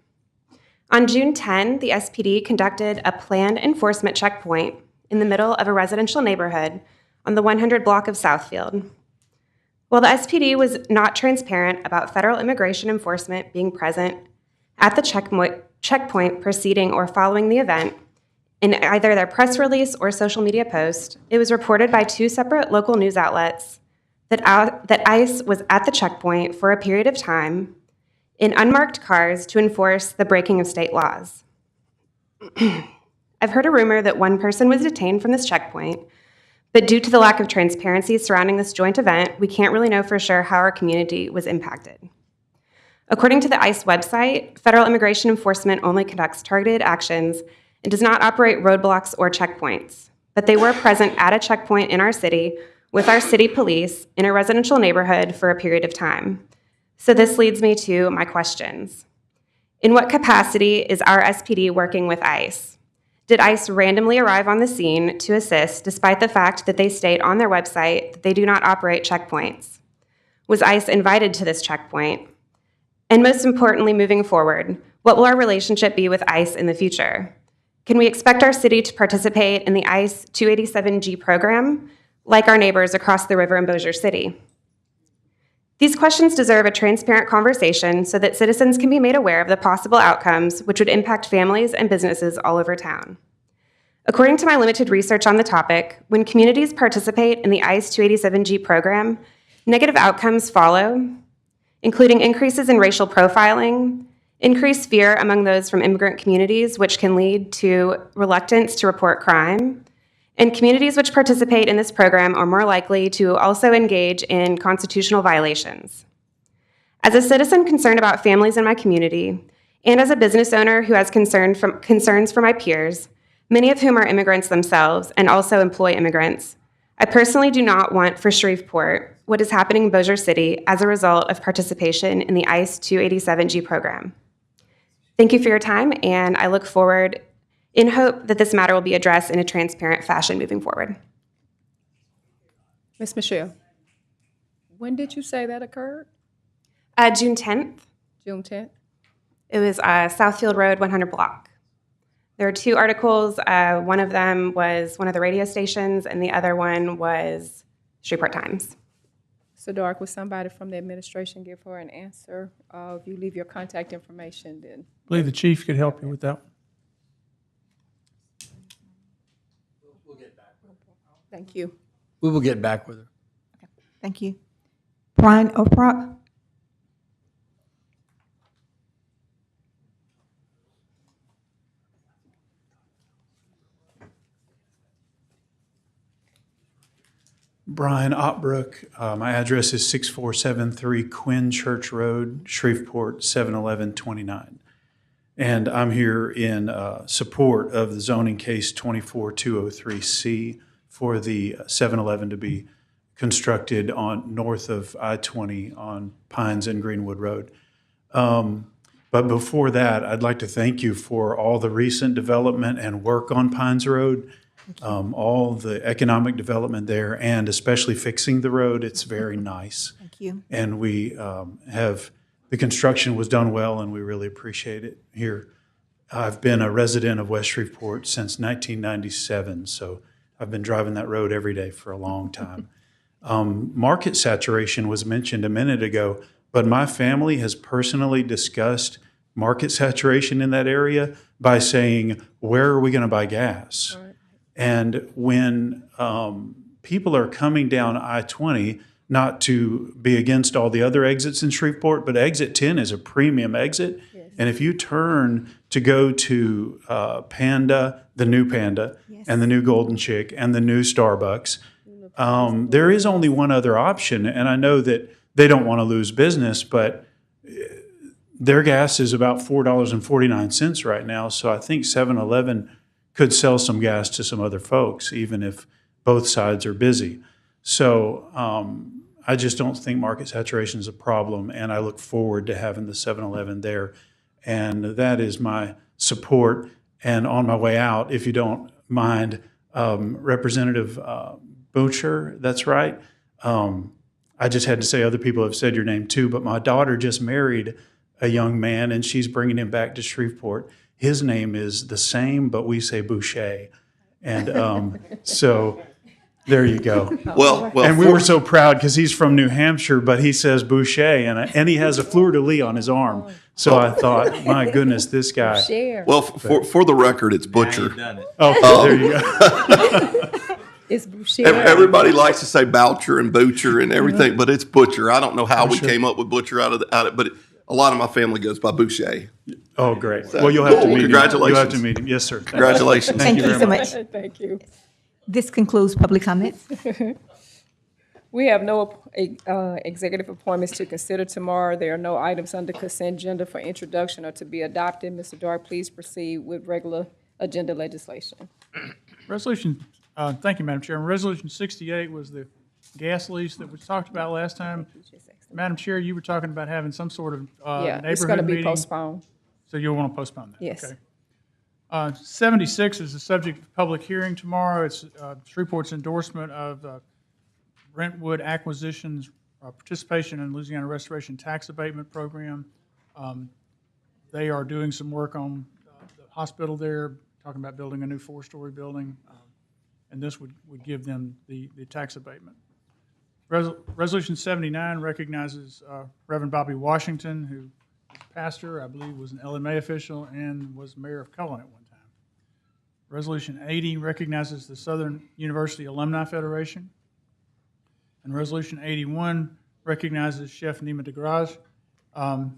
On June 10, the SPD conducted a planned enforcement checkpoint in the middle of a residential neighborhood on the 100 block of Southfield. While the SPD was not transparent about federal immigration enforcement being present at the checkpoint preceding or following the event, in either their press release or social media post, it was reported by two separate local news outlets that ICE was at the checkpoint for a period of time in unmarked cars to enforce the breaking of state laws. I've heard a rumor that one person was detained from this checkpoint, but due to the lack of transparency surrounding this joint event, we can't really know for sure how our community was impacted. According to the ICE website, federal immigration enforcement only conducts targeted actions and does not operate roadblocks or checkpoints, but they were present at a checkpoint in our city with our city police in a residential neighborhood for a period of time. So this leads me to my questions. In what capacity is our SPD working with ICE? Did ICE randomly arrive on the scene to assist despite the fact that they state on their website that they do not operate checkpoints? Was ICE invited to this checkpoint? And most importantly, moving forward, what will our relationship be with ICE in the future? Can we expect our city to participate in the ICE 287G program like our neighbors across the river in Bossier City? These questions deserve a transparent conversation so that citizens can be made aware of the possible outcomes which would impact families and businesses all over town. According to my limited research on the topic, when communities participate in the ICE 287G program, negative outcomes follow, including increases in racial profiling, increased fear among those from immigrant communities, which can lead to reluctance to report crime, and communities which participate in this program are more likely to also engage in constitutional violations. As a citizen concerned about families in my community, and as a business owner who has concerns for my peers, many of whom are immigrants themselves and also employ immigrants, I personally do not want for Shreveport what is happening in Bossier City as a result of participation in the ICE 287G program. Thank you for your time, and I look forward in hope that this matter will be addressed in a transparent fashion moving forward. Ms. Michelle, when did you say that occurred? June 10th. June 10th? It was Southfield Road, 100 block. There are two articles. One of them was one of the radio stations, and the other one was Shreveport Times. So, Dark, would somebody from the administration give her an answer? If you leave your contact information, then. I believe the chief could help you with that. Thank you. We will get back with her. Thank you. Brian Oprah? Brian Otbrook. My address is 6473 Quinn Church Road, Shreveport, 71129. And I'm here in support of the zoning case 24203C for the 7-Eleven to be constructed on north of I-20 on Pines and Greenwood Road. But before that, I'd like to thank you for all the recent development and work on Pines Road, all the economic development there, and especially fixing the road. It's very nice. Thank you. And we the construction was done well, and we really appreciate it here. I've been a resident of West Shreveport since 1997, so I've been driving that road every day for a long time. Market saturation was mentioned a minute ago, but my family has personally discussed market saturation in that area by saying, where are we going to buy gas? Right. And when people are coming down I-20, not to be against all the other exits in Shreveport, but exit 10 is a premium exit. Yes. And if you turn to go to Panda, the new Panda, yes, and the new Golden Chick, and the new Starbucks, there is only one other option. And I know that they don't want to lose business, but their gas is about $4.49 right now. So I think 7-Eleven could sell some gas to some other folks, even if both sides are busy. So I just don't think market saturation is a problem, and I look forward to having the 7-Eleven there. And that is my support. And on my way out, if you don't mind, Representative Boucher, that's right. I just had to say other people have said your name too, but my daughter just married a young man, and she's bringing him back to Shreveport. His name is the same, but we say Boucher. And so there you go. Well, and we were so proud because he's from New Hampshire, but he says Boucher, and he has a fleur-de-lis on his arm. So I thought, my goodness, this guy. Well, for the record, it's Butcher. Oh, there you go. It's Boucher. Everybody likes to say Boucher and Butcher and everything, but it's Butcher. I don't know how we came up with Butcher out of it, but a lot of my family goes by Boucher. Oh, great. Well, you'll have to meet him. Congratulations. You'll have to meet him. Yes, sir. Congratulations. Thank you very so much. Thank you. This concludes public comments. We have no executive appointments to consider tomorrow. There are no items under consent agenda for introduction or to be adopted. Mr. Dark, please proceed with regular agenda legislation. Resolution, thank you, Madam Chairman. Resolution 68 was the gas lease that was talked about last time. Madam Chair, you were talking about having some sort of Yeah, neighborhood it's going to be meeting. postponed. So you'll want to postpone that? Yes. Okay. 76 is the subject of public hearing tomorrow. It's Shreveport's endorsement of Brentwood Acquisitions participation in Louisiana Restoration Tax Abatement Program. They are doing some work on the hospital there, talking about building a new 4-story building, and this would give them the tax abatement. Resolution 79 recognizes Reverend Bobby Washington, who is a pastor, I believe was an LMA official, and was mayor of Cullen at one time. Resolution 80 recognizes the Southern University Alumni Federation. And Resolution 81 recognizes Chef Nima DeGrage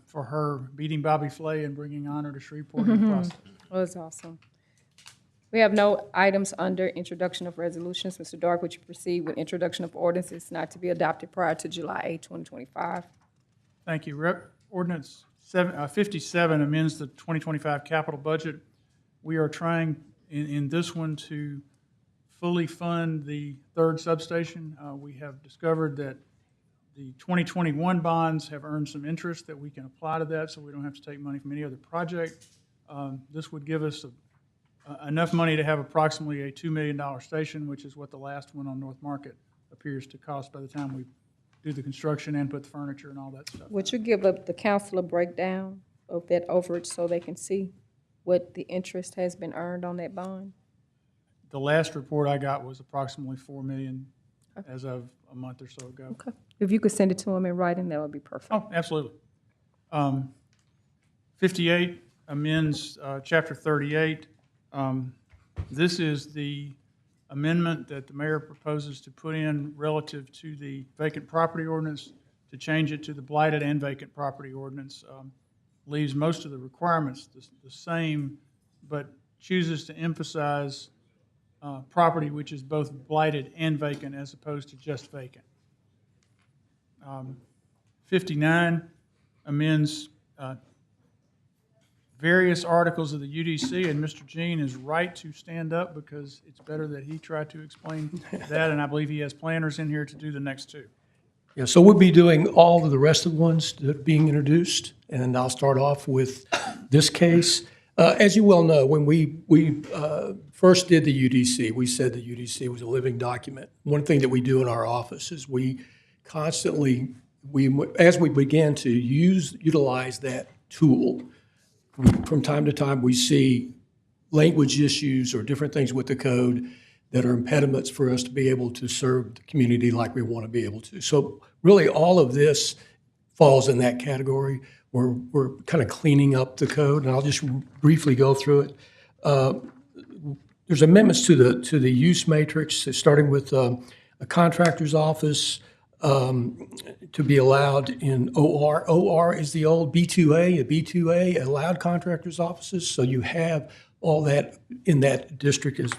for her beating Bobby Flay and bringing honor to Shreveport in the process. Well, that's awesome. We have no items under introduction of resolutions. Mr. Dark, would you proceed with introduction of ordinances not to be adopted prior to July 8, 2025? Thank you. Ordinance 57 amends the 2025 capital budget. We are trying in this one to fully fund the third substation. We have discovered that the 2021 bonds have earned some interest that we can apply to that, so we don't have to take money from any other project. This would give us enough money to have approximately a $2 million station, which is what the last one on North Market appears to cost by the time we do the construction and put the furniture and all that stuff. Would you give up the council a breakdown of that overage so they can see what the interest has been earned on that bond? The last report I got was approximately $4 million as of a month or so ago. Okay. If you could send it to them in writing, that would be perfect. Oh, absolutely. 58 amends Chapter 38. This is the amendment that the mayor proposes to put in relative to the vacant property ordinance to change it to the blighted and vacant property ordinance. Leaves most of the requirements the same, but chooses to emphasize property which is both blighted and vacant as opposed to just vacant. 59 amends various articles of the UDC, and Mr. Jean is right to stand up because it's better that he try to explain that, and I believe he has planners in here to do the next two. Yeah, so we'll be doing all of the rest of the ones that are being introduced, and I'll start off with this case. As you well know, when we first did the UDC, we said the UDC was a living document. One thing that we do in our office is we constantly, as we began to utilize that tool, from time to time, we see language issues or different things with the code that are impediments for us to be able to serve the community like we want to be able to. So really, all of this falls in that category. We're kind of cleaning up the code, and I'll just briefly go through it. There's amendments to the use matrix, starting with a contractor's office to be allowed in OR. OR is the old B2A. A B2A allowed contractors' offices, so you have all that in that district is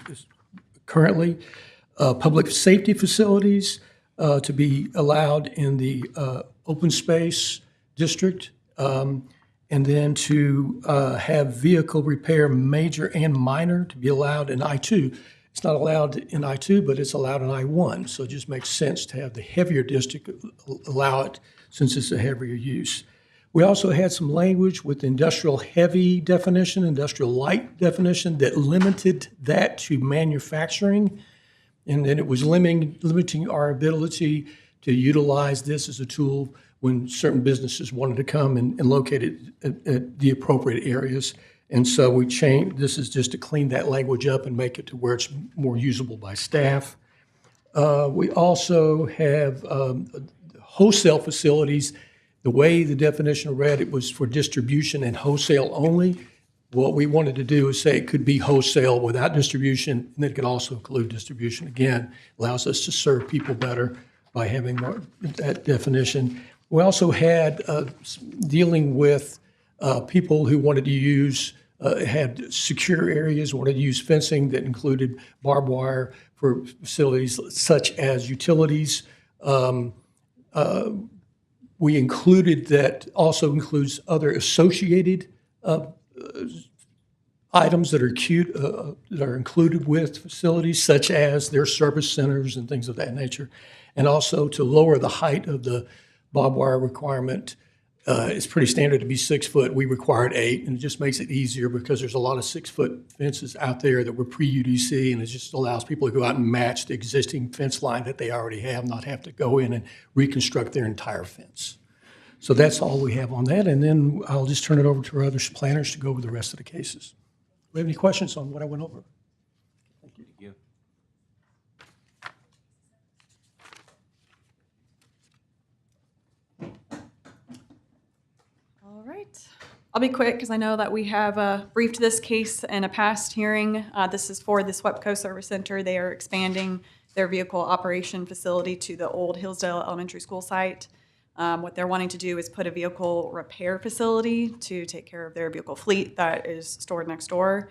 currently. Public safety facilities to be allowed in the open space district. And then to have vehicle repair major and minor to be allowed in I-2. It's not allowed in I-2, but it's allowed in I-1. So it just makes sense to have the heavier district allow it since it's a heavier use. We also had some language with industrial heavy definition, industrial light definition that limited that to manufacturing. And then it was limiting our ability to utilize this as a tool when certain businesses wanted to come and locate it at the appropriate areas. And so we changed, this is just to clean that language up and make it to where it's more usable by staff. We also have wholesale facilities. The way the definition read, it was for distribution and wholesale only. What we wanted to do is say it could be wholesale without distribution, and it could also include distribution. Again, allows us to serve people better by having that definition. We also had dealing with people who wanted to use, had secure areas, wanted to use fencing that included barbed wire for facilities such as utilities. We included that also includes other associated items that are included with facilities, such as their service centers and things of that nature. And also to lower the height of the barbed wire requirement. It's pretty standard to be 6 foot. We required 8, and it just makes it easier because there's a lot of 6-foot fences out there that were pre-UDC, and it just allows people to go out and match the existing fence line that they already have, not have to go in and reconstruct their entire fence. So that's all we have on that, and then I'll just turn it over to our other planners to go over the rest of the cases. Do we have any questions on what I went over? Thank you. All right. I'll be quick because I know that we have briefed this case in a past hearing. This is for the SWEPCO Service Center. They are expanding their vehicle operation facility to the old Hillsdale Elementary School site. What they're wanting to do is put a vehicle repair facility to take care of their vehicle fleet that is stored next door.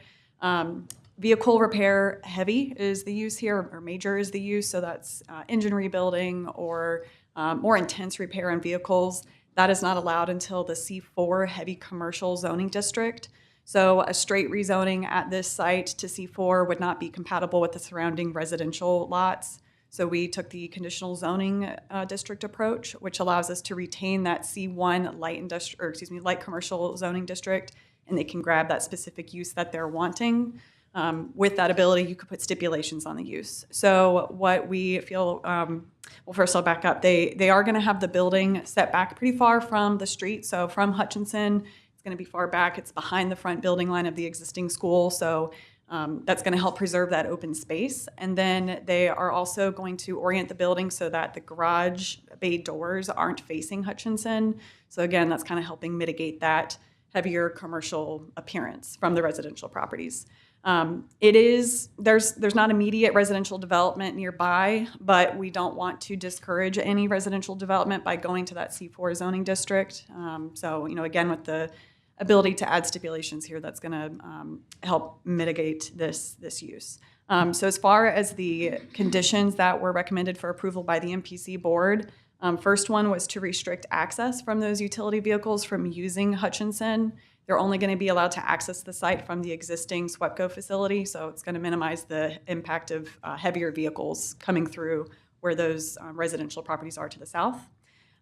Vehicle repair heavy is the use here, or major is the use, so that's engine rebuilding or more intense repair on vehicles. That is not allowed until the C4 heavy commercial zoning district. So a straight rezoning at this site to C4 would not be compatible with the surrounding residential lots. So we took the conditional zoning district approach, which allows us to retain that C1 light commercial zoning district, and they can grab that specific use that they're wanting. With that ability, you could put stipulations on the use. So what we feel, well, first I'll back up. They are going to have the building set back pretty far from the street. So from Hutchinson, it's going to be far back. It's behind the front building line of the existing school. So that's going to help preserve that open space. And then they are also going to orient the building so that the garage bay doors aren't facing Hutchinson. So again, that's kind of helping mitigate that heavier commercial appearance from the residential properties. There's not immediate residential development nearby, but we don't want to discourage any residential development by going to that C4 zoning district. So, again, with the ability to add stipulations here, that's going to help mitigate this use. So as far as the conditions that were recommended for approval by the MPC board, first one was to restrict access from those utility vehicles from using Hutchinson. They're only going to be allowed to access the site from the existing SWEPCO facility, so it's going to minimize the impact of heavier vehicles coming through where those residential properties are to the south.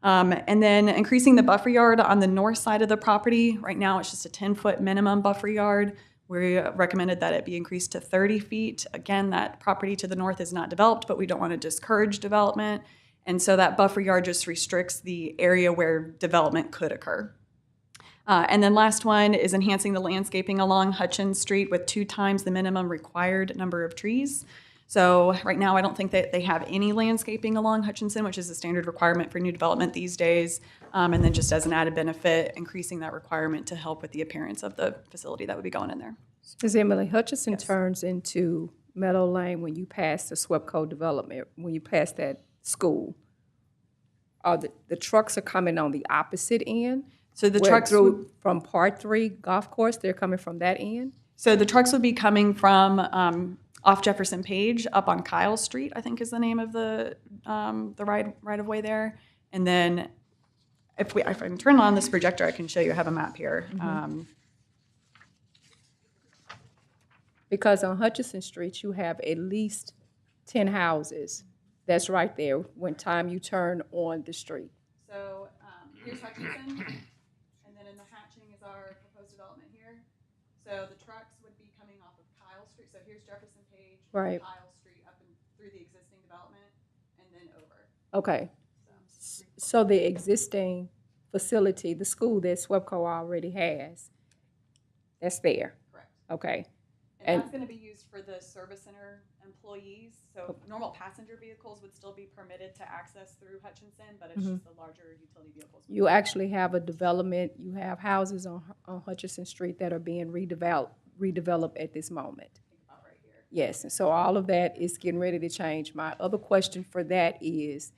And then increasing the buffer yard on the north side of the property. Right now, it's just a 10-foot minimum buffer yard. We recommended that it be increased to 30 feet. Again, that property to the north is not developed, but we don't want to discourage development. And so that buffer yard just restricts the area where development could occur. And then last one is enhancing the landscaping along Hutchins Street with 2 times the minimum required number of trees. So right now, I don't think that they have any landscaping along Hutchinson, which is a standard requirement for new development these days. And then just as an added benefit, increasing that requirement to help with the appearance of the facility that would be going in there. Ms. Emily, Hutchinson turns into Meadow Lane when you pass the Swepco development, when you pass that school. The trucks are coming on the opposite end? So the where trucks through from Part 3 Golf Course, they're coming from that end? So the trucks would be coming from off Jefferson Page up on Kyle Street, I think is the name of the right of way there. And then if I can turn on this projector, I can show you. I have a map here. Because on Hutchinson Street, you have at least 10 houses. That's right there when time you turn on the street. So here's Hutchinson, and then in the hatching is our proposed development here. So the trucks would be coming off of Kyle Street. So here's Jefferson Page, Right. Kyle Street up and through the existing development, and then over. Okay. So the existing facility, the school that SWEPCO already has, that's there? Correct. Okay. And that's going to be used for the service center employees. So normal passenger vehicles would still be permitted to access through Hutchinson, but it's just the larger utility vehicles. You actually have a development, you have houses on Hutchinson Street that are being redeveloped at this moment. Right here. Yes, and so all of that is getting ready to change. My other question for that is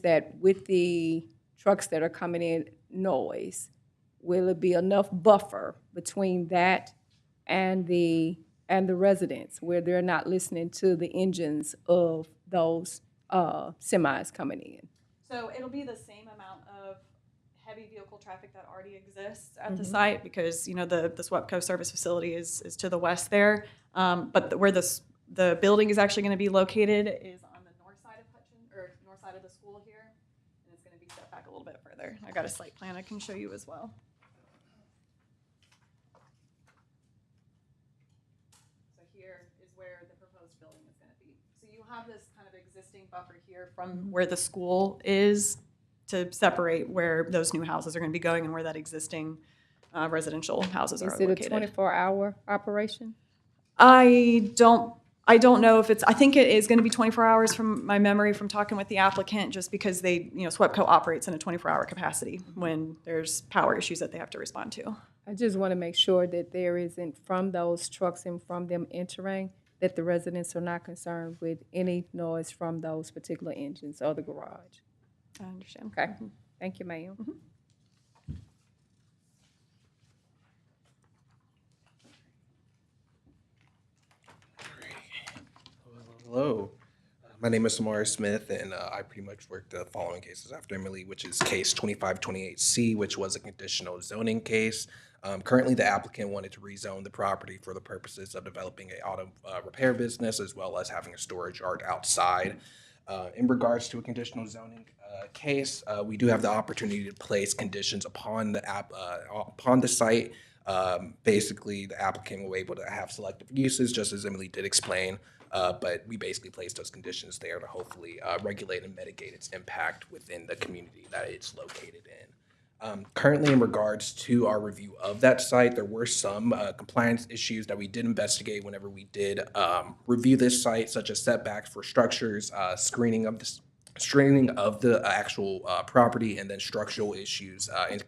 that with the trucks that are coming in noise, will it be enough buffer between that and the residents where they're not listening to the engines of those semis coming in? So it'll be the same amount of heavy vehicle traffic that already exists at the site because, you know, the SWEPCO service facility is to the west there. But where the building is actually going to be located is on the north side of Hutchinson, or north side of the school here. And it's going to be set back a little bit further. I got a site plan I can show you as well. So here is where the proposed building is going to be. So you have this kind of existing buffer here from where the school is to separate where those new houses are going to be going and where that existing residential houses are located. Is it a 24-hour operation? I don't know if it's, I think it is going to be 24 hours from my memory from talking with the applicant, just because they, you know, SWEPCO operates in a 24-hour capacity when there's power issues that they have to respond to. I just want to make sure that there isn't, from those trucks and from them entering, that the residents are not concerned with any noise from those particular engines or the garage. I understand. Okay. Thank you, ma'am. Hello. My name is Samara Smith, and I pretty much worked the following cases after Emily, which is case 2528C, which was a conditional zoning case. Currently, the applicant wanted to rezone the property for the purposes of developing a auto repair business as well as having a storage yard outside. In regards to a conditional zoning case, we do have the opportunity to place conditions upon the site. Basically, the applicant will be able to have selective uses, just as Emily did explain. But we basically placed those conditions there to hopefully regulate and mitigate its impact within the community that it's located in. Currently, in regards to our review of that site, there were some compliance issues that we did investigate whenever we did review this site, such as setbacks for structures, screening of the actual property, and then structural issues in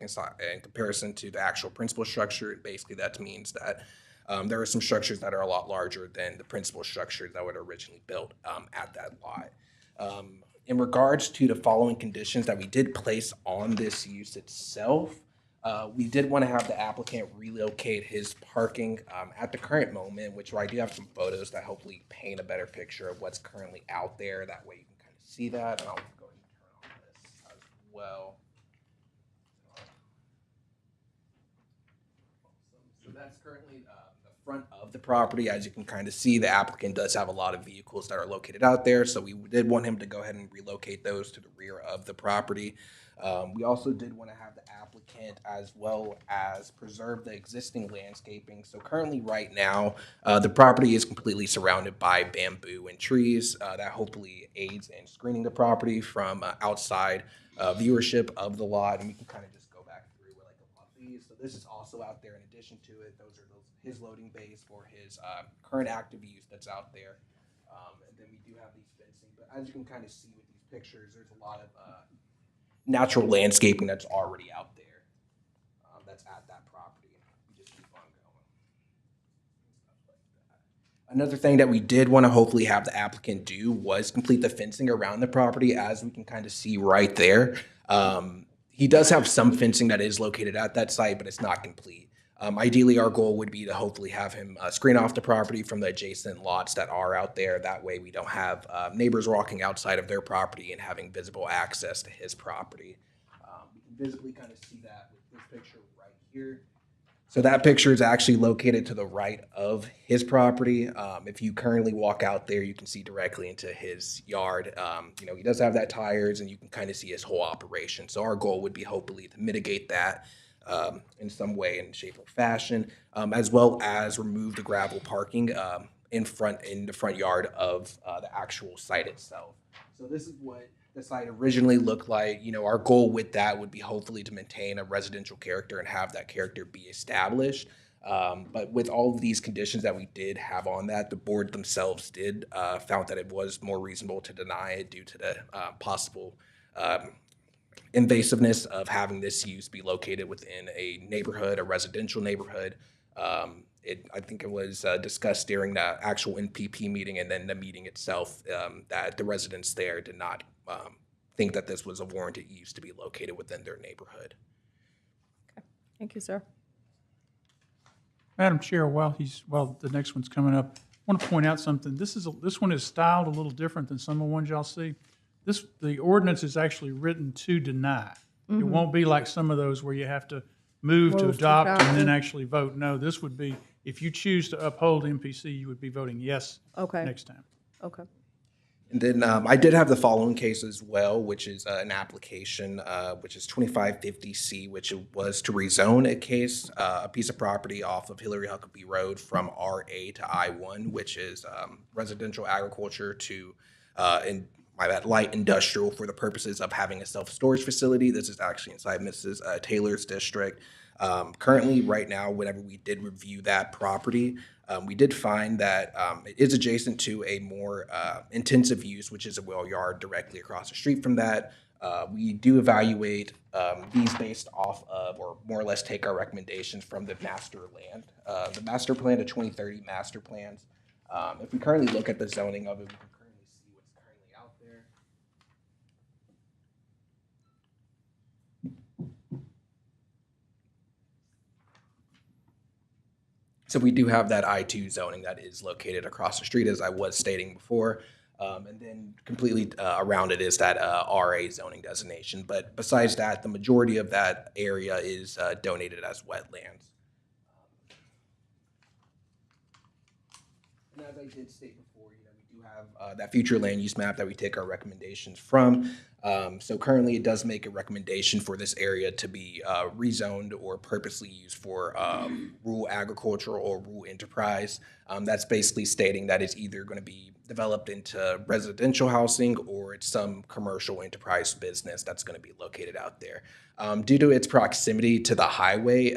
comparison to the actual principal structure. Basically, that means that there are some structures that are a lot larger than the principal structures that were originally built at that lot. In regards to the following conditions that we did place on this use itself, we did want to have the applicant relocate his parking at the current moment, which I do have some photos that hopefully paint a better picture of what's currently out there. That way you can kind of see that, and I'll go ahead and turn on this as well. So that's currently the front of the property. As you can kind of see, the applicant does have a lot of vehicles that are located out there, so we did want him to go ahead and relocate those to the rear of the property. We also did want to have the applicant as well as preserve the existing landscaping. So currently right now, the property is completely surrounded by bamboo and trees that hopefully aids in screening the property from outside viewership of the lot. And we can kind of just go back through like properties. So this is also out there in addition to it. Those are his loading bays for his current active use that's out there. And then we do have these fencing. But as you can kind of see with these pictures, there's a lot of natural landscaping that's already out there that's at that property. We just keep on going. Another thing that we did want to hopefully have the applicant do was complete the fencing around the property, as we can kind of see right there. He does have some fencing that is located at that site, but it's not complete. Ideally, our goal would be to hopefully have him screen off the property from the adjacent lots that are out there. That way we don't have neighbors walking outside of their property and having visible access to his property. We can visibly kind of see that with this picture right here. So that picture is actually located to the right of his property. If you currently walk out there, you can see directly into his yard. He does have that tires, and you can kind of see his whole operation. So our goal would be hopefully to mitigate that in some way, in shape or fashion, as well as remove the gravel parking in the front yard of the actual site itself. So this is what the site originally looked like. Our goal with that would be hopefully to maintain a residential character and have that character be established. But with all of these conditions that we did have on that, the board themselves did found that it was more reasonable to deny it due to the possible invasiveness of having this use be located within a neighborhood, a residential neighborhood. I think it was discussed during the actual NPP meeting and then the meeting itself that the residents there did not think that this was a warranted use to be located within their neighborhood. Thank you, sir. Madam Chair, while the next one's coming up, I want to point out something. This one is styled a little different than some of the ones y'all see. The ordinance is actually written to deny. It won't be like some of those where you have to move to adopt and then actually vote. No, this would be, if you choose to uphold MPC, you would be voting yes next time. Okay. And then I did have the following case as well, which is an application, which is 2550C, which was to rezone a piece of property off of Hillary Huckabee Road from RA to I1, which is residential agriculture to light industrial for the purposes of having a self-storage facility. This is actually inside Mrs. Taylor's district. Currently, right now, whenever we did review that property, we did find that it is adjacent to a more intensive use, which is a well yard directly across the street from that. We do evaluate these based off of, or more or less take our recommendations from the master land. The master plan, the 2030 master plans. If we currently look at the zoning of it, we can currently see what's currently out there. So we do have that I2 zoning that is located across the street, as I was stating before. And then completely around it is that RA zoning designation. But besides that, the majority of that area is donated as wetlands. And as I did state before, we do have that future land use map that we take our recommendations from. So currently it does make a recommendation for this area to be rezoned or purposely used for rural agriculture or rural enterprise. That's basically stating that it's either going to be developed into residential housing or it's some commercial enterprise business that's going to be located out there. Due to its proximity to the highway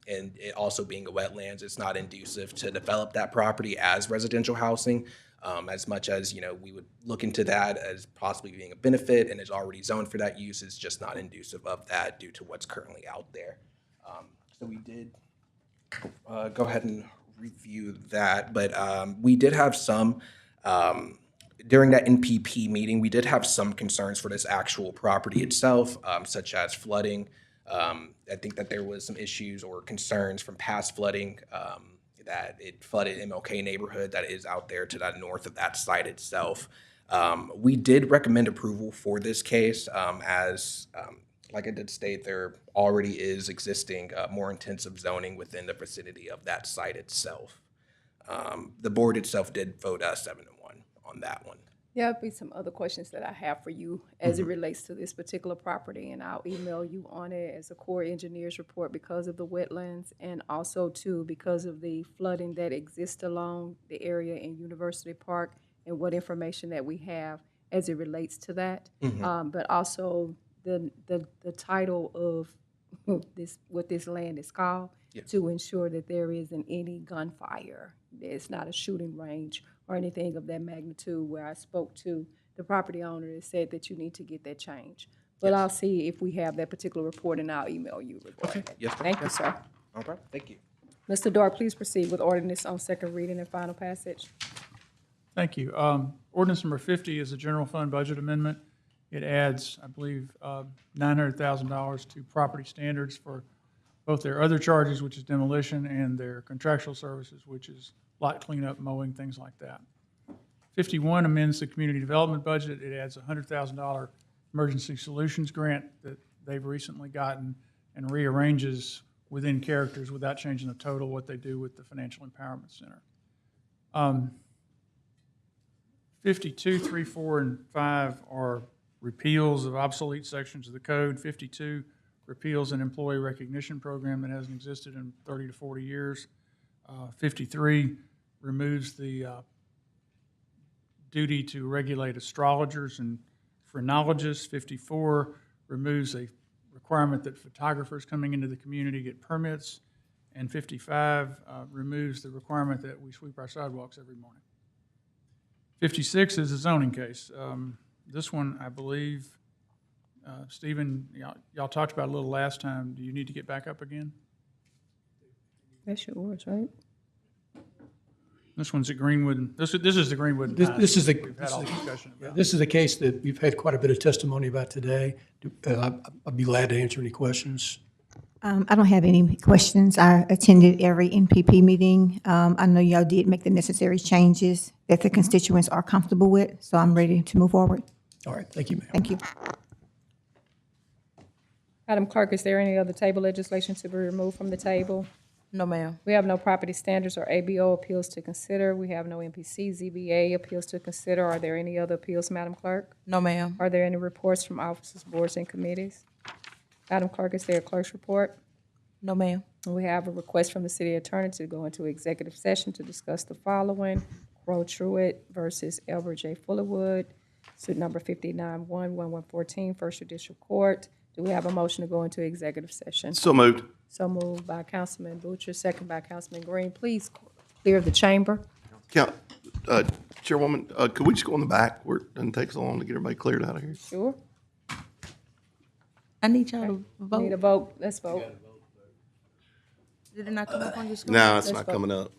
and it also being a wetlands, it's not inducive to develop that property as residential housing. As much as we would look into that as possibly being a benefit, and is already zoned for that use, is just not inducive of that due to what's currently out there. So we did go ahead and review that, but we did have some during that NPP meeting. We did have some concerns for this actual property itself, such as flooding. I think that there was some issues or concerns from past flooding. That it flooded MLK neighborhood that is out there to the north of that site itself. We did recommend approval for this case as, like I did state, there already is existing more intensive zoning within the vicinity of that site itself. The board itself did vote 7-1 on that one. There'll be some other questions that I have for you as it relates to this particular property, and I'll email you on it as a Corps engineer's report because of the wetlands and also too because of the flooding that exists along the area in University Park and what information that we have as it relates to that. But also the title of what this land is called, to ensure that there isn't any gunfire. It's not a shooting range or anything of that magnitude, where I spoke to the property owner and said that you need to get that changed. But I'll see if we have that particular report, and I'll email you regarding it. Yes, ma'am. Thank you, sir. No problem. Thank you. Mr. Dart, please proceed with ordinance on second reading and final passage. Thank you. Ordinance number 50 is a general fund budget amendment. It adds, I believe, $900,000 to property standards for both their other charges, which is demolition, and their contractual services, which is lot cleanup, mowing, things like that. 51 amends the community development budget. It adds a $100,000 emergency solutions grant that they've recently gotten, and rearranges within characters without changing the total what they do with the Financial Empowerment Center. 52, 3, 4, and 5 are repeals of obsolete sections of the code. 52 repeals an employee recognition program that hasn't existed in 30 to 40 years. 53 removes the duty to regulate astrologers and phrenologists. 54 removes a requirement that photographers coming into the community get permits. And 55 removes the requirement that we sweep our sidewalks every morning. 56 is a zoning case. This one, I believe, Stephen, y'all talked about it a little last time. Do you need to get back up again? That's yours, right? This one's at Greenwood. This is the Greenwood. This is We've had all the discussion about. this is a case that we've had quite a bit of testimony about today. I'd be glad to answer any questions. I don't have any questions. I attended every NPP meeting. I know y'all did make the necessary changes that the constituents are comfortable with, so I'm ready to move forward. All right, thank you, ma'am. Thank you. Madam Clerk, is there any other table legislation to be removed from the table? No, ma'am. We have no property standards or ABO appeals to consider. We have no MPC, ZBA appeals to consider. Are there any other appeals, Madam Clerk? No, ma'am. Are there any reports from officers, boards, and committees? Madam Clerk, is there a clerk's report? No, ma'am. We have a request from the city attorney to go into executive session to discuss the following: Crow Truitt versus Elbert J. Fullerwood, suit number 59-1-1114, First Judicial Court. Do we have a motion to go into executive session? So moved. So moved by Councilman Butcher, second by Councilman Green. Please clear the chamber. Chairwoman, could we just go in the back where it doesn't take so long to get everybody cleared out of here? Sure. I need y'all to vote. Need a vote. Let's vote. Did it not come up on your screen? No, it's Let's not vote. coming up.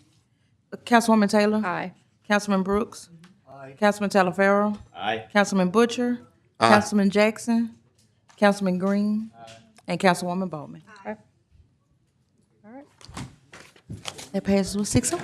Councilwoman Taylor? Aye. Councilman Brooks? Aye. Councilman Talaferro? Aye. Councilman Butcher? Aye. Councilman Jackson? Councilman Green? And Councilwoman Bowman. Okay. All right. That passes with 6-0.